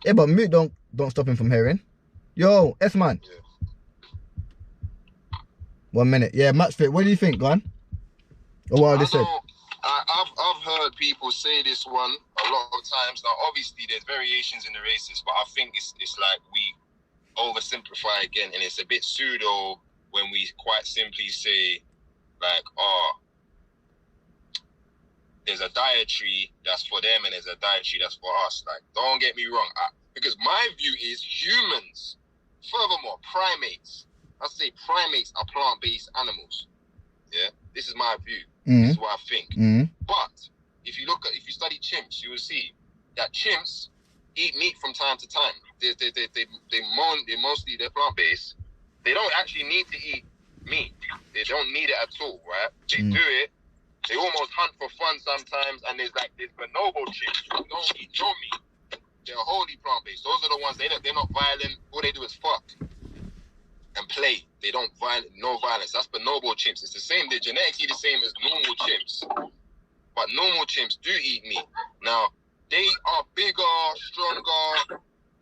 Yeah, but mute don't stop him from hearing. Yo, Sman. Yeah. 1 minute. Yeah, match fit. What do you think, go on? Or what I just said? I've heard people say this one a lot of times. Now, obviously, there's variations in the races, but I think it's like we oversimplify again, and it's a bit pseudo when we quite simply say, like, there's a dietary that's for them and there's a dietary that's for us. Like, don't get me wrong, because my view is humans, furthermore, primates. I say primates are plant-based animals. Yeah, this is my view. Mm-hmm. This is what I think. Mm-hmm. But if you study chimps, you will see that chimps eat meat from time to time. They're plant-based. They don't actually need to eat meat. They don't need it at all, right? They do it. They almost hunt for fun sometimes, and there's bonobo chimps who don't eat no meat. They're wholly plant-based. Those are the ones, they're not violent. All they do is fuck and play. They don't no violence. That's bonobo chimps. It's the same. They're genetically the same as normal chimps, but normal chimps do eat meat. Now they are bigger, stronger.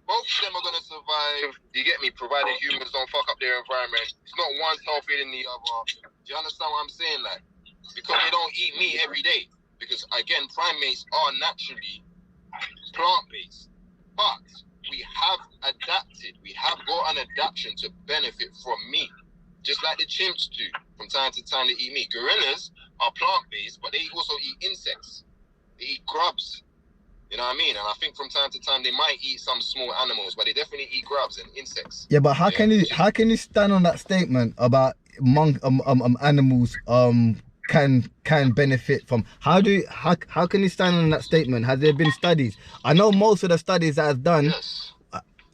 Both of them are gonna survive. You get me? Provided humans don't fuck up their environment. It's not one healthier than the other. Do you understand what I'm saying? Like, because they don't eat meat every day. Because again, primates are naturally plant-based. But we have adapted. We have got an adaptation to benefit from meat, just like the chimps do. From time to time, they eat meat. Gorillas are plant-based, but they also eat insects. They eat grubs. You know what I mean? And I think from time to time they might eat some small animals, but they definitely eat grubs and insects. Yeah, but how can you stand on that statement about animals can benefit from? How can you stand on that statement? Has there been studies? I know most of the studies that have done. Yes.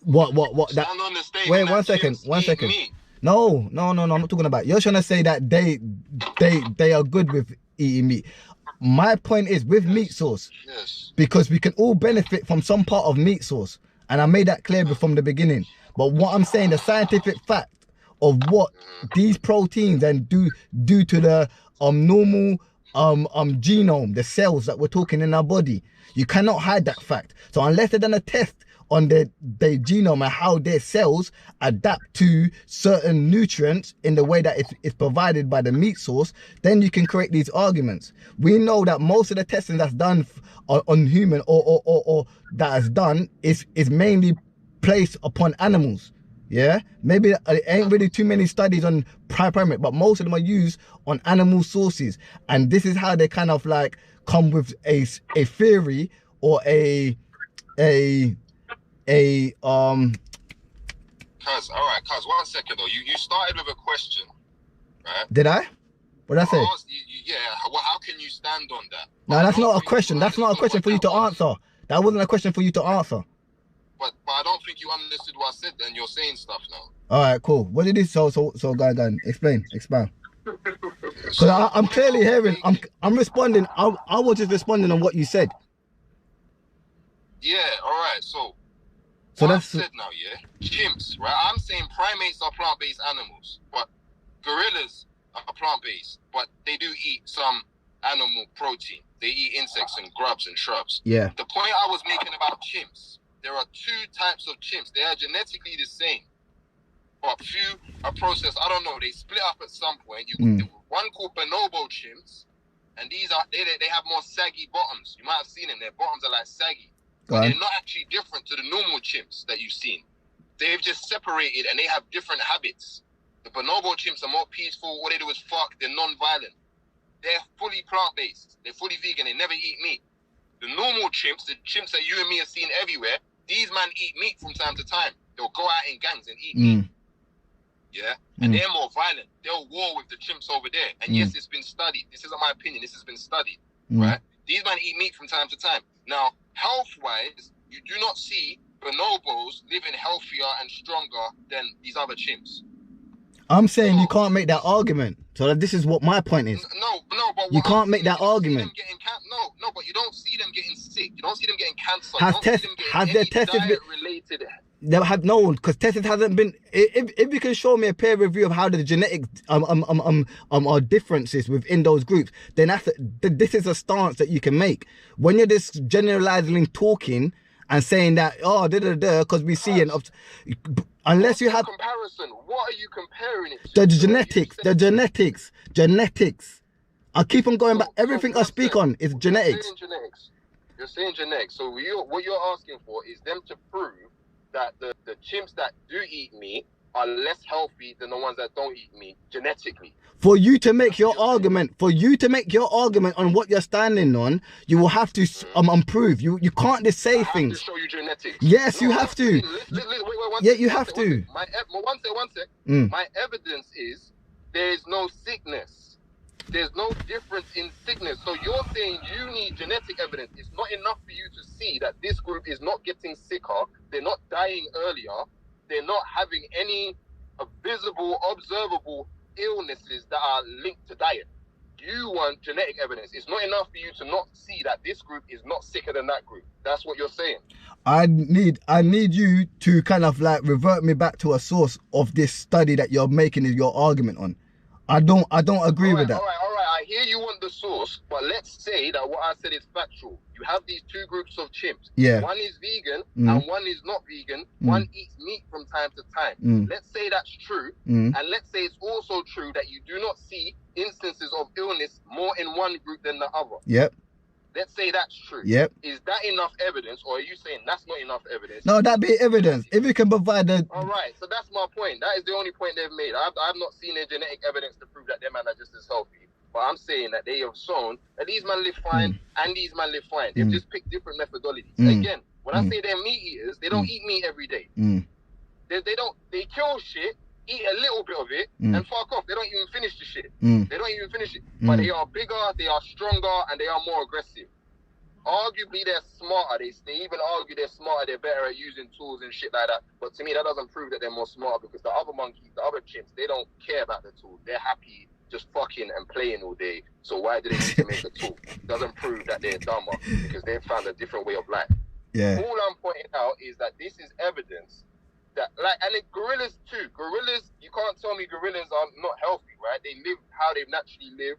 What that? Stand on the statement. Wait, one second. Meat. No, I'm not talking about. You're trying to say that they are good with eating meat. My point is with meat source, because we can all benefit from some part of meat source, and I made that clear from the beginning. But what I'm saying, the scientific fact of what these proteins and do to the normal genome, the cells that we're talking in our body, you cannot hide that fact. So unless they've done a test on their genome and how their cells adapt to certain nutrients in the way that it's provided by the meat source, then you can create these arguments. We know that most of the testing that's done on human or that is done is mainly placed upon animals. Yeah, maybe it ain't really too many studies on primate, but most of them are used on animal sources, and this is how they kind of like come with a theory or a Cuz, alright, cuz, 1 second though. You started with a question, right? Did I? What did I say? Yeah, well, how can you stand on that? No, that's not a question. That's not a question for you to answer. That wasn't a question for you to answer. But I don't think you understood what I said then. You're saying stuff now. Alright, cool. What did it so go on. Explain. Because I'm clearly hearing, I'm responding. I was just responding on what you said. Yeah, alright, so that's I've said now, yeah, chimps, right? I'm saying primates are plant-based animals, but gorillas are plant-based, but they do eat some animal protein. They eat insects and grubs and shrubs. Yeah. The point I was making about chimps, there are 2 types of chimps. They are genetically the same, but through a process, I don't know, they split up at some point. One called bonobo chimps, and these are they have more saggy bottoms. You might have seen them. Their bottoms are like saggy. But they're not actually different to the normal chimps that you've seen. They've just separated and they have different habits. The bonobo chimps are more peaceful. All they do is fuck. They're non-violent. They're fully plant-based. They're fully vegan. They never eat meat. The normal chimps, the chimps that you and me are seeing everywhere, these men eat meat from time to time. They'll go out in gangs and eat meat. Yeah? And they're more violent. They'll war with the chimps over there. And yes, it's been studied. This isn't my opinion. This has been studied. Right? These men eat meat from time to time. Now, health-wise, you do not see bonobos living healthier and stronger than these other chimps. I'm saying you can't make that argument. So this is what my point is. No, but you can't make that argument. No, but you don't see them getting sick. You don't see them getting cancer. Has their tested related? They have no, because tested hasn't been. If you can show me a peer review of how the genetic are differences within those groups, then this is a stance that you can make. When you're just generalizing, talking and saying that because we see unless you have comparison. What are you comparing it to? The genetics. I keep on going back. Everything I speak on is genetics. You're saying genetics. So what you're asking for is them to prove that the chimps that do eat meat are less healthy than the ones that don't eat meat genetically. For you to make your argument, on what you're standing on, you will have to prove. You can't just say things. I have to show you genetics. Yes, you have to. Wait, you have to. One sec. My evidence is there's no sickness. There's no difference in sickness. So you're saying you need genetic evidence. It's not enough for you to see that this group is not getting sicker. They're not dying earlier. They're not having any visible, observable illnesses that are linked to diet. You want genetic evidence. It's not enough for you to not see that this group is not sicker than that group. That's what you're saying. I need you to kind of like revert me back to a source of this study that you're making your argument on. I don't agree with that. All right. I hear you want the source, but let's say that what I said is factual. You have these 2 groups of chimps. Yeah. One is vegan and one is not vegan. One eats meat from time to time. Let's say that's true. And let's say it's also true that you do not see instances of illness more in one group than the other. Yep. let's say that's true. Yep. Is that enough evidence, or are you saying that's not enough evidence? No, that be evidence. If you can provide the... All right, so that's my point. That is the only point they've made. I've not seen their genetic evidence to prove that their man are just as healthy. But I'm saying that they have shown that these men live fine and these men live fine. They've just picked different methodologies. Again, when I say they're meat eaters, they don't eat meat every day. They kill shit, eat a little bit of it, and fuck off. They don't even finish the shit. They don't even finish it. But they are bigger, they are stronger, and they are more aggressive. Arguably, they're smarter. They even argue they're smarter. They're better at using tools and shit like that. But to me, that doesn't prove that they're more smarter, because the other monkeys, the other chimps, they don't care about the tools. They're happy just fucking and playing all day. So why do they need to make a tool? It doesn't prove that they're dumber, because they've found a different way of life. Yeah. All I'm pointing out is that this is evidence that, like, and gorillas too. Gorillas, you can't tell me gorillas are not healthy, right? They live how they naturally live.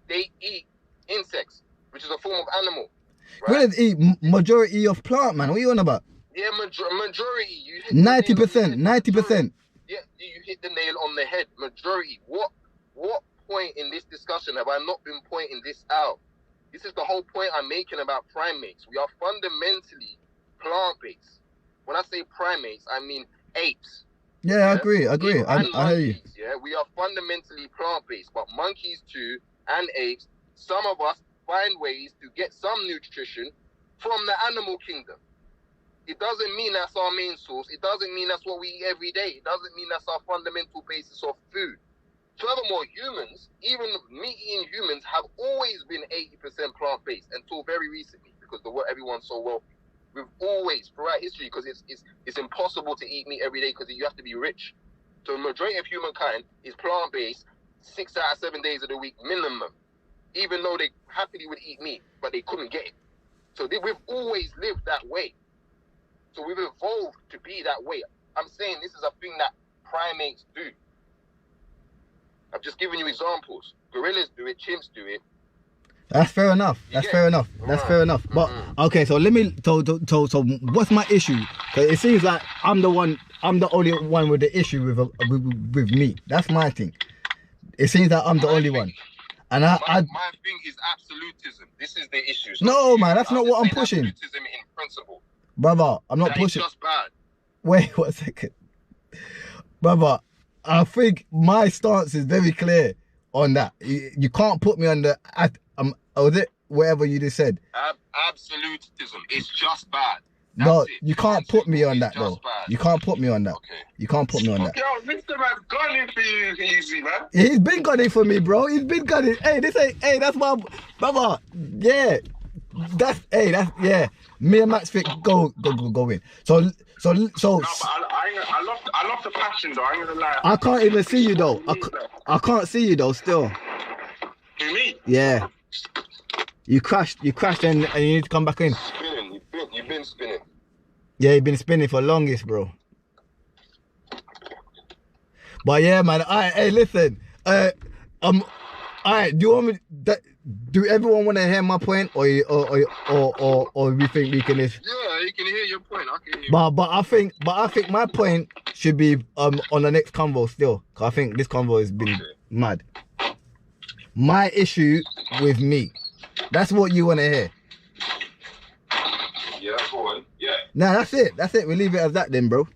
They eat insects, which is a form of animal. Right? Gorillas eat majority of plant, man. What are you on about? Yeah, majority. You hit 90%. 90%. Yeah, you hit the nail on the head. Majority. What point in this discussion have I not been pointing this out? This is the whole point I'm making about primates. We are fundamentally plant-based. When I say primates, I mean apes. Yeah, I agree. I hear you. Yeah, we are fundamentally plant-based, but monkeys too and apes. Some of us find ways to get some nutrition from the animal kingdom. It doesn't mean that's our main source. It doesn't mean that's what we eat every day. It doesn't mean that's our fundamental basis of food. Furthermore, humans, even meat-eating humans, have always been 80% plant-based until very recently, because everyone's so wealthy. We've always, throughout history, because it's impossible to eat meat every day because you have to be rich. So the majority of humankind is plant-based 6 out of 7 days of the week minimum, even though they happily would eat meat, but they couldn't get it. So we've always lived that way. So we've evolved to be that way. I'm saying this is a thing that primates do. I've just given you examples. Gorillas do it, chimps do it. That's fair enough. That's fair enough. That's fair enough. But okay, so let me. So what's my issue? Because it seems like I'm the only one with the issue with meat. That's my thing. It seems like I'm the only one. And my thing is absolutism. This is the issue. No, man, that's not what I'm pushing. Absolutism in principle. Brother, I'm not pushing. It's just bad. Wait 1 second. Brother, I think my stance is very clear on that. You can't put me on the was it whatever you just said? Absolutism. It's just bad. No, you can't put me on that though. You can't put me on that. Okay. You can't put me on that. Yo, Mr. Man's gunning for you, Eazi, man. He's been gunning for me, bro. He's been gunning. Hey, that's my brother. Yeah. Yeah. Me and Max Fit go in. So No, but I love the passion though. I ain't gonna lie. I can't even see you though. I can't see you though still. To me? Yeah. You crashed and you need to come back in. Spinning. You've been spinning. Yeah, you've been spinning for longest, bro. But yeah, man. Alright, hey, listen. Alright, do you want me do everyone want to hear my point, or we think we can just... Yeah, you can hear your point. I can hear. But I think my point should be on the next convo still, cause I think this convo has been mad. My issue with meat. That's what you want to hear. Yeah, go on. Yeah. Nah, that's it. We leave it as that then, bro.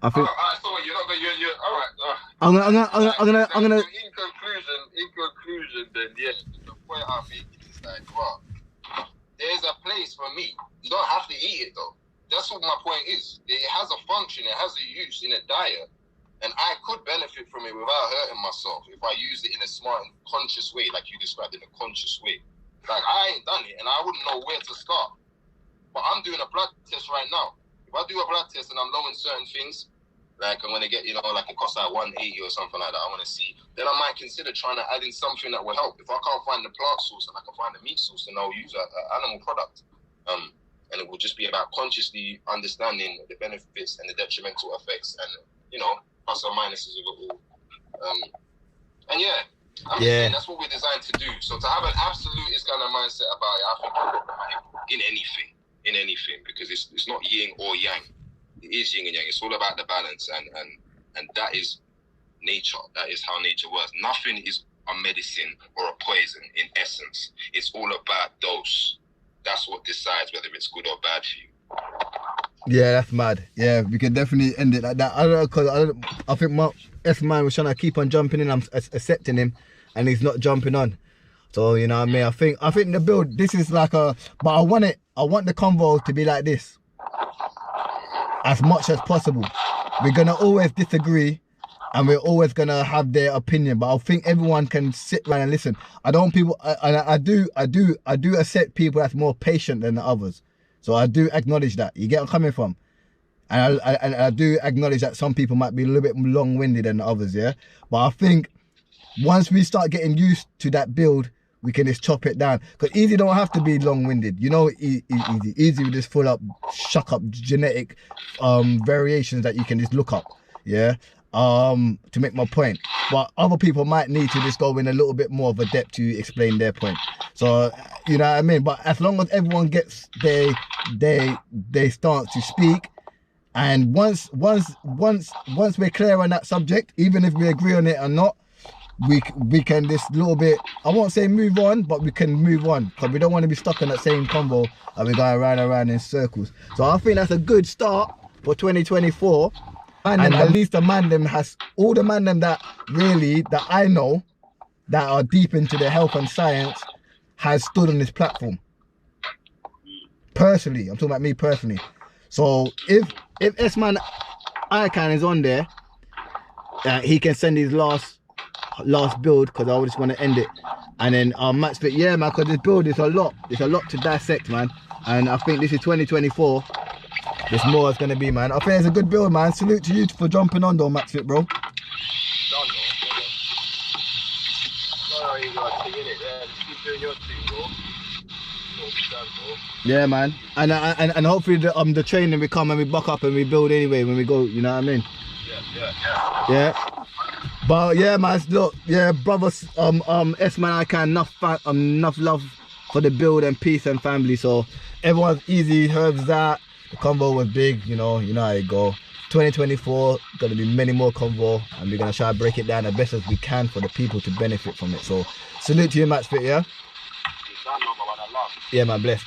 I think. So you're not gonna. You're all right. I'm gonna. In conclusion, then yes, the point I'm making is like, wow, there's a place for meat. You don't have to eat it though. That's what my point is. It has a function. It has a use in a diet, and I could benefit from it without hurting myself if I use it in a smart and conscious way, like you described, in a conscious way. Like, I ain't done it, and I wouldn't know where to start. But I'm doing a blood test right now. If I do a blood test and I'm low in certain things, like I'm gonna get, like it costs like 180 or something like that, I want to see, then I might consider trying to add in something that will help. If I can't find the plant source and I can find the meat source, then I'll use an animal product. And it will just be about consciously understanding the benefits and the detrimental effects and, plus or minuses of it all. And yeah, I'm just saying that's what we're designed to do. So to have an absolutist kind of mindset about it, I think in anything, because it's not yin or yang. It is yin and yang. It's all about the balance, and that is nature. That is how nature works. Nothing is a medicine or a poison in essence. It's all about dose. That's what decides whether it's good or bad for you. Yeah, that's mad. Yeah, we can definitely end it like that. I don't know, because I think my Sman was trying to keep on jumping in. I'm accepting him, and he's not jumping on. So, you know what I mean? I think the build, this is like a, but I want the convo to be like this. As much as possible. We're going to always disagree, and we're always going to have their opinion, but I think everyone can sit around and listen. I don't want people, I do accept people that's more patient than the others. So I do acknowledge that. You get where I'm coming from? And I do acknowledge that some people might be a little bit long-winded than the others, yeah? But I think once we start getting used to that build, we can just chop it down. Because Eazi don't have to be long-winded. You know, Eazi with this full up, shuck up genetic variations that you can just look up, yeah? To make my point. But other people might need to just go in a little bit more of a depth to explain their point. So, you know what I mean? But as long as everyone gets their stance to speak, and once we're clear on that subject, even if we agree on it or not, we can this little bit, I won't say move on, but we can move on, because we don't want to be stuck in that same combo and we're going round and round in circles. So I think that's a good start for 2024. And at least the man them has, all the man them that I know that are deep into the health and science has stood on this platform. Personally, I'm talking about me personally. So if Sman Ican is on there, he can send his last build, because I just want to end it. And then our match split, yeah man, because this build is a lot. It's a lot to dissect, man. And I think this is 2024. There's more it's gonna be, man. I think it's a good build, man. Salute to you for jumping on though, Max Fit, bro. Yeah, man. And hopefully the training we come and we buck up and we build anyway when we go, you know what I mean? Yeah. But yeah, man, look, yeah, brothers, Sman Ican, enough love for the build and peace and family. So everyone's easy, herbs that. The convo was big, you know how it go. 2024, gonna be many more convo, and we're gonna try to break it down as best as we can for the people to benefit from it. So salute to you, Max Fit, yeah? Yeah, man, bless.